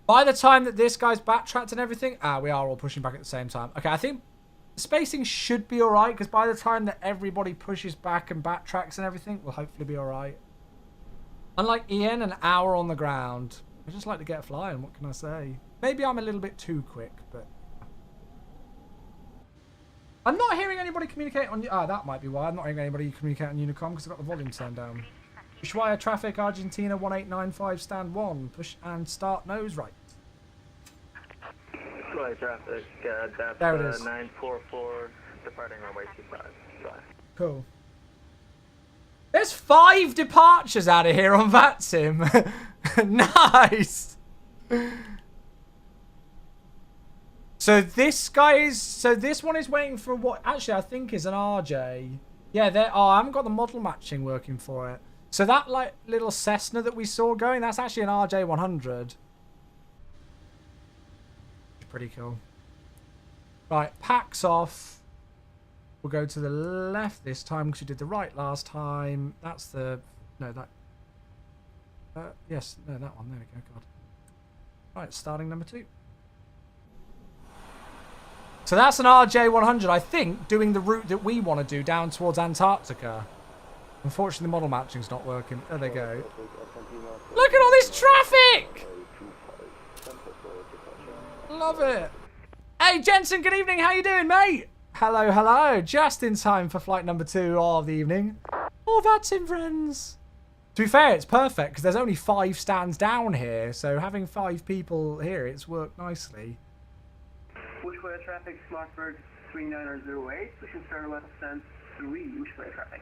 By the time that this guy's backtracked and everything... Ah, we are all pushing back at the same time. Okay, I think spacing should be alright, because by the time that everybody pushes back and backtracks and everything, we'll hopefully be alright. Unlike Ian, an hour on the ground. I just like to get flying, what can I say? Maybe I'm a little bit too quick, but... I'm not hearing anybody communicate on... Ah, that might be why. I'm not hearing anybody communicate on Unicom because I've got the volume turned down. Ushuaia traffic, Argentina 1895, stand 1. Push and start nose right. Ushuaia traffic, there it is. 944, departing runway 25. Bye. Cool. There's 5 departures out of here on VATSIM. Nice. So this guy is... So this one is waiting for what... Actually, I think is an RJ. Yeah, there... Oh, I haven't got the model matching working for it. So that, like, little Cessna that we saw going, that's actually an RJ100. Pretty cool. Right, packs off. We'll go to the left this time because we did the right last time. That's the... No, that... yes, no, that one. There we go, God. Right, starting number 2. So that's an RJ100, I think, doing the route that we want to do down towards Antarctica. Unfortunately, the model matching's not working. There they go. Look at all this traffic! Love it. Hey, Jensen, good evening. How you doing, mate? Hello, hello. Just in time for flight number 2 of the evening. Oh, that's in, friends. To be fair, it's perfect because there's only 5 stands down here. So having 5 people here, it's worked nicely. Pushback traffic, Smartbird 3908, pushing start left stand 3, Pushback traffic.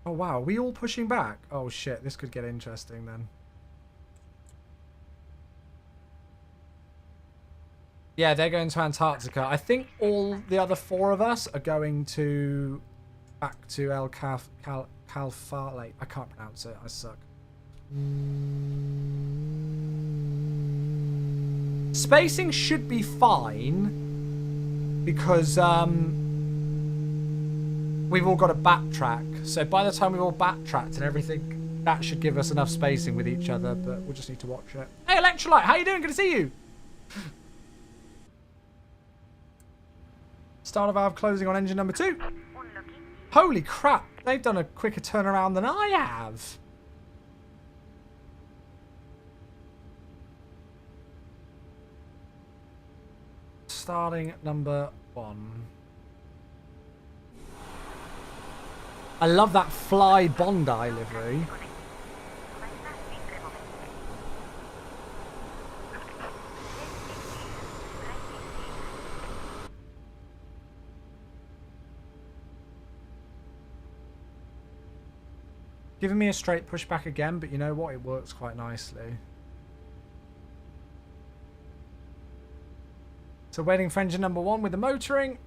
Oh, wow. Are we all pushing back? Oh, shit. This could get interesting then. Yeah, they're going to Antarctica. I think all the other 4 of us are going to back to El Calfate. I can't pronounce it. I suck. Spacing should be fine because we've all got to backtrack. So by the time we've all backtracked and everything, that should give us enough spacing with each other. But we'll just need to watch it. Hey, Electrolyte, how you doing? Good to see you. Starter valve closing on engine number 2. Holy crap, they've done a quicker turnaround than I have. Starting number 1. I love that Fly Bondi livery. Giving me a straight pushback again, but you know what? It works quite nicely. So waiting for engine number 1 with the motoring.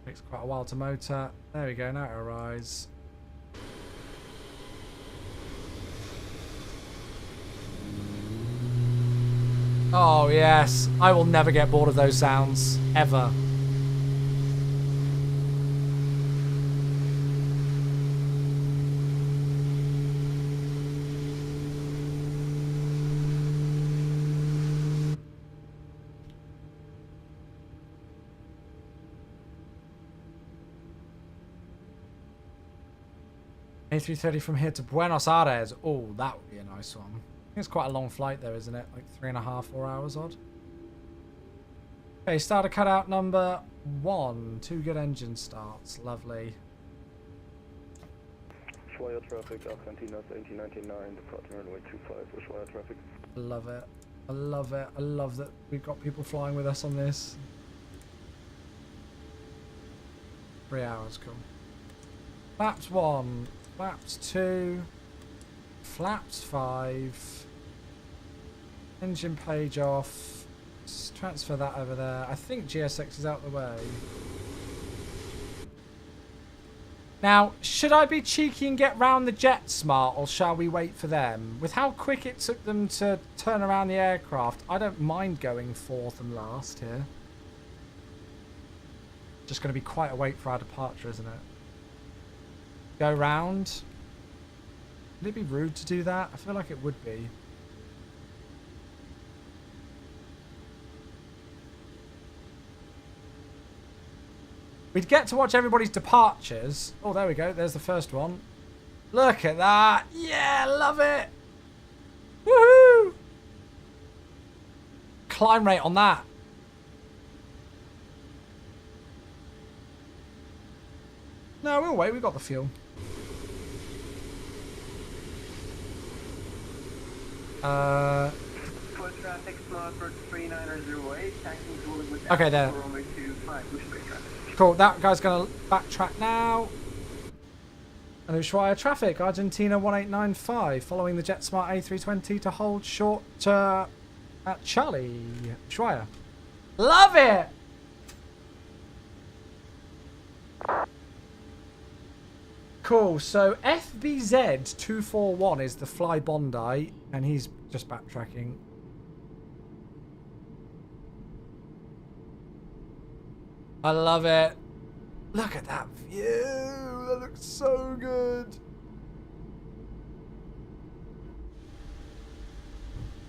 Takes quite a while to motor. There we go, now it arrives. Oh yes, I will never get bored of those sounds, ever. A330 from here to Buenos Aires. Oh, that would be a nice one. It's quite a long flight though, isn't it? Like 3.5, 4 hours odd. Okay, starter cutout number 1. 2 good engine starts. Lovely. Ushuaia traffic, Argentina 1799, departing runway 25, Ushuaia traffic. I love it. I love it. I love that we've got people flying with us on this. 3 hours, cool. Flaps 1, flaps 2, flaps 5. Engine page off. Just transfer that over there. I think GSX is out the way. Now, should I be cheeky and get round the JetSmart, or shall we wait for them? With how quick it took them to turn around the aircraft, I don't mind going 4th and last here. Just going to be quite a wait for our departure, isn't it? Go round. Would it be rude to do that? I feel like it would be. We'd get to watch everybody's departures. Oh, there we go. There's the first one. Look at that. Yeah, love it. Woohoo! Climb rate on that. No, we'll wait. We've got the fuel. Foot traffic, Smartbird 3908, taxing to with Okay, there. runway 25, Pushback traffic. Cool, that guy's going to backtrack now. And Ushuaia traffic, Argentina 1895, following the JetSmart A320 to hold short at Charlie. Ushuaia. Love it! Cool, so FBZ241 is the Fly Bondi, and he's just backtracking. I love it. Look at that view. That looks so good.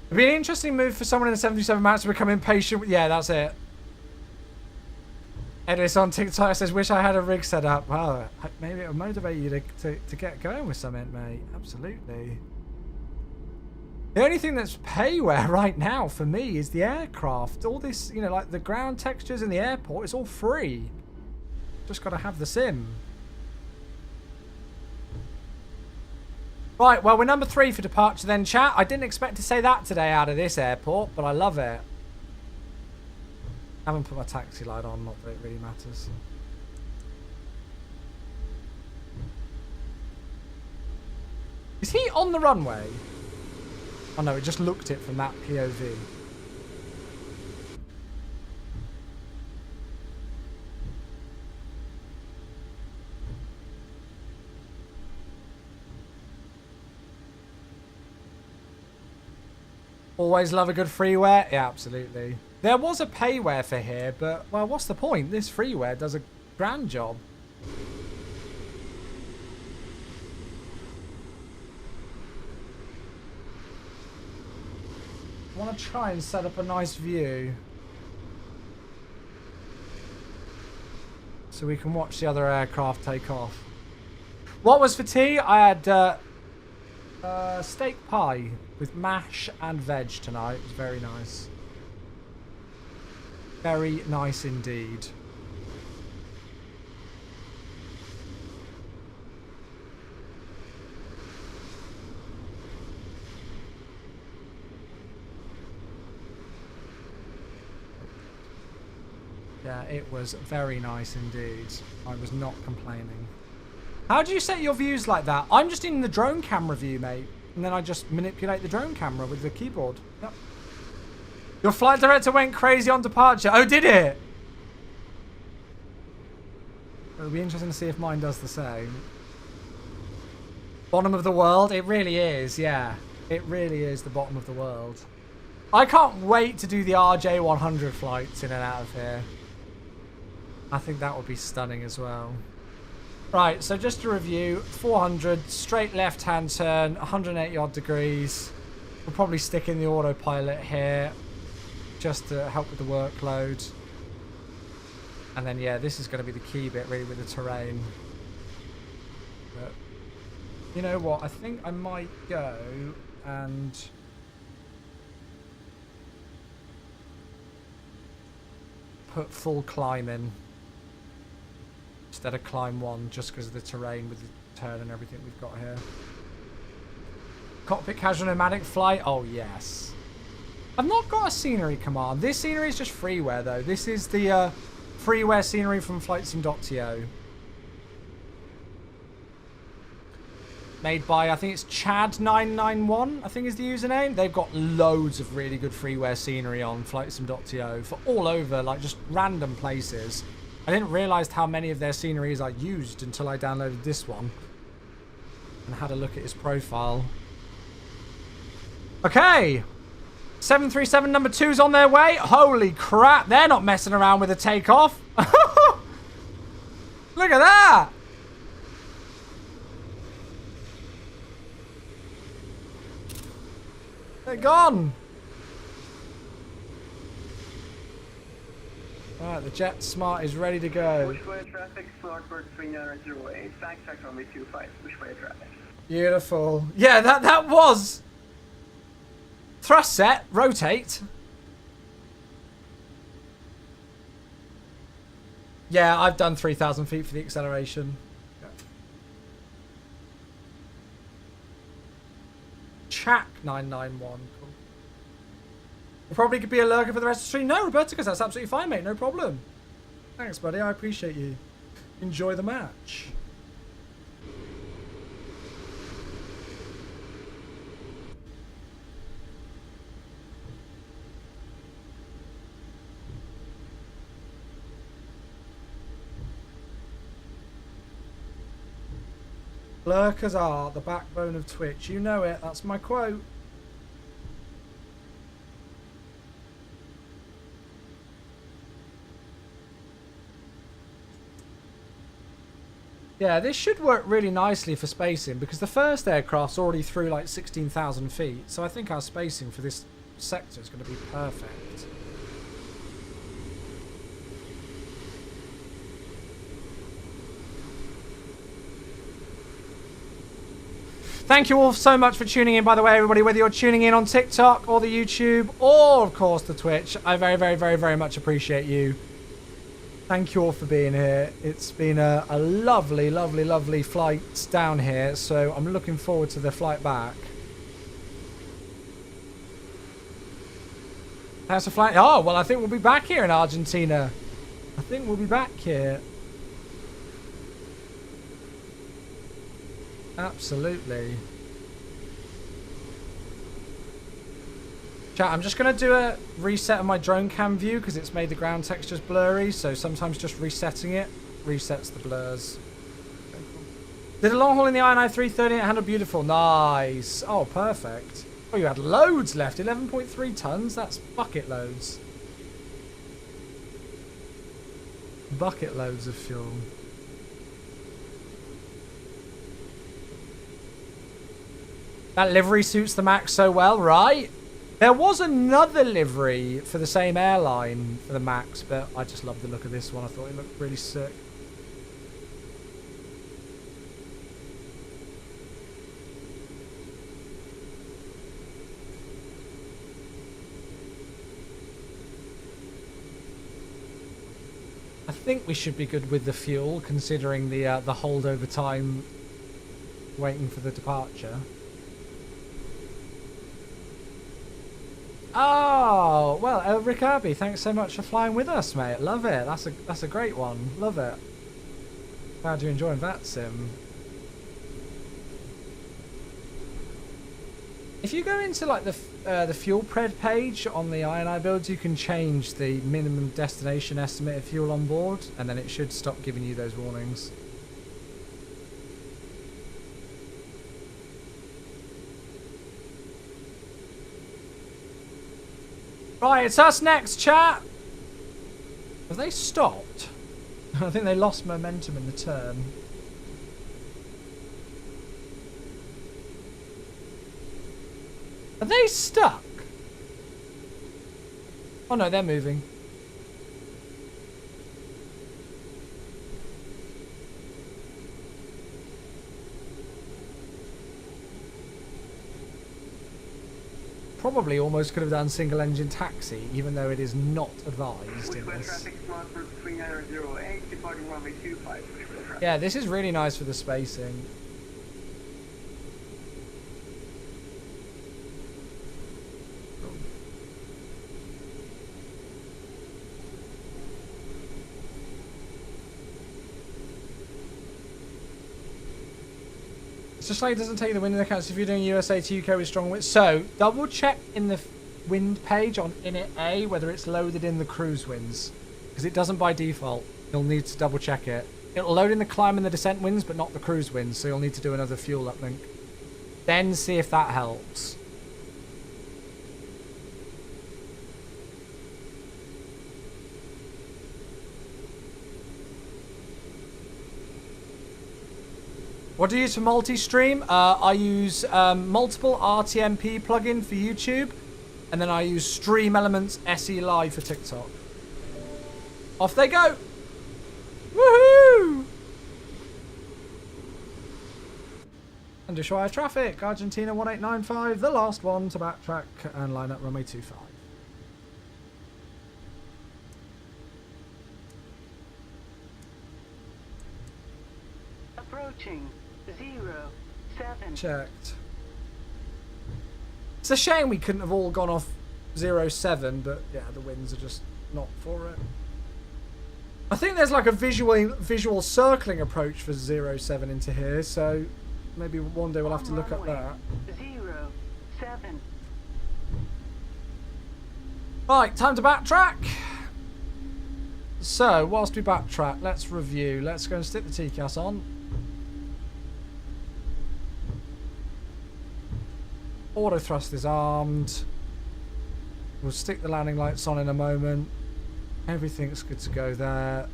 It'd be an interesting move for someone in the 737 MAX to become impatient. Yeah, that's it. Edis on TikTok says, wish I had a rig set up. Well, maybe it'll motivate you to get going with something, mate. Absolutely. The only thing that's payware right now for me is the aircraft. All this, you know, like the ground textures in the airport, it's all free. Just got to have the sim. Right, well, we're number 3 for departure then, chat. I didn't expect to say that today out of this airport, but I love it. I haven't put my taxi light on, not that it really matters. Is he on the runway? Oh no, it just looked it from that POV. Always love a good freeware. Yeah, absolutely. There was a payware for here, but, well, what's the point? This freeware does a grand job. I want to try and set up a nice view so we can watch the other aircraft take off. What was for tea? I had steak pie with mash and veg tonight. It was very nice. Very nice indeed. Yeah, it was very nice indeed. I was not complaining. How do you set your views like that? I'm just in the drone camera view, mate. And then I just manipulate the drone camera with the keyboard. Yep. Your flight director went crazy on departure. Oh, did it? It'll be interesting to see if mine does the same. Bottom of the world? It really is, yeah. It really is the bottom of the world. I can't wait to do the RJ100 flights in and out of here. I think that would be stunning as well. Right, so just to review, 400, straight left-hand turn, 180 odd degrees. We'll probably stick in the autopilot here just to help with the workload. And then, yeah, this is going to be the key bit, really, with the terrain. But, you know what? I think I might go and put full climb in instead of climb 1, just because of the terrain with the turn and everything we've got here. Cockpit casual nomadic flight. Oh, yes. I've not got a scenery command. This scenery is just freeware, though. This is the freeware scenery from flightsim.to. Made by, I think it's Chad991, I think is the username. They've got loads of really good freeware scenery on flightsim.to for all over, like just random places. I didn't realise how many of their sceneries I used until I downloaded this one and had a look at his profile. Okay. 737 number 2's on their way. Holy crap, they're not messing around with a takeoff. Look at that. They're gone. Alright, the Jet Smart is ready to go. Pushback traffic, Smartbird 3908, fact check runway 25, pushback traffic. Beautiful. Yeah, that was. Thrust set, rotate. Yeah, I've done 3,000 feet for the acceleration. Chak991. Cool. We'll probably could be a lurker for the rest of the stream. No, Roberticus, that's absolutely fine, mate. No problem. Thanks, buddy. I appreciate you. Enjoy the match. Lurkers are the backbone of Twitch. You know it. That's my quote. Yeah, this should work really nicely for spacing because the first aircraft's already through like 16,000 feet. So I think our spacing for this sector is going to be perfect. Thank you all so much for tuning in, by the way, everybody, whether you're tuning in on TikTok or the YouTube or, of course, the Twitch. I very, very, very, very much appreciate you. Thank you all for being here. It's been a lovely, lovely, lovely flight down here, so I'm looking forward to the flight back. How's the flight? Oh, well, I think we'll be back here in Argentina. I think we'll be back here. Absolutely. Chat, I'm just going to do a reset of my drone cam view because it's made the ground textures blurry, so sometimes just resetting it resets the blurs. Did a long haul in the INI 330 and it handled beautiful. Nice. Oh, perfect. Oh, you had loads left. 11.3 tons. That's bucket loads. Bucket loads of fuel. That livery suits the Max so well, right? There was another livery for the same airline for the Max, but I just love the look of this one. I thought it looked really sick. I think we should be good with the fuel, considering the holdover time waiting for the departure. Oh, well, Rick Abbey, thanks so much for flying with us, mate. Love it. That's a great one. Love it. Glad you're enjoying that sim. If you go into like the fuel pred page on the INI builds, you can change the minimum destination estimate of fuel on board, and then it should stop giving you those warnings. Right, it's us next, chat. Have they stopped? I think they lost momentum in the turn. Are they stuck? Oh no, they're moving. Probably almost could have done single engine taxi, even though it is not advised in this. Yeah, this is really nice for the spacing. It's just like it doesn't take the wind into account. So if you're doing USA to UK with strong winds, so double check in the wind page on init A whether it's loaded in the cruise winds, because it doesn't by default. You'll need to double check it. It'll load in the climb and the descent winds, but not the cruise winds. So you'll need to do another fuel uplink. Then see if that helps. What do you use for multi-stream? I use multiple RTMP plugin for YouTube, and then I use Stream Elements SE Live for TikTok. Off they go! Woohoo! Under Ushuaia traffic, Argentina 1895, the last one to backtrack and line up runway 25. Approaching 07. Checked. It's a shame we couldn't have all gone off 07, but yeah, the winds are just not for it. I think there's like a visual circling approach for 07 into here, so maybe one day we'll have to look at that. 07. Right, time to backtrack. So, whilst we backtrack, let's review. Let's go and stick the TCAS on. Auto thrust is armed. We'll stick the landing lights on in a moment. Everything's good to go there.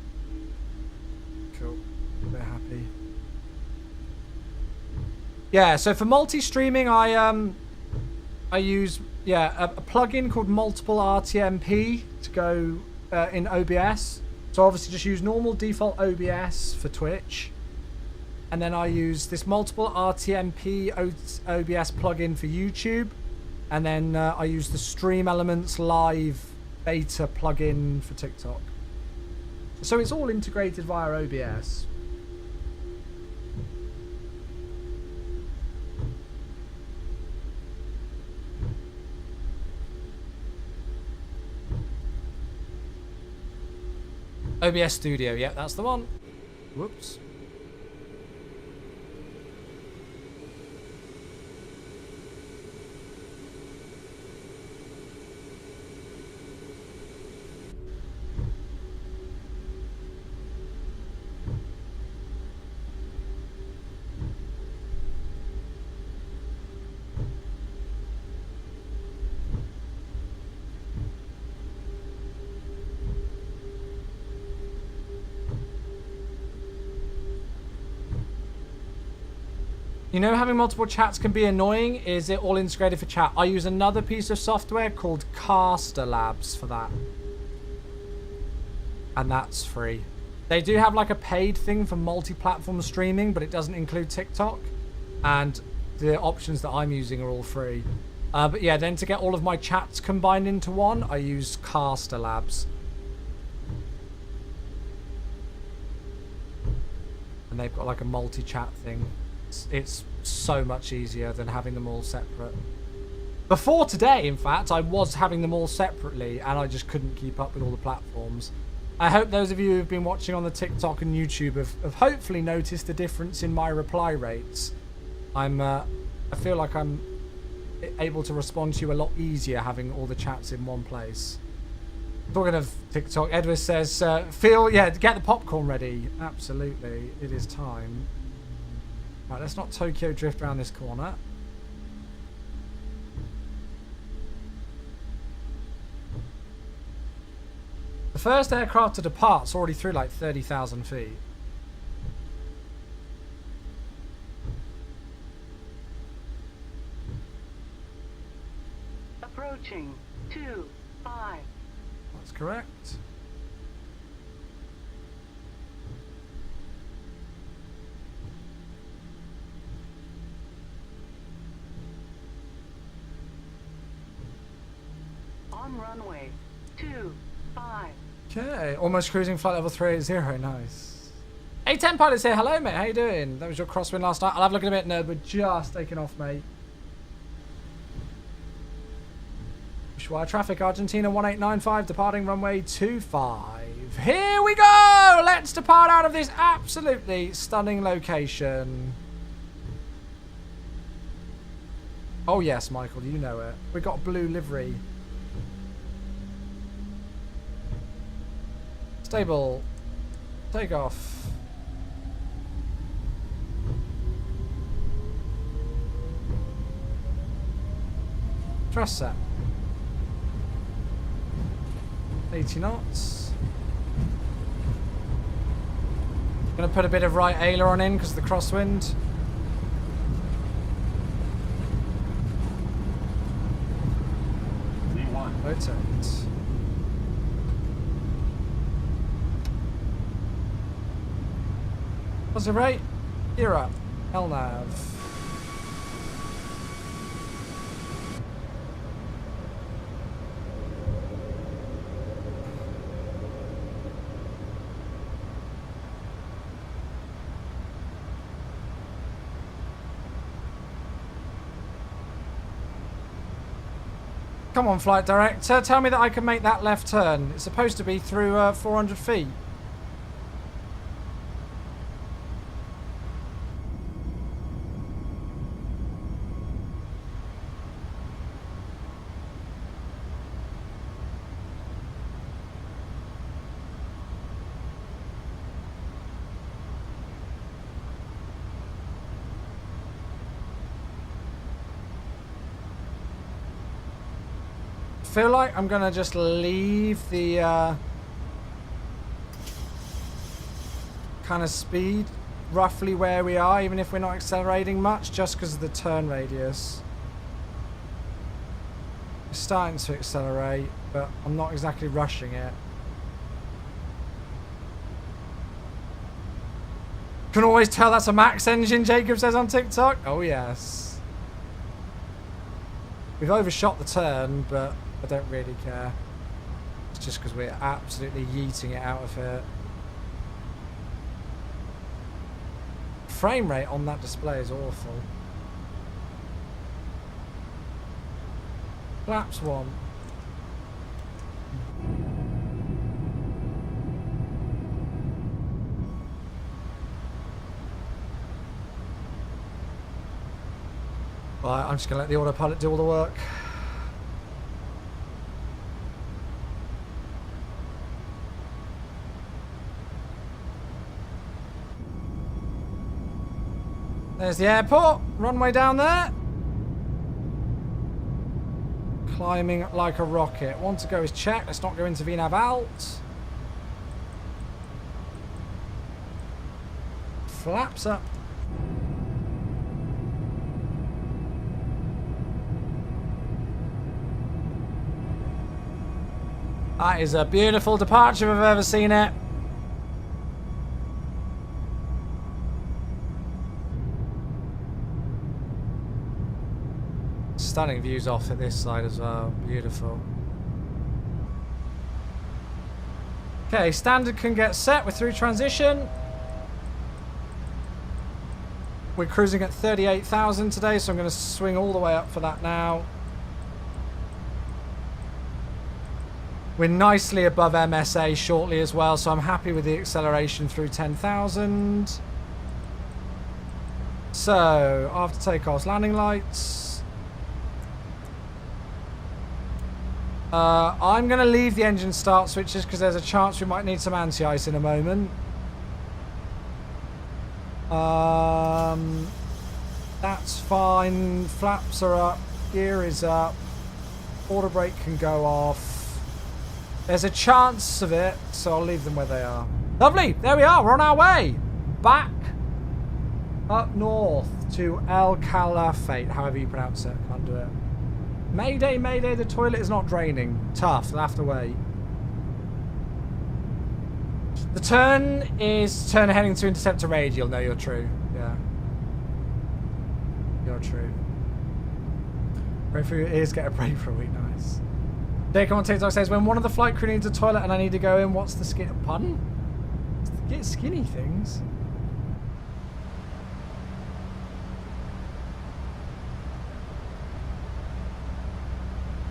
Cool. They're happy. Yeah, so for multi-streaming, I use a plugin called Multiple RTMP to go in OBS. So obviously just use normal default OBS for Twitch, and then I use this Multiple RTMP OBS plugin for YouTube, and then I use the Stream Elements Live beta plugin for TikTok. So it's all integrated via OBS. OBS Studio, yeah, that's the one. Whoops. You know, having multiple chats can be annoying. Is it all integrated for chat? I use another piece of software called Caster Labs for that. And that's free. They do have like a paid thing for multi-platform streaming, but it doesn't include TikTok. And the options that I'm using are all free. But yeah, then to get all of my chats combined into one, I use Caster Labs. And they've got like a multi-chat thing. It's so much easier than having them all separate. Before today, in fact, I was having them all separately and I just couldn't keep up with all the platforms. I hope those of you who've been watching on the TikTok and YouTube have hopefully noticed the difference in my reply rates. I feel like I'm able to respond to you a lot easier having all the chats in one place. Talking of TikTok, Edward says, Phil, yeah, get the popcorn ready. Absolutely, it is time. Right, let's not Tokyo drift around this corner. The first aircraft to depart's already through like 30,000 feet. Approaching 2-5. That's correct. On runway 25. Okay, almost cruising flight level 380, nice. A10 pilots here, hello mate, how you doing? That was your crosswind last night. I'll have a look in a bit, nerd, we're just taking off, mate. Pushback traffic, Argentina 1895, departing runway 25. Here we go! Let's depart out of this absolutely stunning location. Oh yes, Michael, you know it. We got a blue livery. Stable. Takeoff. Thrust set. 80 knots. Gonna put a bit of right aileron in because of the crosswind. Z1. Rotate. Positive rate. Gear up. LNAV. Come on, flight director. Tell me that I can make that left turn. It's supposed to be through 400 feet. Feel like I'm gonna just leave the kind of speed roughly where we are, even if we're not accelerating much, just because of the turn radius. We're starting to accelerate, but I'm not exactly rushing it. Can always tell that's a max engine, Jacob says on TikTok. Oh, yes. We've overshot the turn, but I don't really care. It's just because we're absolutely yeeting it out of here. Frame rate on that display is awful. Flaps 1. Right, I'm just going to let the autopilot do all the work. There's the airport, runway down there. Climbing like a rocket. Want to go is check. Let's not go into VNAV alt. Flaps up. That is a beautiful departure if I've ever seen it. Stunning views off at this side as well. Beautiful. Okay, standard can get set. We're through transition. We're cruising at 38,000 today, so I'm going to swing all the way up for that now. We're nicely above MSA shortly as well, so I'm happy with the acceleration through 10,000. So, after takeoff, landing lights. I'm going to leave the engine start switches because there's a chance we might need some anti-ice in a moment. That's fine. Flaps are up. Gear is up. Auto brake can go off. There's a chance of it, so I'll leave them where they are. Lovely. There we are. We're on our way. Back up north to El Calafate, however you pronounce it. Can't do it. Mayday, mayday. The toilet is not draining. Tough. They'll have to wait. The turn is turn heading to interceptor radial. No, you're true. Yeah. You're true. Pray for your ears, get a break for a week. Nice. Jacob on TikTok says, when one of the flight crew needs a toilet and I need to go in, what's the skin? Pardon? Get skinny things.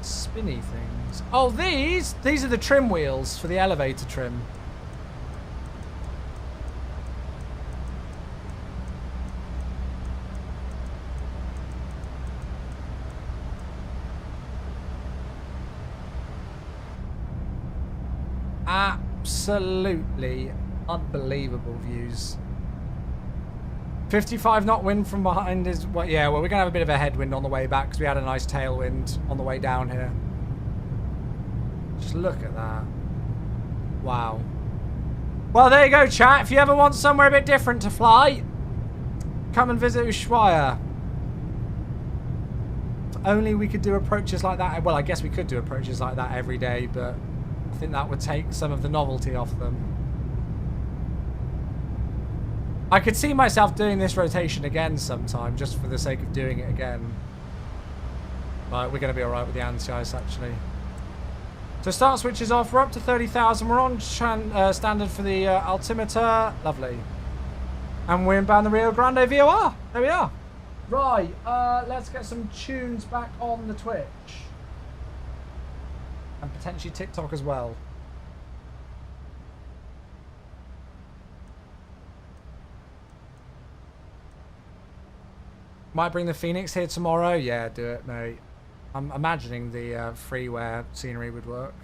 Spinny things. Oh, these are the trim wheels for the elevator trim. Absolutely unbelievable views. 55 knot wind from behind is what? Yeah, well, we're gonna have a bit of a headwind on the way back because we had a nice tailwind on the way down here. Just look at that. Wow. Well, there you go, chat. If you ever want somewhere a bit different to fly, come and visit Ushuaia. If only we could do approaches like that. Well, I guess we could do approaches like that every day, but I think that would take some of the novelty off them. I could see myself doing this rotation again sometime, just for the sake of doing it again. Right, we're going to be alright with the anti-ice, actually. So start switches off. We're up to 30,000. We're on standard for the altimeter. Lovely. And we're inbound the Rio Grande VOR. There we are. Right, let's get some tunes back on the Twitch. And potentially TikTok as well. Might bring the Phoenix here tomorrow. Yeah, do it, mate. I'm imagining the freeware scenery would work.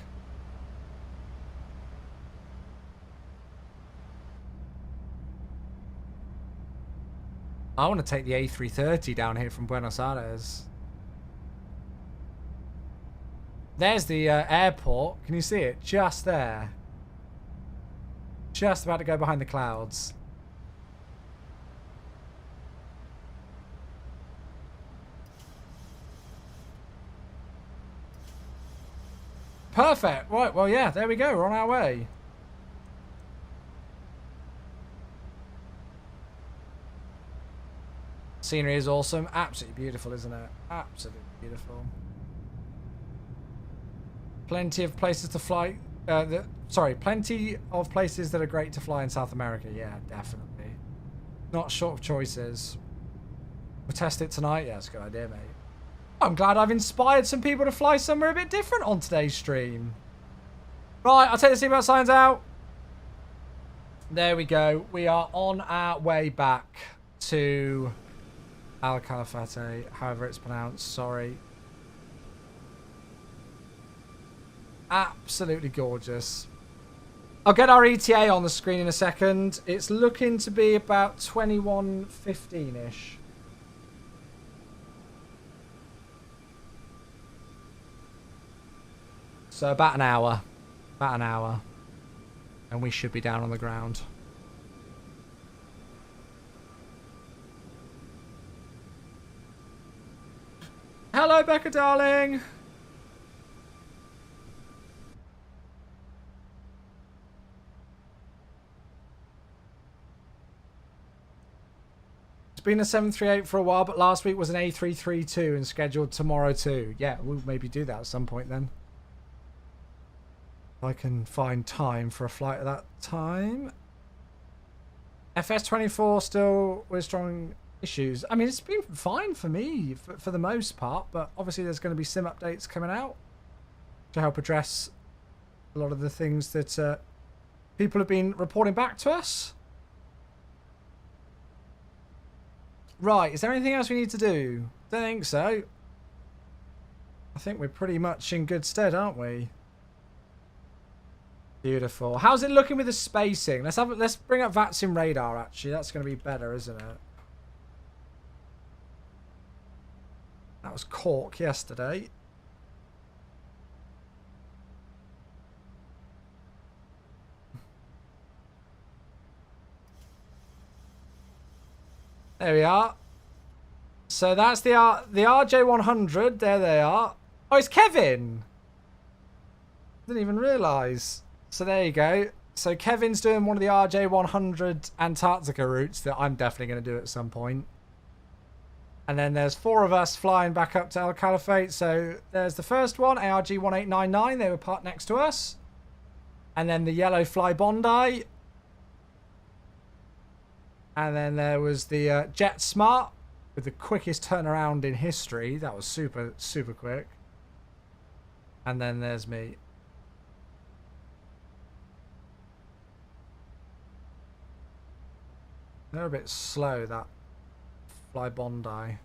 I want to take the A330 down here from Buenos Aires. There's the airport. Can you see it? Just there. Just about to go behind the clouds. Perfect. Right, well, yeah, there we go. We're on our way. Scenery is awesome. Absolutely beautiful, isn't it? Absolutely beautiful. Plenty of places to fly. Plenty of places that are great to fly in South America. Yeah, definitely. Not short of choices. We'll test it tonight. Yeah, it's a good idea, mate. I'm glad I've inspired some people to fly somewhere a bit different on today's stream. Right, I'll take the seatbelt signs out. There we go. We are on our way back to Al Calafate, however it's pronounced. Sorry. Absolutely gorgeous. I'll get our ETA on the screen in a second. It's looking to be about 21:15-ish. So about an hour. About an hour. And we should be down on the ground. Hello, Becca, darling. It's been a 738 for a while, but last week was an A332 and scheduled tomorrow too. Yeah, we'll maybe do that at some point then. If I can find time for a flight at that time. FS24 still with strong issues. I mean, it's been fine for me for the most part, but obviously there's going to be sim updates coming out to help address a lot of the things that people have been reporting back to us. Right, is there anything else we need to do? Don't think so. I think we're pretty much in good stead, aren't we? Beautiful. How's it looking with the spacing? Let's bring up VATSIM radar actually. That's going to be better, isn't it? That was Cork yesterday. There we are. So that's the RJ100. There they are. Oh, it's Kevin. Didn't even realise. So there you go. So Kevin's doing one of the RJ100 Antarctica routes that I'm definitely going to do at some point. And then there's 4 of us flying back up to El Calafate. So there's the first one, ARG1899. They were parked next to us. And then the yellow Fly Bondi. And then there was the Jet Smart with the quickest turnaround in history. That was super, super quick. And then there's me. They're a bit slow, that Fly Bondi. I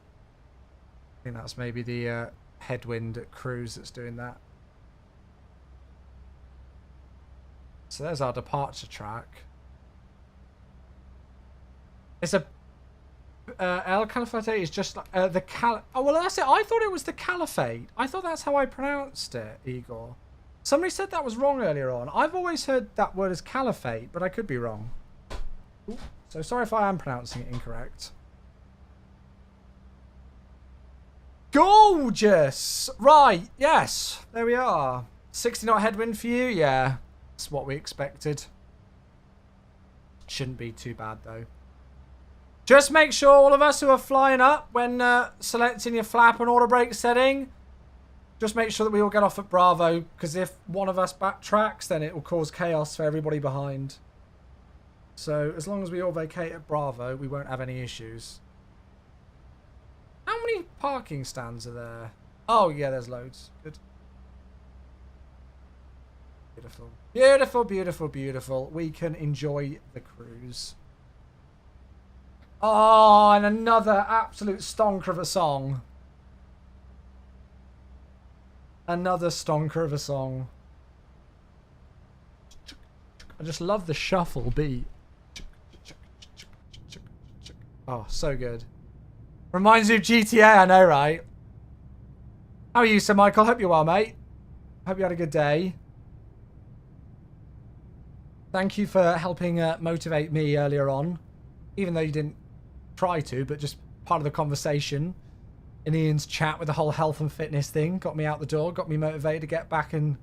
think that's maybe the headwind at cruise that's doing that. So there's our departure track. It's a El Calafate is just like the Oh well, that's it. I thought it was the Caliphate. I thought that's how I pronounced it, Igor. Somebody said that was wrong earlier on. I've always heard that word as Caliphate, but I could be wrong. Ooh. So sorry if I am pronouncing it incorrect. Gorgeous! Right, yes. There we are. 60 knot headwind for you? Yeah. That's what we expected. Shouldn't be too bad though. Just make sure all of us who are flying up when selecting your flap and auto brake setting, just make sure that we all get off at Bravo, because if one of us backtracks, then it will cause chaos for everybody behind. So as long as we all vacate at Bravo, we won't have any issues. How many parking stands are there? Oh yeah, there's loads. Good. Beautiful. Beautiful, beautiful, beautiful. We can enjoy the cruise. Oh, and another absolute stonker of a song. Another stonker of a song. I just love the shuffle beat. Oh, so good. Reminds you of GTA, I know, right? How are you, Sir Michael? Hope you're well, mate. Hope you had a good day. Thank you for helping motivate me earlier on. Even though you didn't try to, but just part of the conversation in Ian's chat with the whole health and fitness thing. Got me out the door, got me motivated to get back and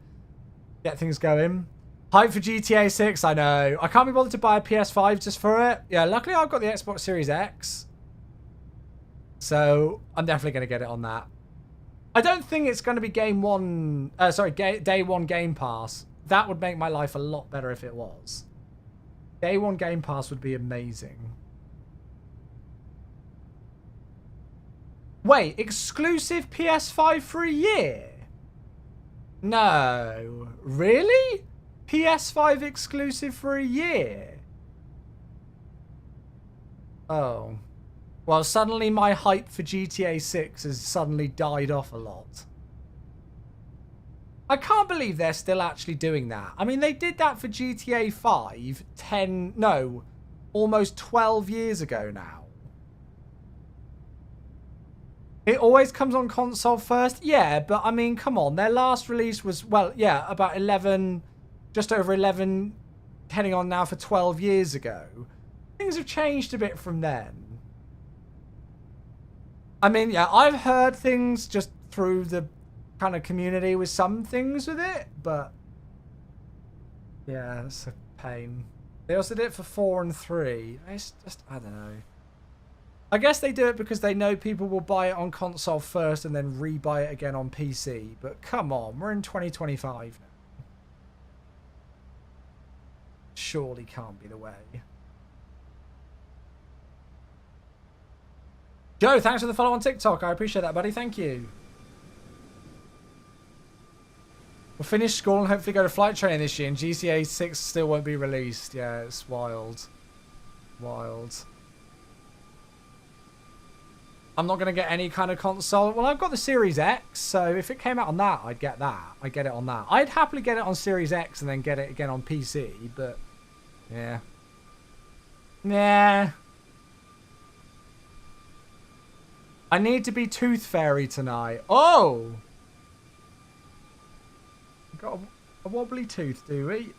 Get things going. Hype for GTA 6, I know. I can't be bothered to buy a PS5 just for it. Yeah, luckily I've got the Xbox Series X. So, I'm definitely going to get it on that. I don't think it's going to be day one Game Pass. That would make my life a lot better if it was. Day one Game Pass would be amazing. Wait, exclusive PS5 for a year? No. Really? PS5 exclusive for a year? Oh. Well, suddenly my hype for GTA 6 has suddenly died off a lot. I can't believe they're still actually doing that. I mean, they did that for GTA 5 almost 12 years ago now. It always comes on console first? Yeah, but I mean, come on. Their last release was, well, yeah, about 11, just over 11, heading on now for 12 years ago. Things have changed a bit from then. I mean, yeah, I've heard things just through the kind of community with some things with it, but yeah, it's a pain. They also did it for 4 and 3. It's just, I don't know. I guess they do it because they know people will buy it on console first and then re-buy it again on PC. But come on, we're in 2025 now. Surely can't be the way. Joe, thanks for the follow on TikTok. I appreciate that, buddy. Thank you. We'll finish school and hopefully go to flight training this year, and GTA 6 still won't be released. Yeah, it's wild. Wild. I'm not going to get any kind of console. Well, I've got the Series X, so if it came out on that, I'd get that. I'd get it on that. I'd happily get it on Series X and then get it again on PC, but yeah. Nah. I need to be Tooth Fairy tonight. Oh! We've got a wobbly tooth, do we?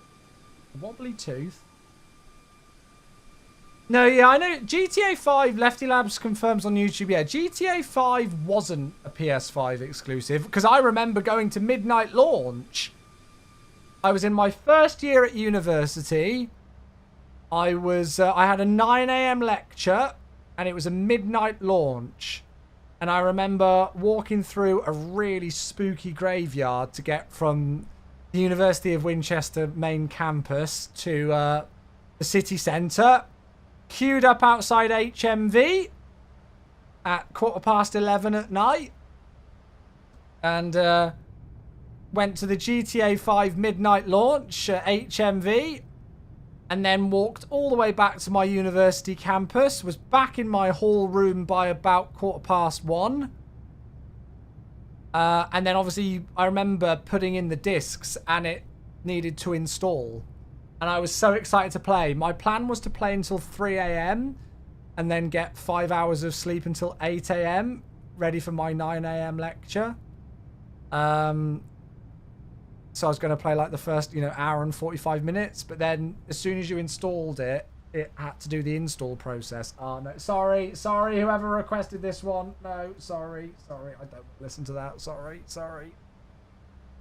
A wobbly tooth. No, yeah, I know. GTA 5, Lefty Labs confirms on YouTube. Yeah, GTA 5 wasn't a PS5 exclusive because I remember going to midnight launch. I was in my first year at university. I had a 9 a.m. lecture and it was a midnight launch. And I remember walking through a really spooky graveyard to get from the University of Winchester main campus to the city centre. Queued up outside HMV at 11:15 at night. And went to the GTA 5 midnight launch at HMV. And then walked all the way back to my university campus. Was back in my hall room by about 1:15. And then obviously I remember putting in the discs and it needed to install. And I was so excited to play. My plan was to play until 3 a.m. and then get 5 hours of sleep until 8 a.m. ready for my 9 a.m. lecture. So I was going to play like the first, hour and 45 minutes. But then as soon as you installed it, it had to do the install process. Oh, no. Sorry, whoever requested this one. No, sorry. I don't listen to that. Sorry.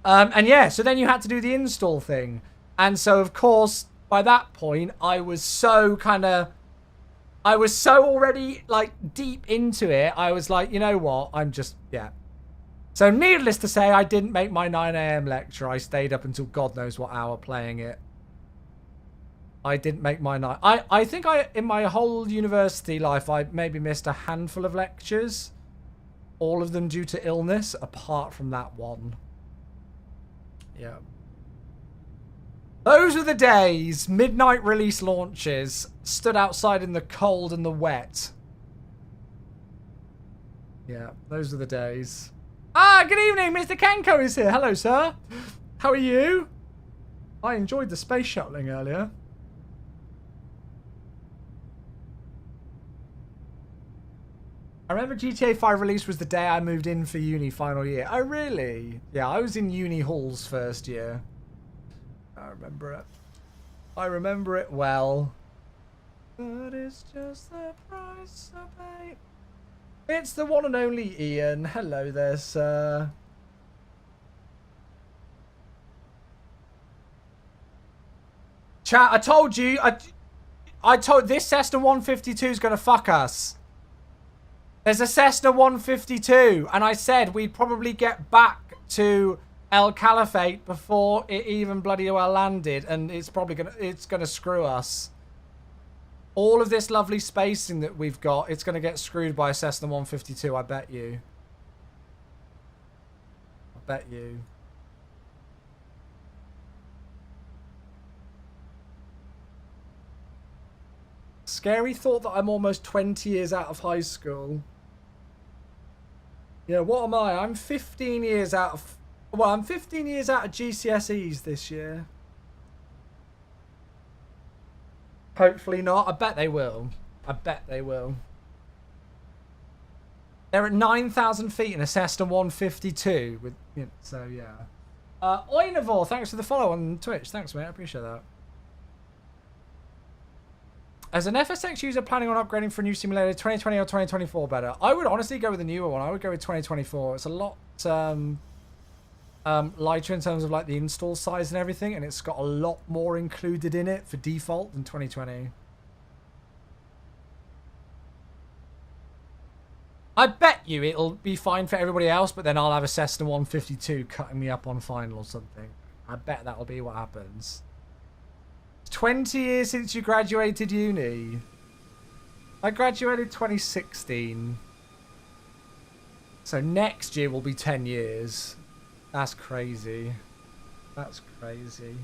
And yeah, so then you had to do the install thing. And so, of course, by that point, I was so already, like, deep into it. I was like, you know what? yeah. So, needless to say, I didn't make my 9 a.m. lecture. I stayed up until God knows what hour playing it. I didn't make my night. I think in my whole university life, I maybe missed a handful of lectures. All of them due to illness, apart from that one. Yeah. Those were the days. Midnight release launches. Stood outside in the cold and the wet. Yeah, those are the days. Ah, good evening. Mr. Kenko is here. Hello, sir. How are you? I enjoyed the space shuttling earlier. I remember GTA 5 release was the day I moved in for uni final year. Oh, really? Yeah, I was in uni halls first year. I remember it. I remember it well. But it's just the price I pay. It's the one and only Ian. Hello there, sir. Chat, I told you. I told this Cessna 152 is going to fuck us. There's a Cessna 152, and I said we'd probably get back to El Caliphate before it even bloody well landed, and it's probably gonna screw us. All of this lovely spacing that we've got, it's gonna get screwed by a Cessna 152. I bet you. I bet you. Scary thought that I'm almost 20 years out of high school. Yeah, what am I? I'm 15 years out of... Well, I'm 15 years out of GCSEs this year. Hopefully not. I bet they will. I bet they will. They're at 9,000 feet in a Cessna 152. With, you know, so, yeah. Oinavor, thanks for the follow on Twitch. Thanks, mate. I appreciate that. As an FSX user planning on upgrading for a new simulator, 2020 or 2024 better? I would honestly go with the newer one. I would go with 2024. It's a lot lighter in terms of like the install size and everything, and it's got a lot more included in it for default than 2020. I bet you it'll be fine for everybody else, but then I'll have a Cessna 152 cutting me up on final or something. I bet that'll be what happens. 20 years since you graduated uni. I graduated 2016. So next year will be 10 years. That's crazy. That's crazy.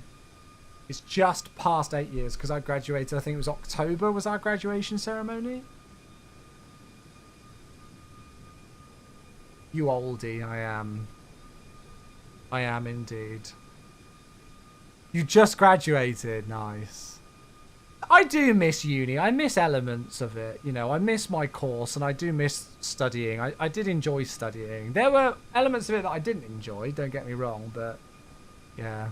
It's just past 8 years because I graduated, I think it was October was our graduation ceremony. You oldie, I am. I am indeed. You just graduated. Nice. I do miss uni. I miss elements of it. You know, I miss my course and I do miss studying. I did enjoy studying. There were elements of it that I didn't enjoy, don't get me wrong, but yeah.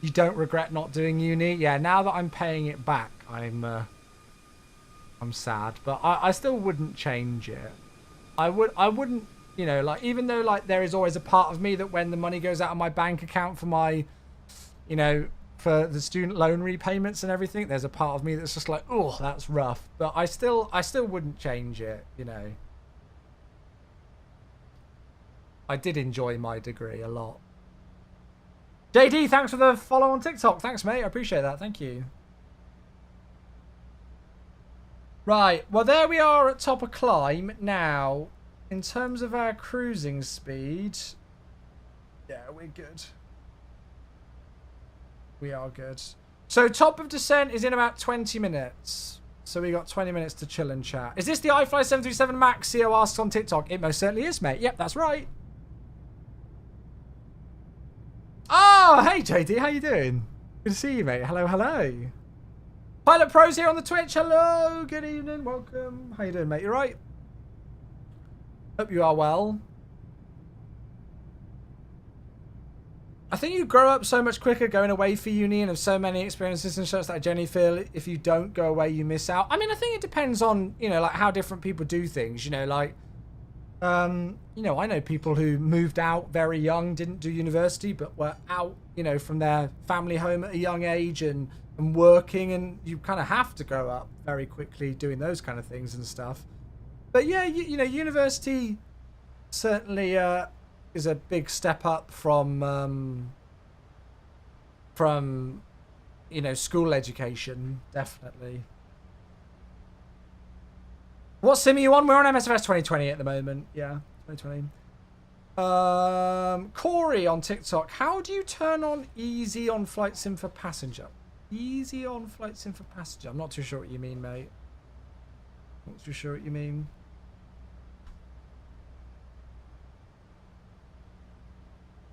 You don't regret not doing uni? Yeah, now that I'm paying it back, I'm sad, but I still wouldn't change it. I wouldn't, you know, like, even though, like, there is always a part of me that when the money goes out of my bank account for my, you know, for the student loan repayments and everything, there's a part of me that's just like, oh, that's rough. But I still wouldn't change it, you know. I did enjoy my degree a lot. JD, thanks for the follow on TikTok. Thanks, mate. I appreciate that. Thank you. Right. Well, there we are at top of climb. Now, in terms of our cruising speed, yeah, we're good. We are good. So top of descent is in about 20 minutes. So we got 20 minutes to chill and chat. Is this the iFly 737 Max? CO asks on TikTok. It most certainly is, mate. Yep, that's right. Oh, hey, JD. How you doing? Good to see you, mate. Hello, hello. Pilot Pros here on the Twitch. Hello. Good evening. Welcome. How you doing, mate? You right? Hope you are well. I think you grow up so much quicker going away for uni and have so many experiences and such that I generally feel if you don't go away, you miss out. I mean, I think it depends on, you know, like how different people do things, you know, like, you know, I know people who moved out very young, didn't do university, but were out, you know, from their family home at a young age and working, and you kind of have to grow up very quickly doing those kind of things and stuff. But yeah, you know, university certainly, is a big step up from you know, school education, definitely. What sim are you on? We're on MSFS 2020 at the moment. Yeah, 2020. Corey on TikTok. How do you turn on easy on flight sim for passenger? Easy on flight sim for passenger. I'm not too sure what you mean, mate. Not too sure what you mean.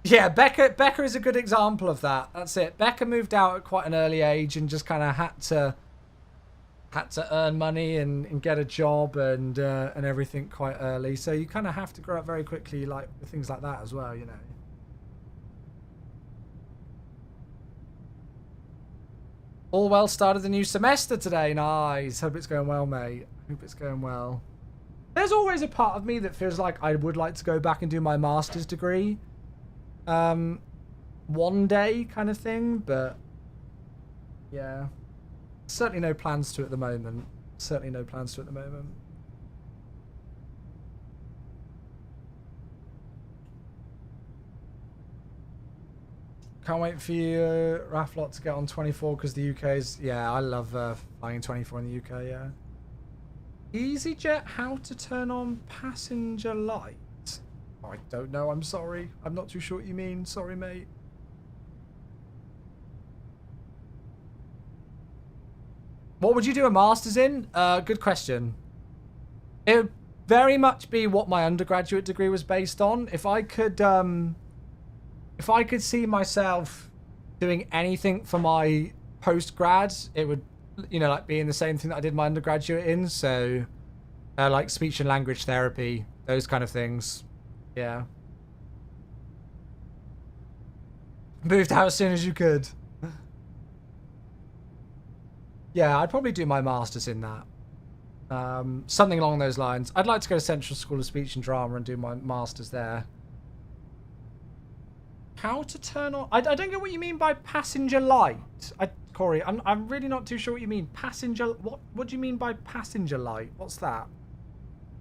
Yeah, Becca is a good example of that. That's it. Becca moved out at quite an early age and just kind of had to earn money and get a job and everything quite early. So you kind of have to grow up very quickly, like with things like that as well, you know. All well, started the new semester today. Nice. Hope it's going well, mate. Hope it's going well. There's always a part of me that feels like I would like to go back and do my master's degree. one day kind of thing, but yeah, certainly no plans to at the moment. Certainly no plans to at the moment. Can't wait for you, Raflot, to get on 24 because the UK's... Yeah, I love flying 24 in the UK, yeah. EasyJet, how to turn on passenger light? I don't know, I'm sorry. I'm not too sure what you mean. Sorry, mate. What would you do a master's in? Good question. It would very much be what my undergraduate degree was based on. If I could see myself doing anything for my post-grad, it would, you know, like being the same thing that I did my undergraduate in. So, like speech and language therapy, those kind of things. Yeah. Moved out as soon as you could. Yeah, I'd probably do my master's in that. Something along those lines. I'd like to go to Central School of Speech and Drama and do my master's there. How to turn on... I don't get what you mean by passenger light. Corey, I'm really not too sure what you mean. Passenger... What do you mean by passenger light? What's that?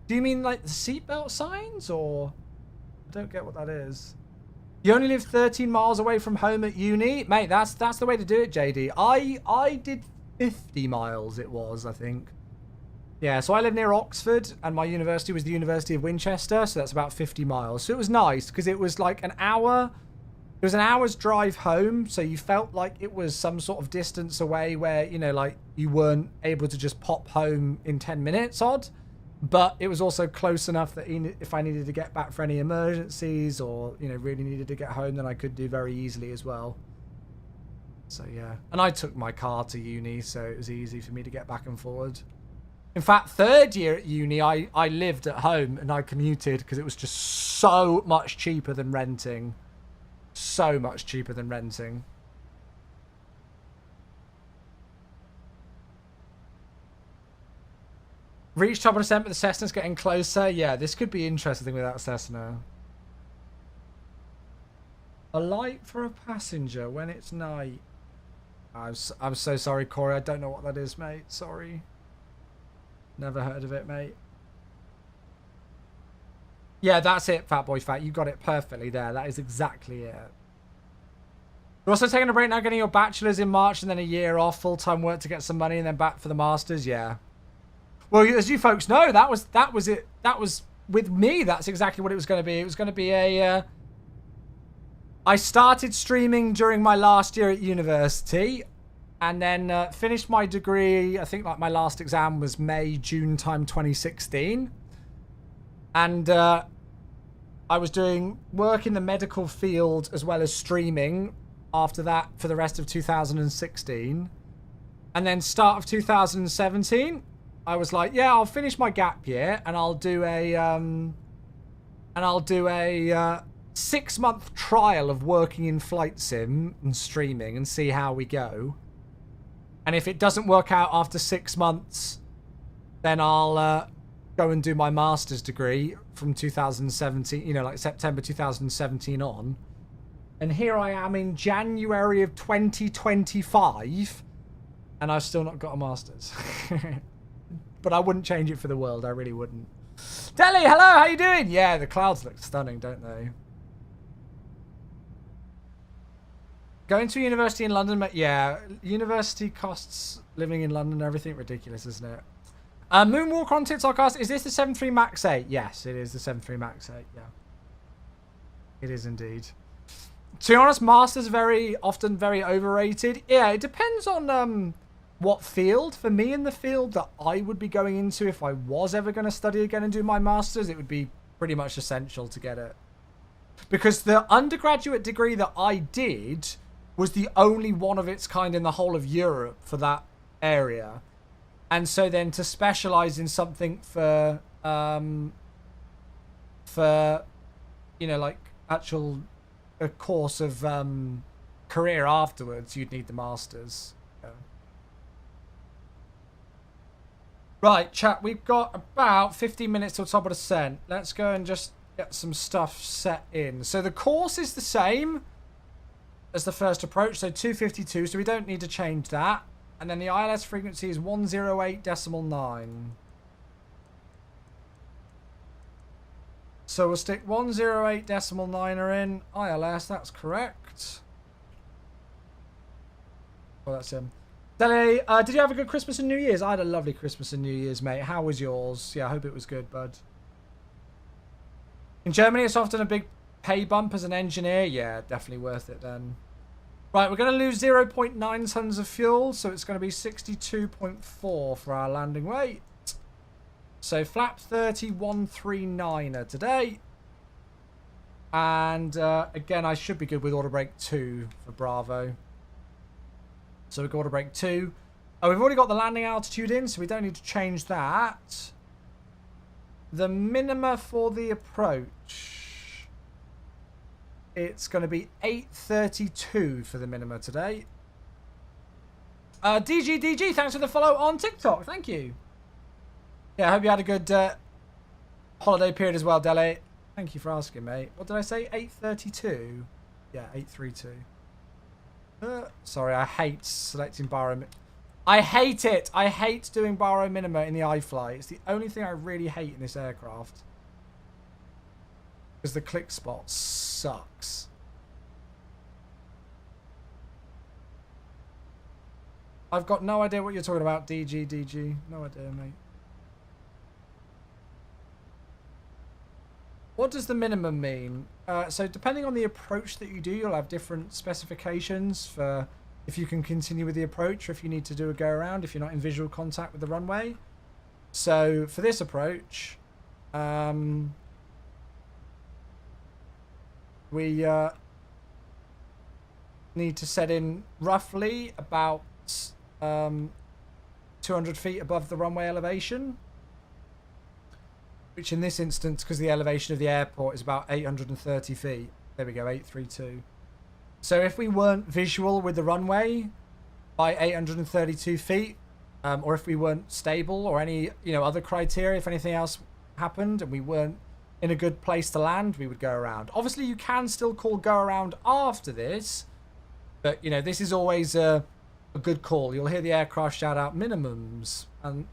Do you mean like the seatbelt signs, or... I don't get what that is. You only live 13 miles away from home at uni? Mate, that's the way to do it, JD. I did 50 miles, it was, I think. Yeah, so I live near Oxford, and my university was the University of Winchester, so that's about 50 miles. So it was nice, because it was like an hour... It was an hour's drive home, so you felt like it was some sort of distance away where, you know, like, you weren't able to just pop home in 10 minutes odd. But it was also close enough that if I needed to get back for any emergencies or, you know, really needed to get home, then I could do very easily as well. So, yeah. And I took my car to uni, so it was easy for me to get back and forward. In fact, third year at uni, I lived at home and I commuted because it was just so much cheaper than renting. So much cheaper than renting. Reach top of descent, but the Cessna's getting closer. Yeah, this could be interesting without Cessna. A light for a passenger when it's night. I'm so sorry, Corey. I don't know what that is, mate. Sorry. Never heard of it, mate. Yeah, that's it, Fatboy Fat. You got it perfectly there. That is exactly it. You're also taking a break now, getting your bachelor's in March and then a year off, full-time work to get some money and then back for the master's. Yeah. Well, as you folks know, that was it. That was with me. That's exactly what it was going to be. It was going to be a... I started streaming during my last year at university and then finished my degree. I think like my last exam was May, June time 2016. And I was doing work in the medical field as well as streaming after that for the rest of 2016. And then start of 2017, I was like, yeah, I'll finish my gap year and I'll do a 6-month trial of working in flight sim and streaming and see how we go. And if it doesn't work out after 6 months, then I'll go and do my master's degree from 2017, you know, like September 2017 on. And here I am in January of 2025, and I've still not got a master's. But I wouldn't change it for the world. I really wouldn't. Deli, hello, how you doing? Yeah, the clouds look stunning, don't they? Going to a university in London, yeah, university costs living in London and everything ridiculous, isn't it? Moonwalk on TikTok asks, is this the 7.3 Max 8? Yes, it is the 7.3 Max 8, yeah. It is indeed. To be honest, Masters very often very overrated. Yeah, it depends on what field. For me, in the field that I would be going into if I was ever going to study again and do my Masters, it would be pretty much essential to get it. Because the undergraduate degree that I did was the only one of its kind in the whole of Europe for that area. And so then to specialize in something for you know, like actual a course of career afterwards, you'd need the Masters. Yeah. Right, chat, we've got about 15 minutes till top of descent. Let's go and just get some stuff set in. So the course is the same. as the first approach, so 252, so we don't need to change that. And then the ILS frequency is 108.9. So we'll stick 108.9 in ILS, that's correct. Well, that's him. Dele, did you have a good Christmas and New Year's? I had a lovely Christmas and New Year's, mate. How was yours? Yeah, I hope it was good, bud. In Germany, it's often a big pay bump as an engineer. Yeah, definitely worth it then. Right, we're going to lose 0.9 tons of fuel, so it's going to be 62.4 for our landing weight. So flap 30, 139er today. And again, I should be good with order break 2 for Bravo. So we've got order break 2. Oh, we've already got the landing altitude in, so we don't need to change that. The minima for the approach, it's going to be 832 for the minima today. DG, thanks for the follow on TikTok. Thank you. Yeah, I hope you had a good holiday period as well, Dele. Thank you for asking, mate. What did I say? 832? Yeah, 832. Sorry, I hate selecting baro. I hate it. I hate doing baro minima in the iFly. It's the only thing I really hate in this aircraft. Because the click spot sucks. I've got no idea what you're talking about, DG. No idea, mate. What does the minimum mean? So depending on the approach that you do, you'll have different specifications for if you can continue with the approach or if you need to do a go around if you're not in visual contact with the runway. So for this approach, we need to set in roughly about 200 feet above the runway elevation. Which in this instance, because the elevation of the airport is about 830 feet. There we go, 832. So if we weren't visual with the runway by 832 feet, or if we weren't stable or any other criteria, if anything else happened and we weren't in a good place to land, we would go around. Obviously, you can still call go around after this, but this is always a good call. You'll hear the aircraft shout out minimums, and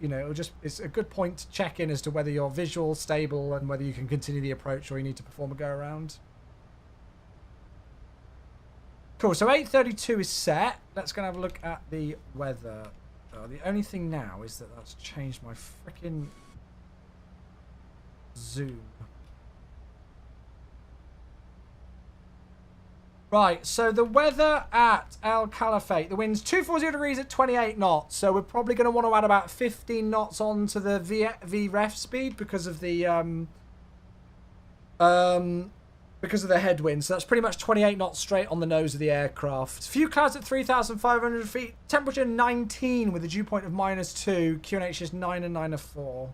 it's a good point to check in as to whether you're visual, stable, and whether you can continue the approach or you need to perform a go around. Cool, so 832 is set. Let's go and have a look at the weather. The only thing now is that that's changed my freaking zoom. Right, so the weather at El Caliphate, the wind's 240 degrees at 28 knots. So we're probably going to want to add about 15 knots on to the VREF speed because of the headwind. So that's pretty much 28 knots straight on the nose of the aircraft. Few clouds at 3,500 feet. Temperature 19 with a dew point of -2. QNH is 9 and 9 of 4.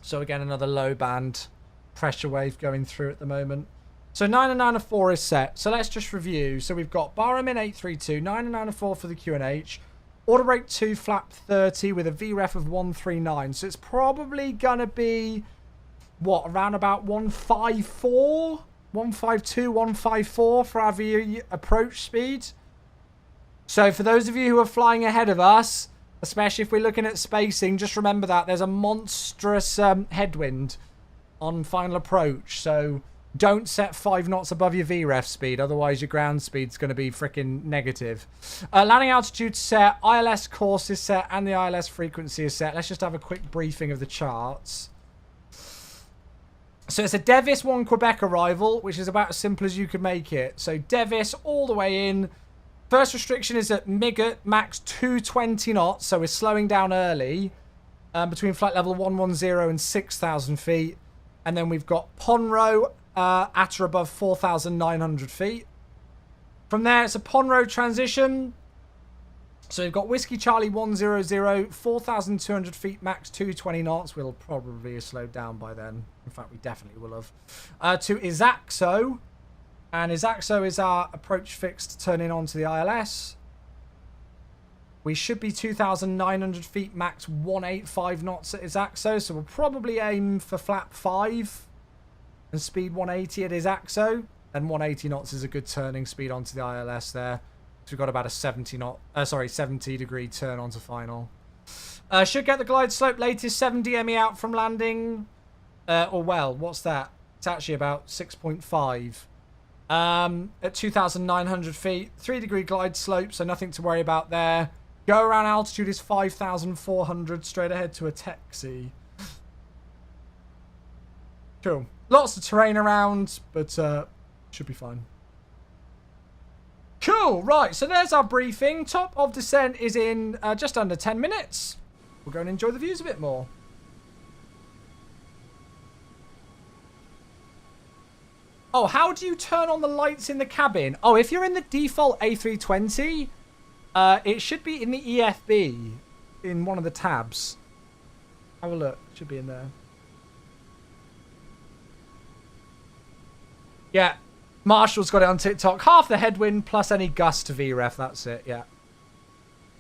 So again, another low band pressure wave going through at the moment. So 9 and 9 of 4 is set. So let's just review. So we've got bar min 832, 9 and 9 of 4 for the QNH. Order break 2, flap 30 with a VREF of 139. So it's probably going to be, what, around about 154? 152, 154 for our approach speed. So for those of you who are flying ahead of us, especially if we're looking at spacing, just remember that there's a monstrous headwind on final approach. So don't set 5 knots above your VREF speed, otherwise your ground speed's going to be freaking negative. Landing altitude set, ILS course is set, and the ILS frequency is set. Let's just have a quick briefing of the charts. So it's a Devis 1 Quebec arrival, which is about as simple as you could make it. So Devis all the way in. First restriction is at MIG max 220 knots, so we're slowing down early between flight level 110 and 6,000 feet. And then we've got Ponro at or above 4,900 feet. From there, it's a Ponro transition. So we've got Whiskey Charlie 100, 4,200 feet, max 220 knots. We'll probably have slowed down by then. In fact, we definitely will have. To Isaxo. And Isaxo is our approach fix to turn in onto the ILS. We should be 2,900 feet, max 185 knots at Isaxo. So we'll probably aim for flap 5 and speed 180 at Isaxo. And 180 knots is a good turning speed onto the ILS there. So we've got about a 70 degree turn onto final. Should get the glide slope latest 7 DME out from landing. What's that? It's actually about 6.5. At 2,900 feet. 3 degree glide slope, so nothing to worry about there. Go around altitude is 5,400 straight ahead to a taxi. Cool. Lots of terrain around, but should be fine. Cool. Right, so there's our briefing. Top of descent is in just under 10 minutes. We'll go and enjoy the views a bit more. Oh, how do you turn on the lights in the cabin? Oh, if you're in the default A320, it should be in the EFB, in one of the tabs. Have a look. It should be in there. Yeah. Marshall's got it on TikTok. Half the headwind plus any gust to VREF. That's it, yeah.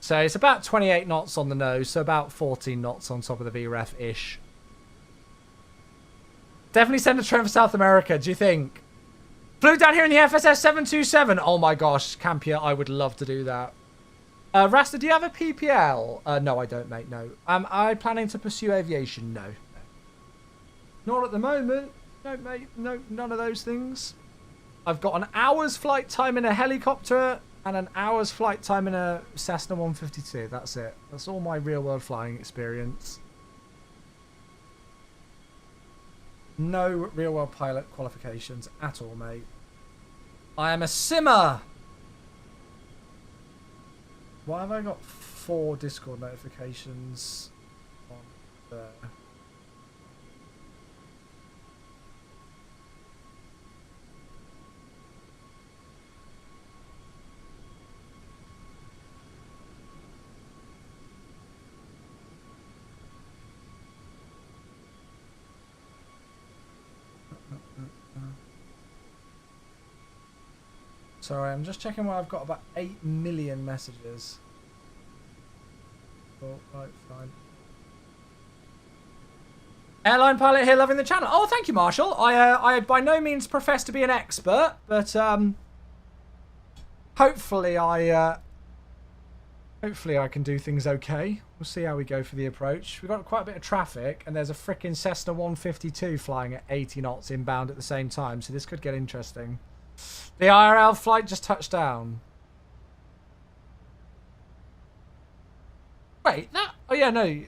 So it's about 28 knots on the nose, so about 14 knots on top of the VREF-ish. Definitely send a train for South America, do you think? Flew down here in the FSS 727. Oh my gosh, Campia, I would love to do that. Rasta, do you have a PPL? No, I don't, mate, no. Am I planning to pursue aviation? No. Not at the moment. No, mate, no, none of those things. I've got an hour's flight time in a helicopter and an hour's flight time in a Cessna 152. That's it. That's all my real-world flying experience. No real-world pilot qualifications at all, mate. I am a simmer. Why have I got 4 Discord notifications on there? Sorry, I'm just checking where I've got about 8 million messages. Oh, right, fine. Airline pilot here, loving the channel. Oh, thank you, Marshall. I by no means profess to be an expert, but hopefully I can do things okay. We'll see how we go for the approach. We've got quite a bit of traffic, and there's a frickin' Cessna 152 flying at 80 knots inbound at the same time, so this could get interesting. The IRL flight just touched down. Wait, that... Oh, yeah, no.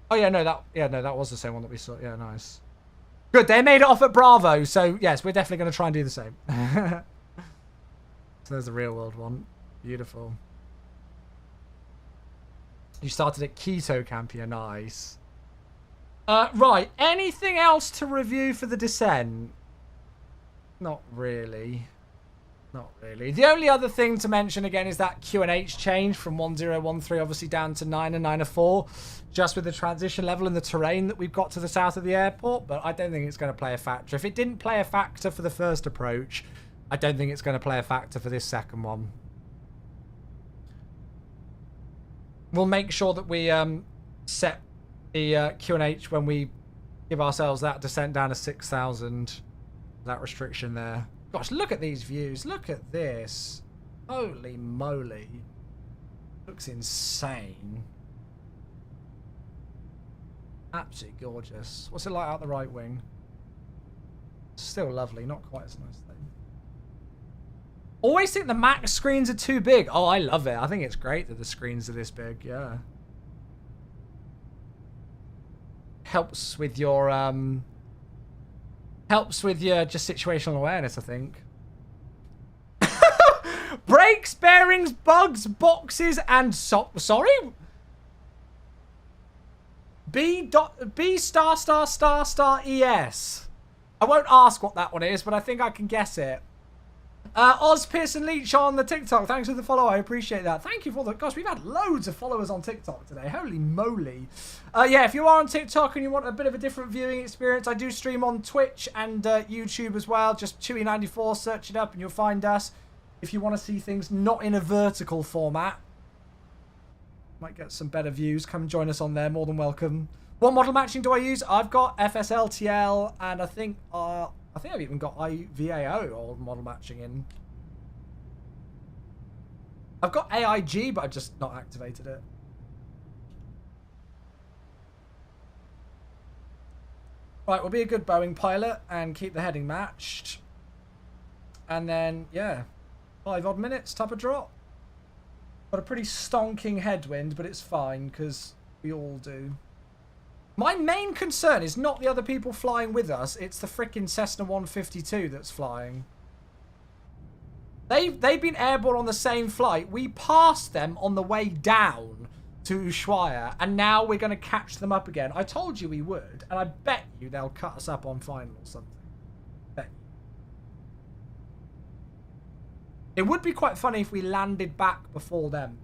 Oh, yeah, no, that was the same one that we saw. Yeah, nice. Good, they made it off at Bravo, so, yes, we're definitely going to try and do the same. So there's the real-world one. Beautiful. You started at Quito, Campia. Nice. Right, anything else to review for the descent? Not really. Not really. The only other thing to mention again is that QNH change from 1013 obviously down to 9 and 904, just with the transition level and the terrain that we've got to the south of the airport, but I don't think it's going to play a factor. If it didn't play a factor for the first approach, I don't think it's going to play a factor for this second one. We'll make sure that we set the QNH when we give ourselves that descent down to 6,000. That restriction there. Gosh, look at these views. Look at this. Holy moly. Looks insane. Absolutely gorgeous. What's it like out the right wing? Still lovely. Not quite as nice though. Always think the Mac screens are too big. Oh, I love it. I think it's great that the screens are this big. Yeah. Helps with your just situational awareness, I think. Brakes, bearings, bugs, boxes, and sorry? B star ES. I won't ask what that one is, but I think I can guess it. Oz Pearson Leach on the TikTok. Thanks for the follow. I appreciate that. Thank you for the... Gosh, we've had loads of followers on TikTok today. Holy moly. Yeah, if you are on TikTok and you want a bit of a different viewing experience, I do stream on Twitch and YouTube as well. Just Chewy94, search it up and you'll find us. If you want to see things not in a vertical format, might get some better views. Come join us on there. More than welcome. What model matching do I use? I've got FSLTL and I think I think I've even got IVAO or model matching in. I've got AIG, but I've just not activated it. Right, we'll be a good Boeing pilot and keep the heading matched. And then, yeah, 5 odd minutes, top of drop. Got a pretty stonking headwind, but it's fine because we all do. My main concern is not the other people flying with us. It's the frickin' Cessna 152 that's flying. They've been airborne on the same flight. We passed them on the way down to Ushuaia, and now we're going to catch them up again. I told you we would, and I bet you they'll cut us up on final or something. Bet you. It would be quite funny if we landed back before them.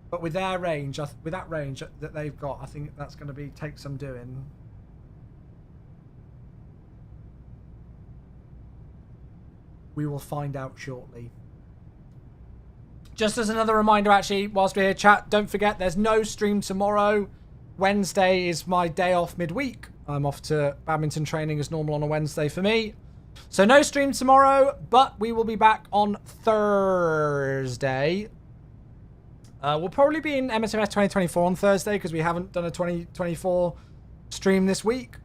But with their range, with that range that they've got, I think that's going to take some doing. We will find out shortly. Just as another reminder, actually, whilst we're here, chat, don't forget there's no stream tomorrow. Wednesday is my day off midweek. I'm off to badminton training as normal on a Wednesday for me. So no stream tomorrow, but we will be back on Thursday. We'll probably be in MSFS 2024 on Thursday because we haven't done a 2024 stream this week.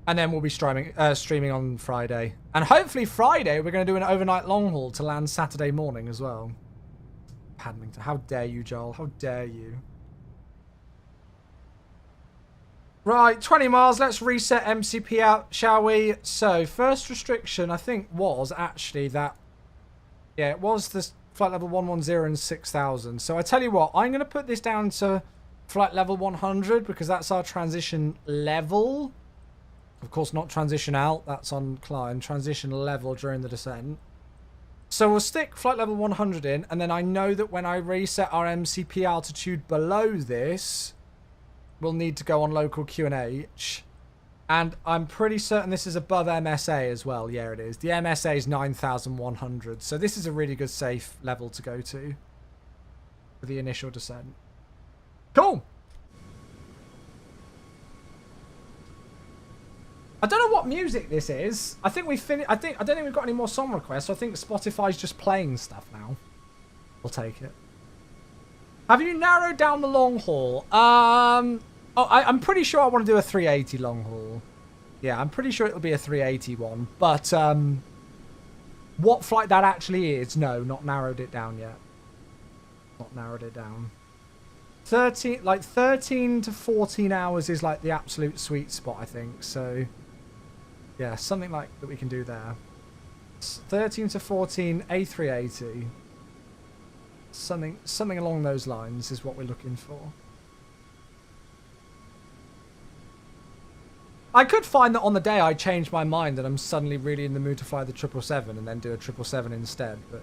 And then we'll be streaming on Friday. And hopefully Friday we're going to do an overnight long haul to land Saturday morning as well. Paddington. How dare you, Joel? How dare you? Right, 20 miles. Let's reset MCP out, shall we? So, first restriction, I think, was actually that... Yeah, it was the flight level 110 and 6,000. So, I tell you what, I'm going to put this down to flight level 100 because that's our transition level. Of course, not transition out. That's on climb. Transition level during the descent. So we'll stick flight level 100 in, and then I know that when I reset our MCP altitude below this, we'll need to go on local QNH. And I'm pretty certain this is above MSA as well. Yeah, it is. The MSA is 9,100. So this is a really good safe level to go to for the initial descent. Cool. I don't know what music this is. I think we finished. I don't think we've got any more song requests. So I think Spotify's just playing stuff now. We'll take it. Have you narrowed down the long haul? I'm pretty sure I want to do a 380 long haul. Yeah, I'm pretty sure it'll be a 380 one. But what flight that actually is, no, not narrowed it down yet. Not narrowed it down. 13 to 14 hours is like the absolute sweet spot, I think. So. Yeah, something like that we can do there. 13 to 14, A380. Something along those lines is what we're looking for. I could find that on the day I change my mind and I'm suddenly really in the mood to fly the 777 and then do a 777 instead, but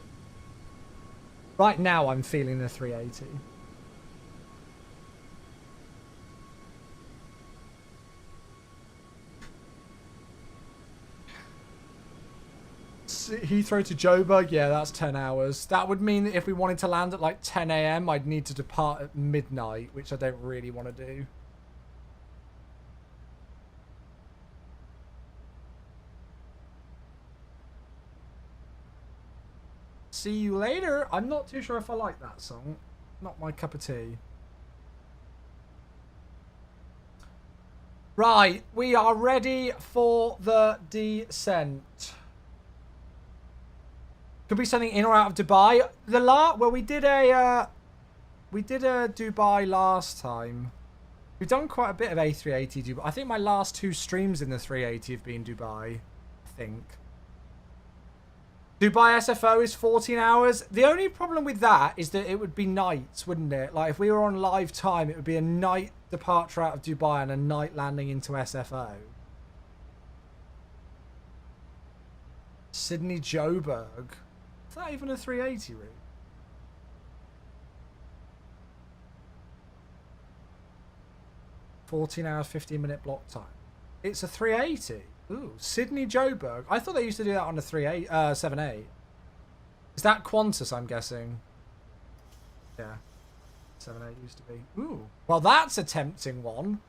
right now I'm feeling the 380. Heathrow to Joburg, yeah, that's 10 hours. That would mean that if we wanted to land at like 10 AM, I'd need to depart at midnight, which I don't really want to do. See you later. I'm not too sure if I like that song. Not my cup of tea. Right, we are ready for the descent. Could be something in or out of Dubai. We did a Dubai last time. We've done quite a bit of A380 Dubai. I think my last 2 streams in the 380 have been Dubai. I think. Dubai SFO is 14 hours. The only problem with that is that it would be nights, wouldn't it? Like if we were on live time, it would be a night departure out of Dubai and a night landing into SFO. Sydney Joburg. Is that even a 380 route? $14 hours, 15-minute block time. It's a 380. Ooh, Sydney Joburg. I thought they used to do that on a 78. Is that Qantas, I'm guessing? Yeah. 78 used to be. Ooh. Well, that's a tempting one.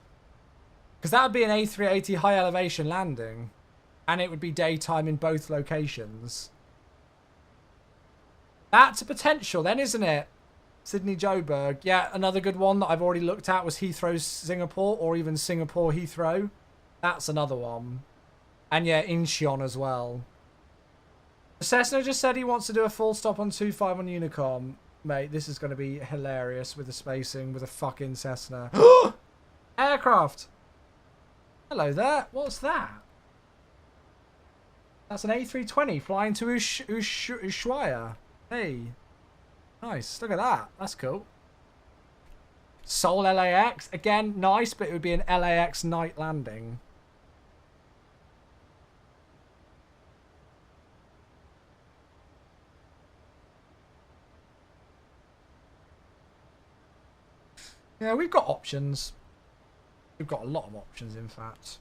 Because that would be an A380 high elevation landing. And it would be daytime in both locations. That's a potential then, isn't it? Sydney Joburg. Yeah, another good one that I've already looked at was Heathrow Singapore, or even Singapore Heathrow. That's another one. And yeah, Incheon as well. Cessna just said he wants to do a full stop on 25 on Unicom. Mate, this is going to be hilarious with the spacing with a fucking Cessna. Aircraft! Hello there. What's that? That's an A320 flying to Ushuaia. Hey. Nice. Look at that. That's cool. Seoul LAX. Again, nice, but it would be an LAX night landing. Yeah, we've got options. We've got a lot of options, in fact.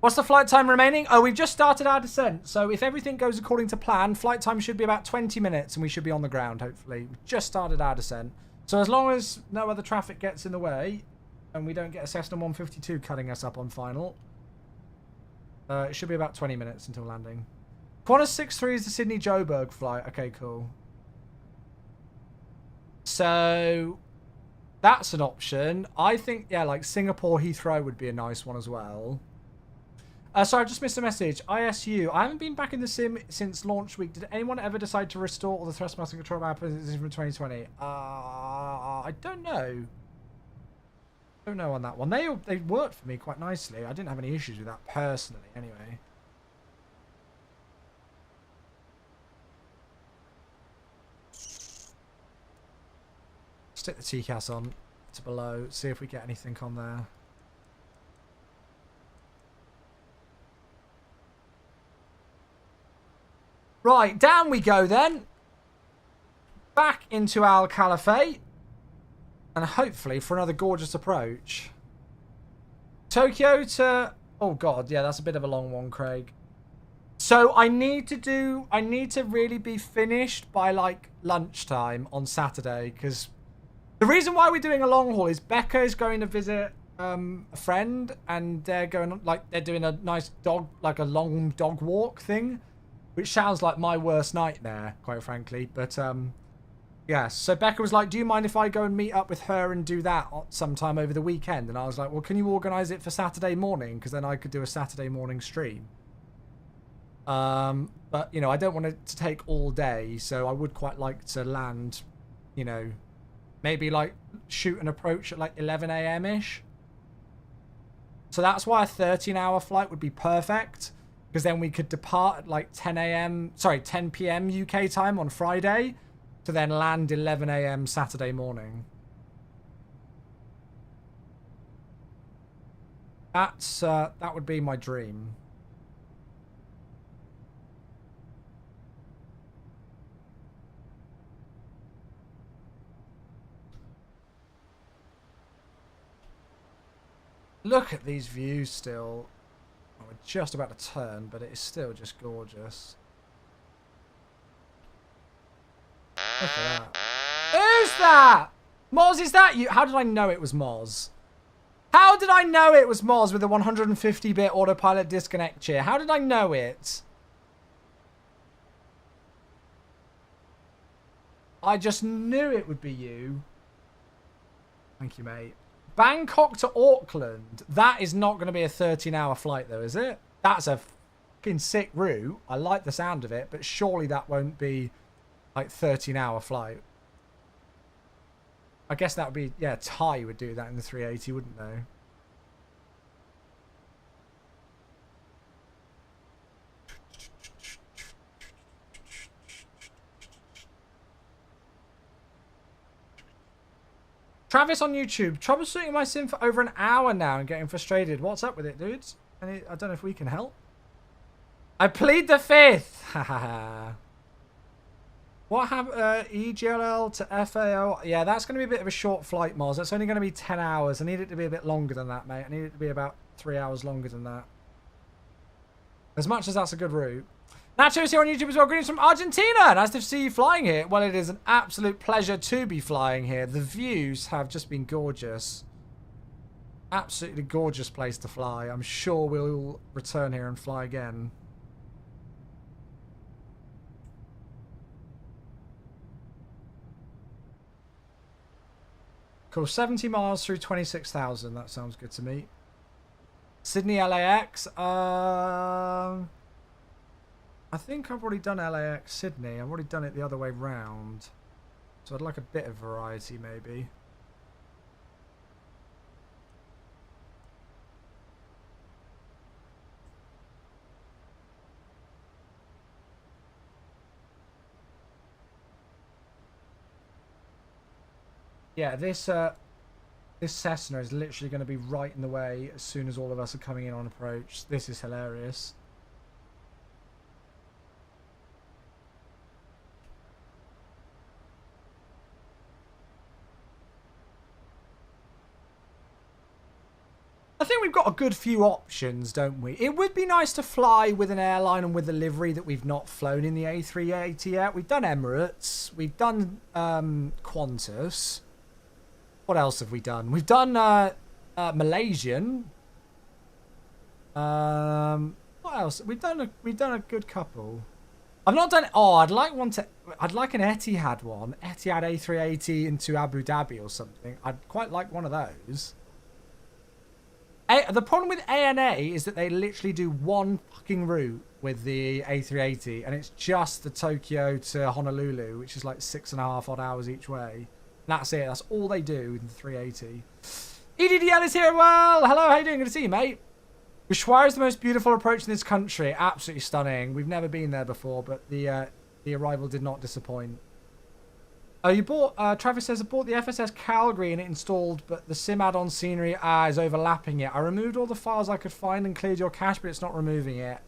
What's the flight time remaining? Oh, we've just started our descent. So if everything goes according to plan, flight time should be about 20 minutes and we should be on the ground, hopefully. We've just started our descent. So as long as no other traffic gets in the way and we don't get a Cessna 152 cutting us up on final, it should be about 20 minutes until landing. Qantas 63 is the Sydney Joburg flight. Okay, cool. So that's an option. I think, yeah, like Singapore Heathrow would be a nice one as well. Sorry, I just missed a message. ISU. I haven't been back in the sim since launch week. Did anyone ever decide to restore all the thrustmaster control map from 2020? I don't know. Don't know on that one. They worked for me quite nicely. I didn't have any issues with that personally, anyway. Stick the TCAS on to below. See if we get anything on there. Right, down we go then. Back into Al Caliphate. And hopefully for another gorgeous approach. Tokyo to... Oh god, yeah, that's a bit of a long one, Craig. So I need to really be finished by like lunchtime on Saturday. Because the reason why we're doing a long haul is Becca is going to visit a friend. And they're going, like, they're doing a nice dog, like a long dog walk thing. Which sounds like my worst nightmare, quite frankly. But, yeah. So Becca was like, do you mind if I go and meet up with her and do that sometime over the weekend? And I was like, well, can you organise it for Saturday morning? Because then I could do a Saturday morning stream. But, you know, I don't want it to take all day. So I would quite like to land, you know, maybe like shoot an approach at like 11 a.m.-ish. So that's why a 13-hour flight would be perfect. Because then we could depart at like 10 p.m. UK time on Friday to then land 11 a.m. Saturday morning. That's that would be my dream. Look at these views still. We're just about to turn, but it is still just gorgeous. Look at that. Who's that? Moz, is that you? How did I know it was Moz? How did I know it was Moz with a 150-bit autopilot disconnect chair? How did I know it? I just knew it would be you. Thank you, mate. Bangkok to Auckland. That is not going to be a 13-hour flight, though, is it? That's a fucking sick route. I like the sound of it, but surely that won't be like 13-hour flight. I guess that would be, yeah, Thai would do that in the 380, wouldn't they? Travis on YouTube, troubleshooting my sim for over an hour now and getting frustrated. What's up with it, dudes? I don't know if we can help. I plead the fifth. What happened? EGLL to FAO. Yeah, that's going to be a bit of a short flight, Moz. That's only going to be 10 hours. I need it to be a bit longer than that, mate. I need it to be about 3 hours longer than that. As much as that's a good route. Nacho's here on YouTube as well. Greetings from Argentina. Nice to see you flying here. Well, it is an absolute pleasure to be flying here. The views have just been gorgeous. Absolutely gorgeous place to fly. I'm sure we'll return here and fly again. Cool, 70 miles through 26,000. That sounds good to me. Sydney LAX. I think I've already done LAX Sydney. I've already done it the other way round. So I'd like a bit of variety maybe. Yeah, this Cessna is literally going to be right in the way as soon as all of us are coming in on approach. This is hilarious. I think we've got a good few options, don't we? It would be nice to fly with an airline and with a livery that we've not flown in the A380 yet. We've done Emirates. We've done Qantas. What else have we done? We've done Malaysian. What else? We've done a good couple. I've not done. Oh, I'd like an Etihad one. Etihad A380 into Abu Dhabi or something. I'd quite like one of those. The problem with ANA is that they literally do one fucking route with the A380, and it's just the Tokyo to Honolulu, which is like 6.5 odd hours each way. That's it. That's all they do in the 380. EDDL is here. Well, hello. How you doing? Good to see you, mate. Ushuaia is the most beautiful approach in this country. Absolutely stunning. We've never been there before, but the arrival did not disappoint. Oh, you bought... Travis says, I bought the FSS Calgary and it installed, but the sim add-on scenery is overlapping it. I removed all the files I could find and cleared your cache, but it's not removing it.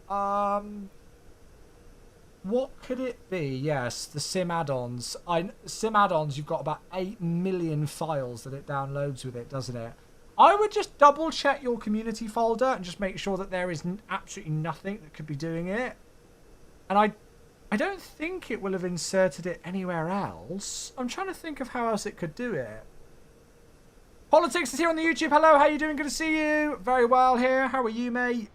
What could it be? Yes, the sim add-ons. Sim add-ons, you've got about 8 million files that it downloads with it, doesn't it? I would just double-check your community folder and just make sure that there is absolutely nothing that could be doing it. And I don't think it will have inserted it anywhere else. I'm trying to think of how else it could do it. Politics is here on the YouTube. Hello, how you doing? Good to see you. Very well here. How are you, mate?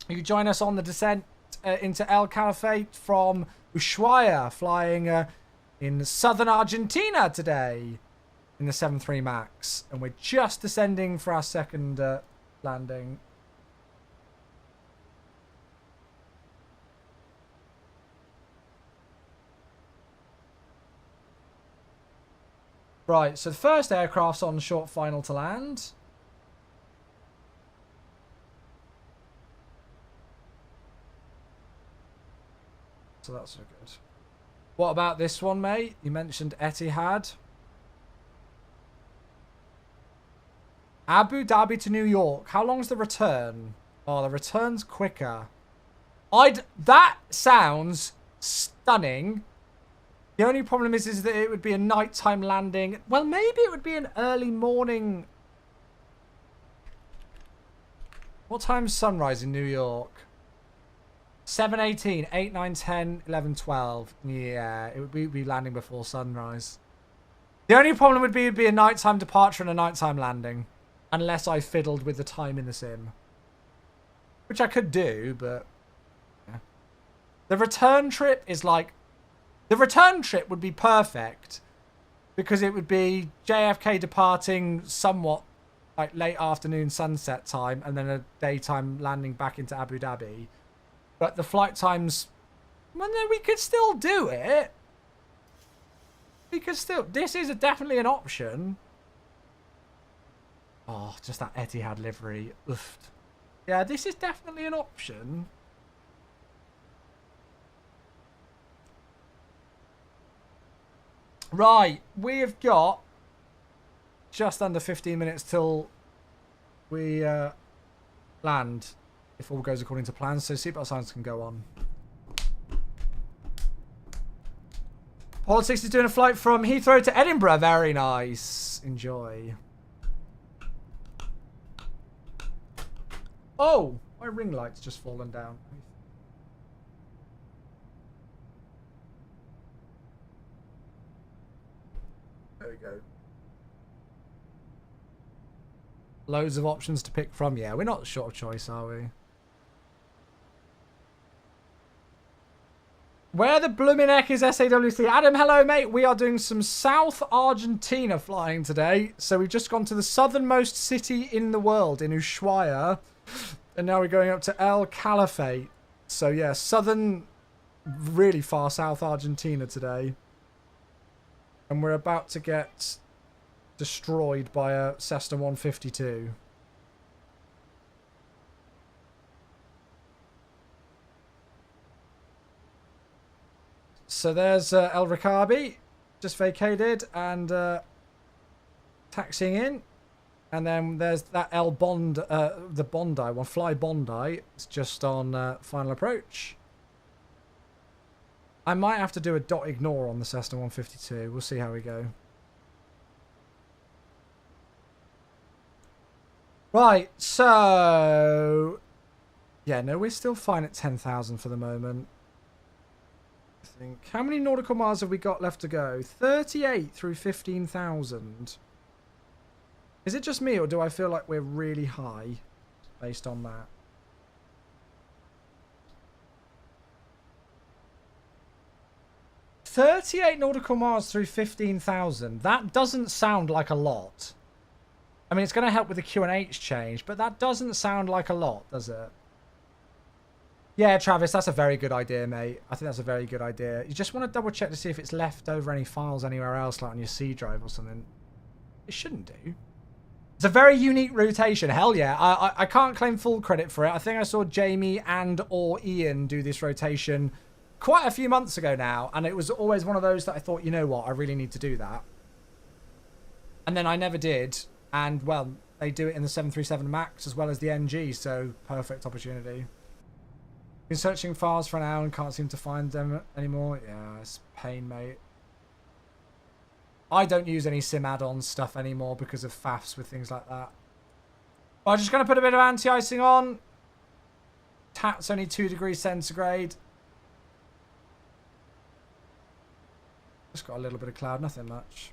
You join us on the descent into El Calafate from Ushuaia, flying in southern Argentina today in the 737 MAX. And we're just descending for our second landing. Right, so the first aircraft's on short final to land. So that's so good. What about this one, mate? You mentioned Etihad. Abu Dhabi to New York. How long's the return? Oh, the return's quicker. That sounds stunning. The only problem is that it would be a nighttime landing. Well, maybe it would be an early morning. What time's sunrise in New York? 7:18, 8, 9, 10, 11, 12. Yeah, it would be landing before sunrise. The only problem would be it'd be a nighttime departure and a nighttime landing. Unless I fiddled with the time in the sim. Which I could do, but... yeah. The return trip is like... The return trip would be perfect because it would be JFK departing somewhat like late afternoon sunset time and then a daytime landing back into Abu Dhabi. But the flight times, well, no, we could still do it. We could still, this is definitely an option. Oh, just that Etihad livery. Oof. Yeah, this is definitely an option. Right, we have got just under 15 minutes till we land, if all goes according to plan, so seatbelt signs can go on. Politics is doing a flight from Heathrow to Edinburgh. Very nice. Enjoy. Oh, my ring light's just fallen down. There we go. Loads of options to pick from. Yeah, we're not short of choice, are we? Where the blooming heck is SAWC? Adam, hello, mate. We are doing some South Argentina flying today. So we've just gone to the southernmost city in the world, in Ushuaia. And now we're going up to El Caliphate. So, yeah, southern, really far south Argentina today. And we're about to get destroyed by a Cessna 152. So there's El Ricabi, just vacated and taxiing in. And then there's that El Bond, the Bondi one, Fly Bondi. It's just on final approach. I might have to do a dot ignore on the Cessna 152. We'll see how we go. Right, so... Yeah, no, we're still fine at 10,000 for the moment. I think. How many nautical miles have we got left to go? 38 through 15,000. Is it just me, or do I feel like we're really high based on that? $38 nautical miles through 15,000. That doesn't sound like a lot. I mean, it's going to help with the Q&H change, but that doesn't sound like a lot, does it? Yeah, Travis, that's a very good idea, mate. I think that's a very good idea. You just want to double check to see if it's left over any files anywhere else, like on your C drive or something. It shouldn't do. It's a very unique rotation. Hell yeah. I can't claim full credit for it. I think I saw Jamie and or Ian do this rotation quite a few months ago now, and it was always one of those that I thought, you know what, I really need to do that. And then I never did, and well, they do it in the 737 MAX as well as the NG, so perfect opportunity. Been searching files for an hour and can't seem to find them anymore. Yeah, it's pain, mate. I don't use any sim add-on stuff anymore because of faffs with things like that. But I'm just going to put a bit of anti-icing on. Tat's only 2 degrees centigrade. Just got a little bit of cloud, nothing much.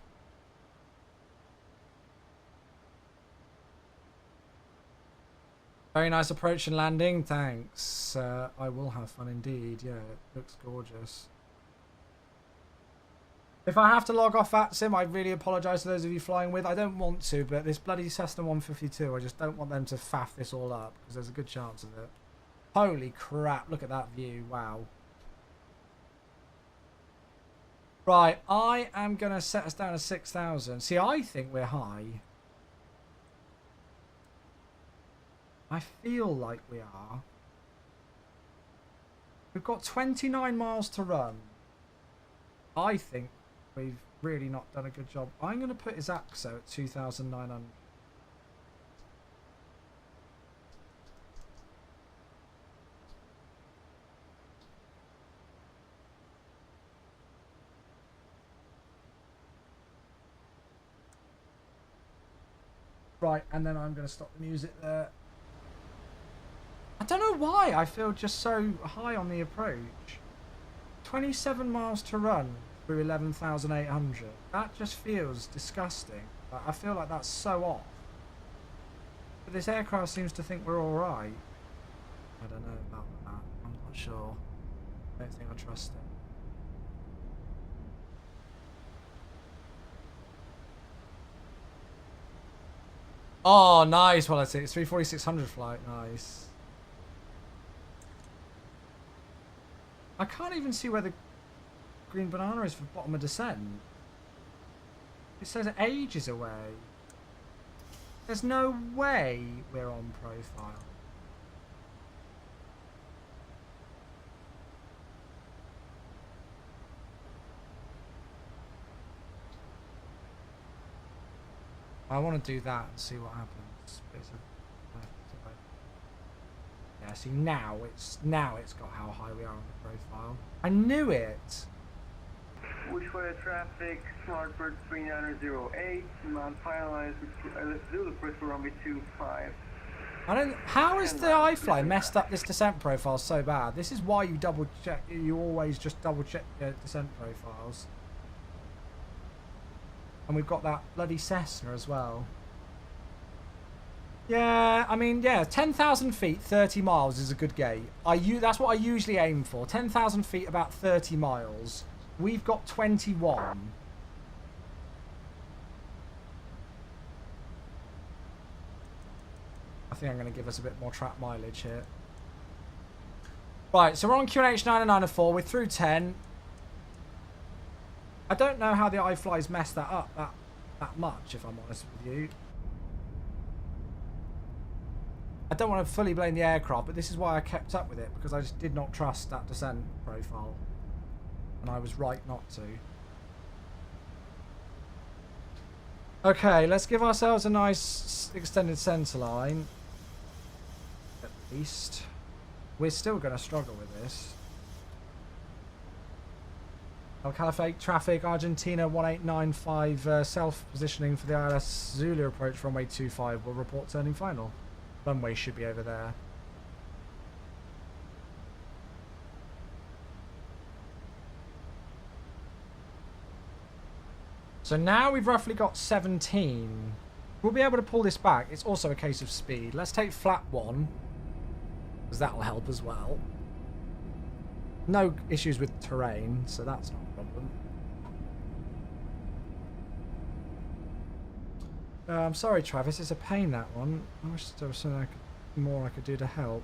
Very nice approach and landing, thanks. I will have fun indeed, yeah, it looks gorgeous. If I have to log off at sim, I really apologise to those of you flying with. I don't want to, but this bloody Cessna 152, I just don't want them to faff this all up, because there's a good chance of it. Holy crap, look at that view, wow. Right, I am going to set us down to 6,000. See, I think we're high. I feel like we are. We've got 29 miles to run. I think we've really not done a good job. I'm going to put his AXO at 2,900. Right, and then I'm going to stop the music there. I don't know why I feel just so high on the approach. 27 miles to run through 11,800. That just feels disgusting. Like, I feel like that's so off. But this aircraft seems to think we're alright. I don't know about that. I'm not sure. I don't think I trust it. Oh, nice. Well, it's 34600 flight. Nice. I can't even see where the green banana is for bottom of descent. It says ages away. There's no way we're on profile. I want to do that and see what happens. Yeah, see now it's got how high we are on the profile. I knew it. Ushuaia traffic, Smartbird 3908, mount finalized, let's do the first for runway 25. I don't. How is the iFly messed up this descent profile so bad? This is why you double check. You always just double check your descent profiles. And we've got that bloody Cessna as well. Yeah, I mean, yeah, 10,000 feet, 30 miles is a good gate. That's what I usually aim for. 10,000 feet, about 30 miles. We've got 21. I think I'm going to give us a bit more track mileage here. Right, so we're on QNH 904. We're through 10. I don't know how the iFlies messed that up that much, if I'm honest with you. I don't want to fully blame the aircraft, but this is why I kept up with it, because I just did not trust that descent profile. And I was right not to. Okay, let's give ourselves a nice extended centre line. At least. We're still going to struggle with this. El Caliphate traffic, Argentina 1895, self-positioning for the ILS Zulu approach runway 25. Will report turning final. Runway should be over there. So now we've roughly got 17. We'll be able to pull this back. It's also a case of speed. Let's take flap 1, because that'll help as well. No issues with terrain, so that's not a problem. I'm sorry, Travis. It's a pain, that one. I wish there was something more I could do to help.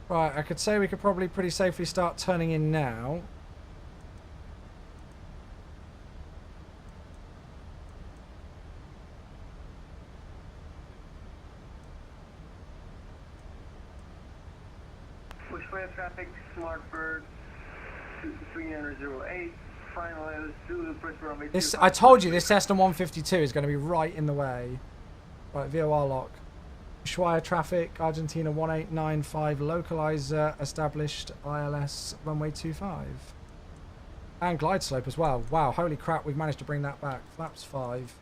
Right, I could say we could probably pretty safely start turning in now. Pushback traffic, Smartbird 3908. Final Zulu press runway. This, I told you, this Cessna 152 is going to be right in the way. Right, VOR lock. Ushuaia traffic, Argentina 1895, localizer established, ILS runway 25. And glide slope as well. Wow, holy crap, we've managed to bring that back. Flaps 5.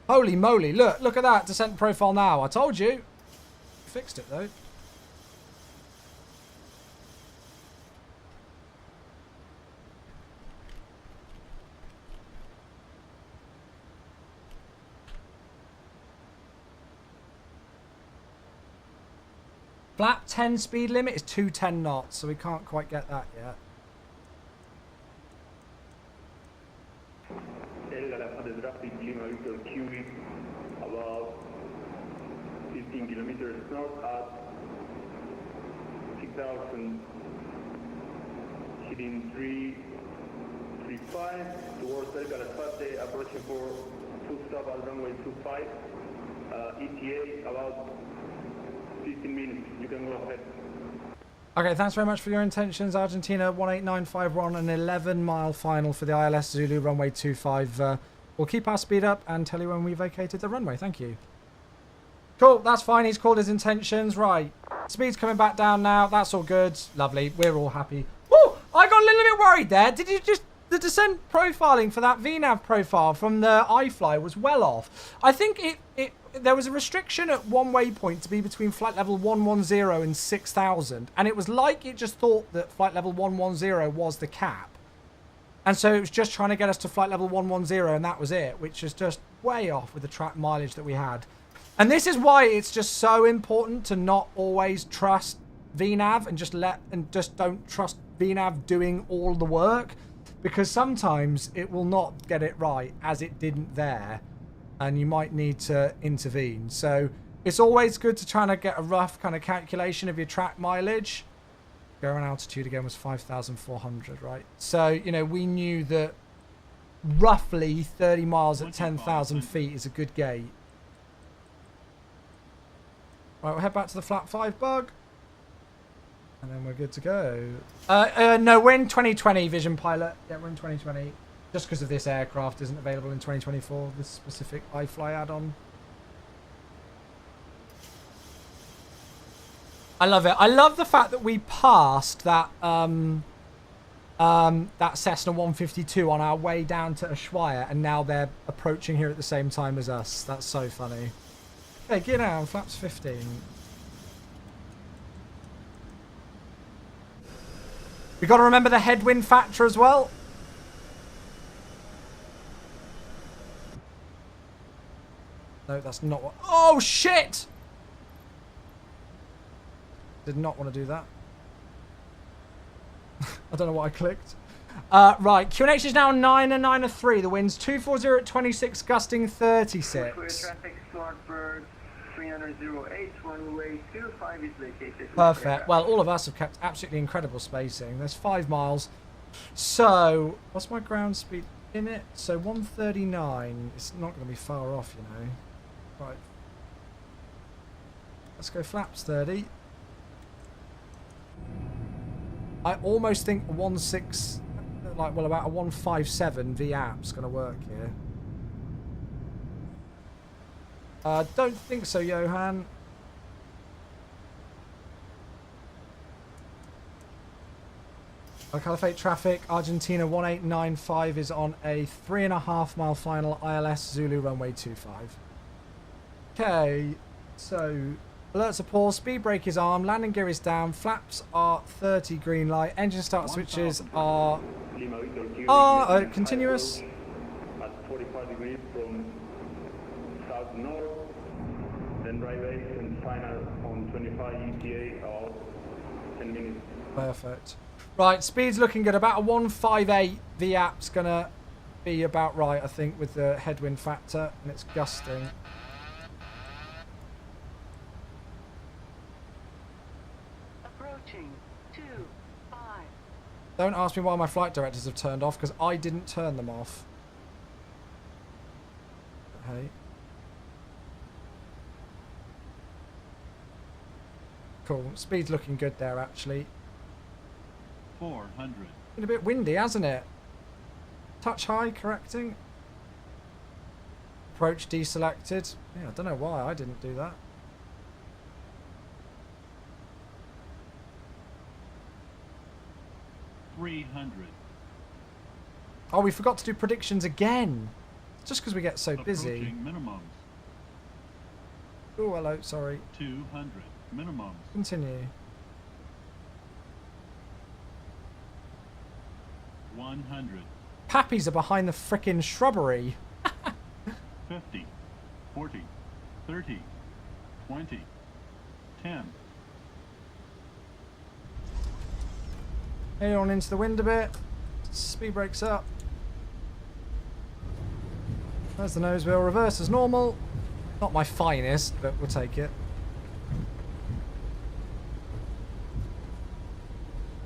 Holy moly, look at that descent profile now. I told you. Fixed it though. Flat 10 speed limit is 210 knots, so we can't quite get that yet. About 15 kilometers north at 6,000, hitting 335 towards El Calafate, approaching for full stop at runway 25, ETA about 15 minutes. You can go ahead. Okay, thanks very much for your intentions, Argentina 1895. We're on an 11-mile final for the ILS Zulu runway 25. We'll keep our speed up and tell you when we vacated the runway. Thank you. Cool, that's fine. He's called his intentions. Right, speed's coming back down now. That's all good. Lovely. We're all happy. Woo! I got a little bit worried there. Did you just... The descent profiling for that VNAV profile from the iFly was well off. I think there was a restriction at one waypoint to be between flight level 110 and 6,000. And it was like it just thought that flight level 110 was the cap. And so it was just trying to get us to flight level 110 and that was it, which is just way off with the track mileage that we had. And this is why it's just so important to not always trust VNAV and just don't trust VNAV doing all the work. Because sometimes it will not get it right as it didn't there. And you might need to intervene. So it's always good to try to get a rough kind of calculation of your track mileage. Going altitude again was 5,400, right? So, you know, we knew that roughly 30 miles at 10,000 feet is a good gate. Right, we'll head back to the flat 5 bug. And then we're good to go. No, we're in 2020, Vision Pilot. Yeah, we're in 2020. Just because of this aircraft isn't available in 2024, this specific iFly add-on. I love it. I love the fact that we passed that that Cessna 152 on our way down to Ushuaia, and now they're approaching here at the same time as us. That's so funny. Okay, gear down, flaps 15. We've got to remember the headwind factor as well. No, that's not what... Oh, shit! Did not want to do that. I don't know what I clicked. Right, QNH is now 9 and 9 of 3. The wind's 240 at 26, gusting 36. Traffic, Smartbird 3908, runway 25 is vacated. Perfect. Well, all of us have kept absolutely incredible spacing. There's 5 miles. So, what's my ground speed in it? So, 139. It's not going to be far off, you know. Right. Let's go flaps 30. I almost think about a 157 V-app's going to work here. Don't think so, Johan. Caliphate traffic, Argentina 1895 is on a 3.5 mile final ILS Zulu runway 25. Okay, so alerts are paused, speed brake is armed, landing gear is down, flaps are 30 green light, engine start switches are continuous. At 45 degrees from south north, then right base and final on 25 ETA about 10 minutes. Perfect. Right, speed's looking good. About a 158 V-app's gonna be about right, I think, with the headwind factor, and it's gusting. Approaching 25. Don't ask me why my flight directors have turned off, because I didn't turn them off. Hey. Cool. Speed's looking good there, actually. 400. Been a bit windy, hasn't it? Touch high, correcting. Approach deselected. Yeah, I don't know why I didn't do that. $300. Oh, we forgot to do predictions again. Just because we get so busy. Approaching minimums. Oh, hello, sorry. 200. Minimums. Continue. 100. Pappies are behind the frickin' shrubbery. 50. 40. 30. 20. 10. Head on into the wind a bit. Speed brakes up. There's the nose wheel. Reverse as normal. Not my finest, but we'll take it.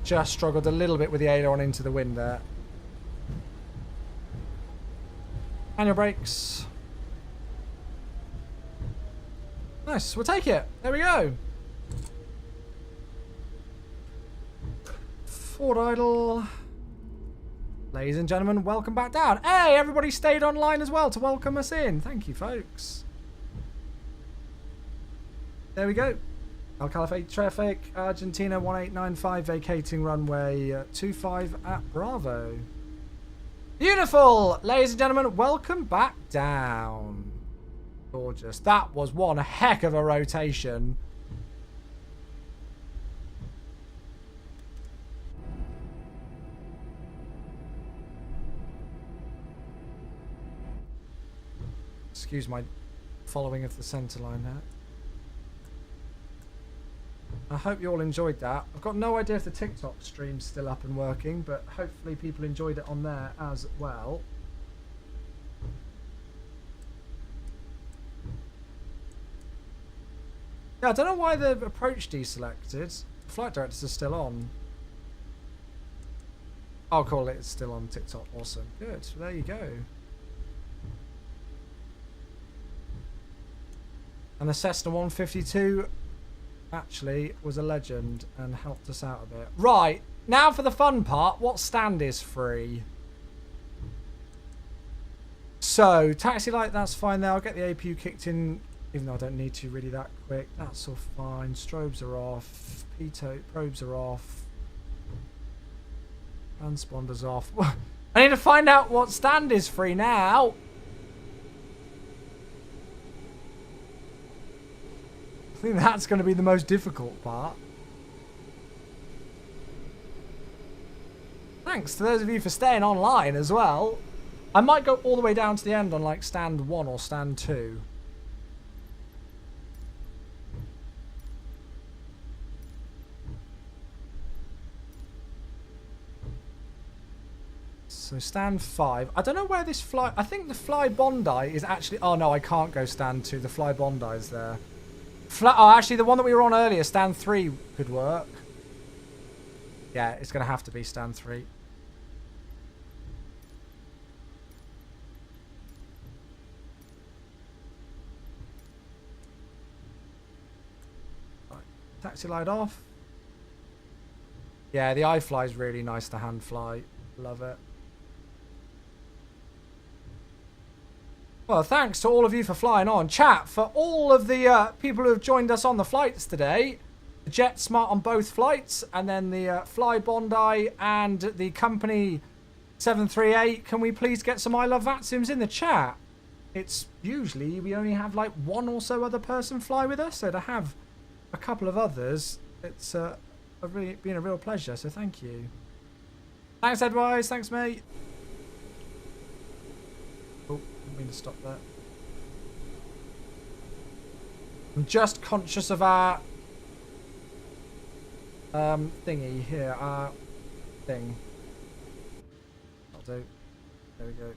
Just struggled a little bit with the aileron into the wind there. Manual brakes. Nice, we'll take it. There we go. Forward idle. Ladies and gentlemen, welcome back down. Hey, everybody stayed online as well to welcome us in. Thank you, folks. There we go. Al Caliphate traffic, Argentina 1895 vacating runway 25 at Bravo. Beautiful! Ladies and gentlemen, welcome back down. Gorgeous. That was one heck of a rotation. Excuse my following of the centre line there. I hope you all enjoyed that. I've got no idea if the TikTok stream's still up and working, but hopefully people enjoyed it on there as well. Yeah, I don't know why the approach deselected. The flight directors are still on. Oh, cool, it's still on TikTok. Awesome. Good. There you go. And the Cessna 152 actually was a legend and helped us out a bit. Right, now for the fun part. What stand is free? So, taxi light, that's fine there. I'll get the APU kicked in, even though I don't need to really that quick. That's all fine. Strobes are off. Pitot probes are off. Transponders off. I need to find out what stand is free now. I think that's going to be the most difficult part. Thanks to those of you for staying online as well. I might go all the way down to the end on like stand 1 or stand 2. So stand 5. I don't know where this fly... I think the fly Bondi is actually... Oh no, I can't go stand 2. The fly Bondi is there. Oh, actually the one that we were on earlier, stand 3 could work. Yeah, it's going to have to be stand 3. Right. Taxi light off. Yeah, the iFly is really nice to hand fly. Love it. Well, thanks to all of you for flying on. Chat, for all of the people who have joined us on the flights today. The Jet Smart on both flights, and then the Fly Bondi and the Company 738. Can we please get some I Love Vatsims in the chat? It's usually we only have like one or so other person fly with us, so to have a couple of others, it's been a real pleasure, so thank you. Thanks, Edwise. Thanks, mate. Oh, didn't mean to stop that. I'm just conscious of our thingy here. Our thing. I'll do. There we go.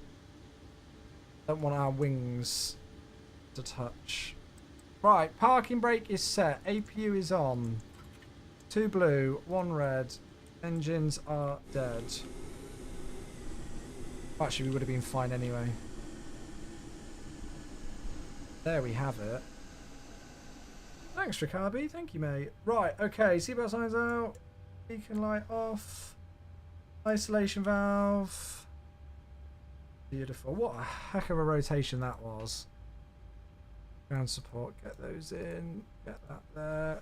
Don't want our wings to touch. Right, parking brake is set. APU is on. 2 blue, 1 red. Engines are dead. Actually, we would have been fine anyway. There we have it. Thanks, Riccardi. Thank you, mate. Right, okay. Seatbelt signs out. Beacon light off. Isolation valve. Beautiful. What a heck of a rotation that was. Ground support. Get those in. Get that there.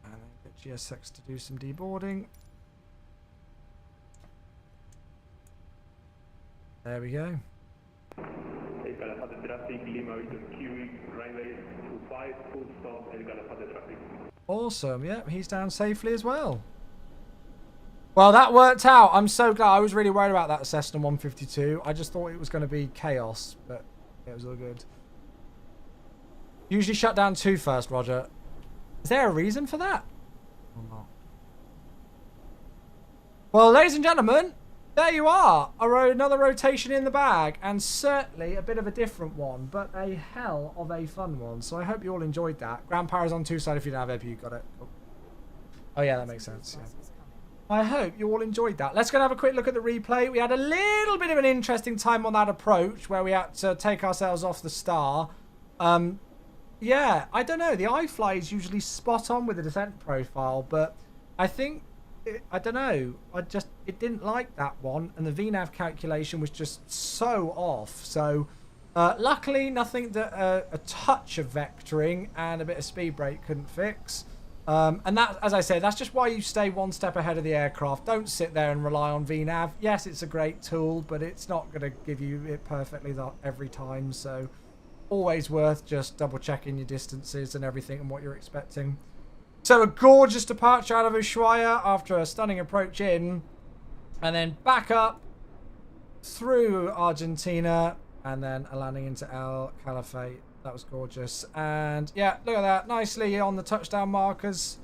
And then get GSX to do some deboarding. There we go. Awesome. Yep, he's down safely as well. Well, that worked out. I'm so glad. I was really worried about that Cessna 152. I just thought it was going to be chaos, but it was all good. Usually shut down 2 first, Roger. Is there a reason for that? Or not? Well, ladies and gentlemen, there you are. Another rotation in the bag, and certainly a bit of a different one, but a hell of a fun one. So I hope you all enjoyed that. Ground power is on 2 side if you don't have APU. Got it. Cool. Oh yeah, that makes sense. Yeah. I hope you all enjoyed that. Let's go and have a quick look at the replay. We had a little bit of an interesting time on that approach where we had to take ourselves off the star. Yeah, I don't know. The iFly is usually spot on with the descent profile, but I think, I don't know. It didn't like that one, and the VNAV calculation was just so off. So, luckily, nothing that a touch of vectoring and a bit of speed brake couldn't fix. And that, as I say, that's just why you stay one step ahead of the aircraft. Don't sit there and rely on VNAV. Yes, it's a great tool, but it's not going to give you it perfectly every time. So, always worth just double checking your distances and everything and what you're expecting. So a gorgeous departure out of Ushuaia after a stunning approach in, and then back up through Argentina, and then a landing into El Caliphate. That was gorgeous. And yeah, look at that, nicely on the touchdown markers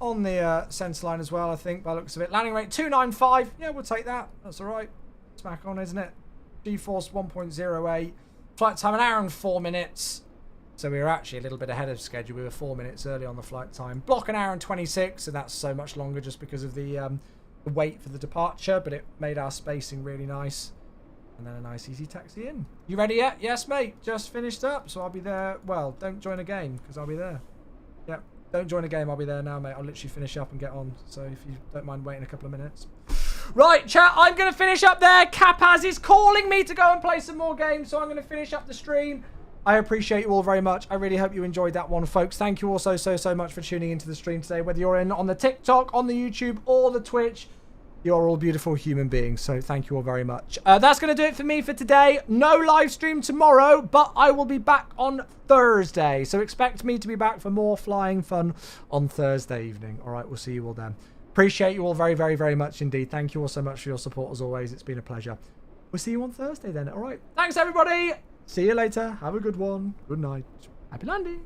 on the centre line as well, I think, by the looks of it. Landing rate 295. Yeah, we'll take that. That's all right. Smack on, isn't it? G-force 1.08. Flight time 1 hour and 4 minutes. So we were actually a little bit ahead of schedule. We were 4 minutes early on the flight time. Block 1 hour and 26, and that's so much longer just because of the wait for the departure, but it made our spacing really nice. And then a nice easy taxi in. You ready yet? Yes, mate. Just finished up, so I'll be there. Well, don't join a game, because I'll be there. Yep. Don't join a game. I'll be there now, mate. I'll literally finish up and get on. So if you don't mind waiting a couple of minutes. Right, chat, I'm going to finish up there. Capaz is calling me to go and play some more games, so I'm going to finish up the stream. I appreciate you all very much. I really hope you enjoyed that one, folks. Thank you all so much for tuning into the stream today, whether you're in on the TikTok, on the YouTube, or the Twitch. You're all beautiful human beings, so thank you all very much. That's going to do it for me for today. No live stream tomorrow, but I will be back on Thursday. So expect me to be back for more flying fun on Thursday evening. All right, we'll see you all then. Appreciate you all very, very, very much indeed. Thank you all so much for your support as always. It's been a pleasure. We'll see you on Thursday then. All right. Thanks, everybody. See you later. Have a good one. Good night. Happy landing.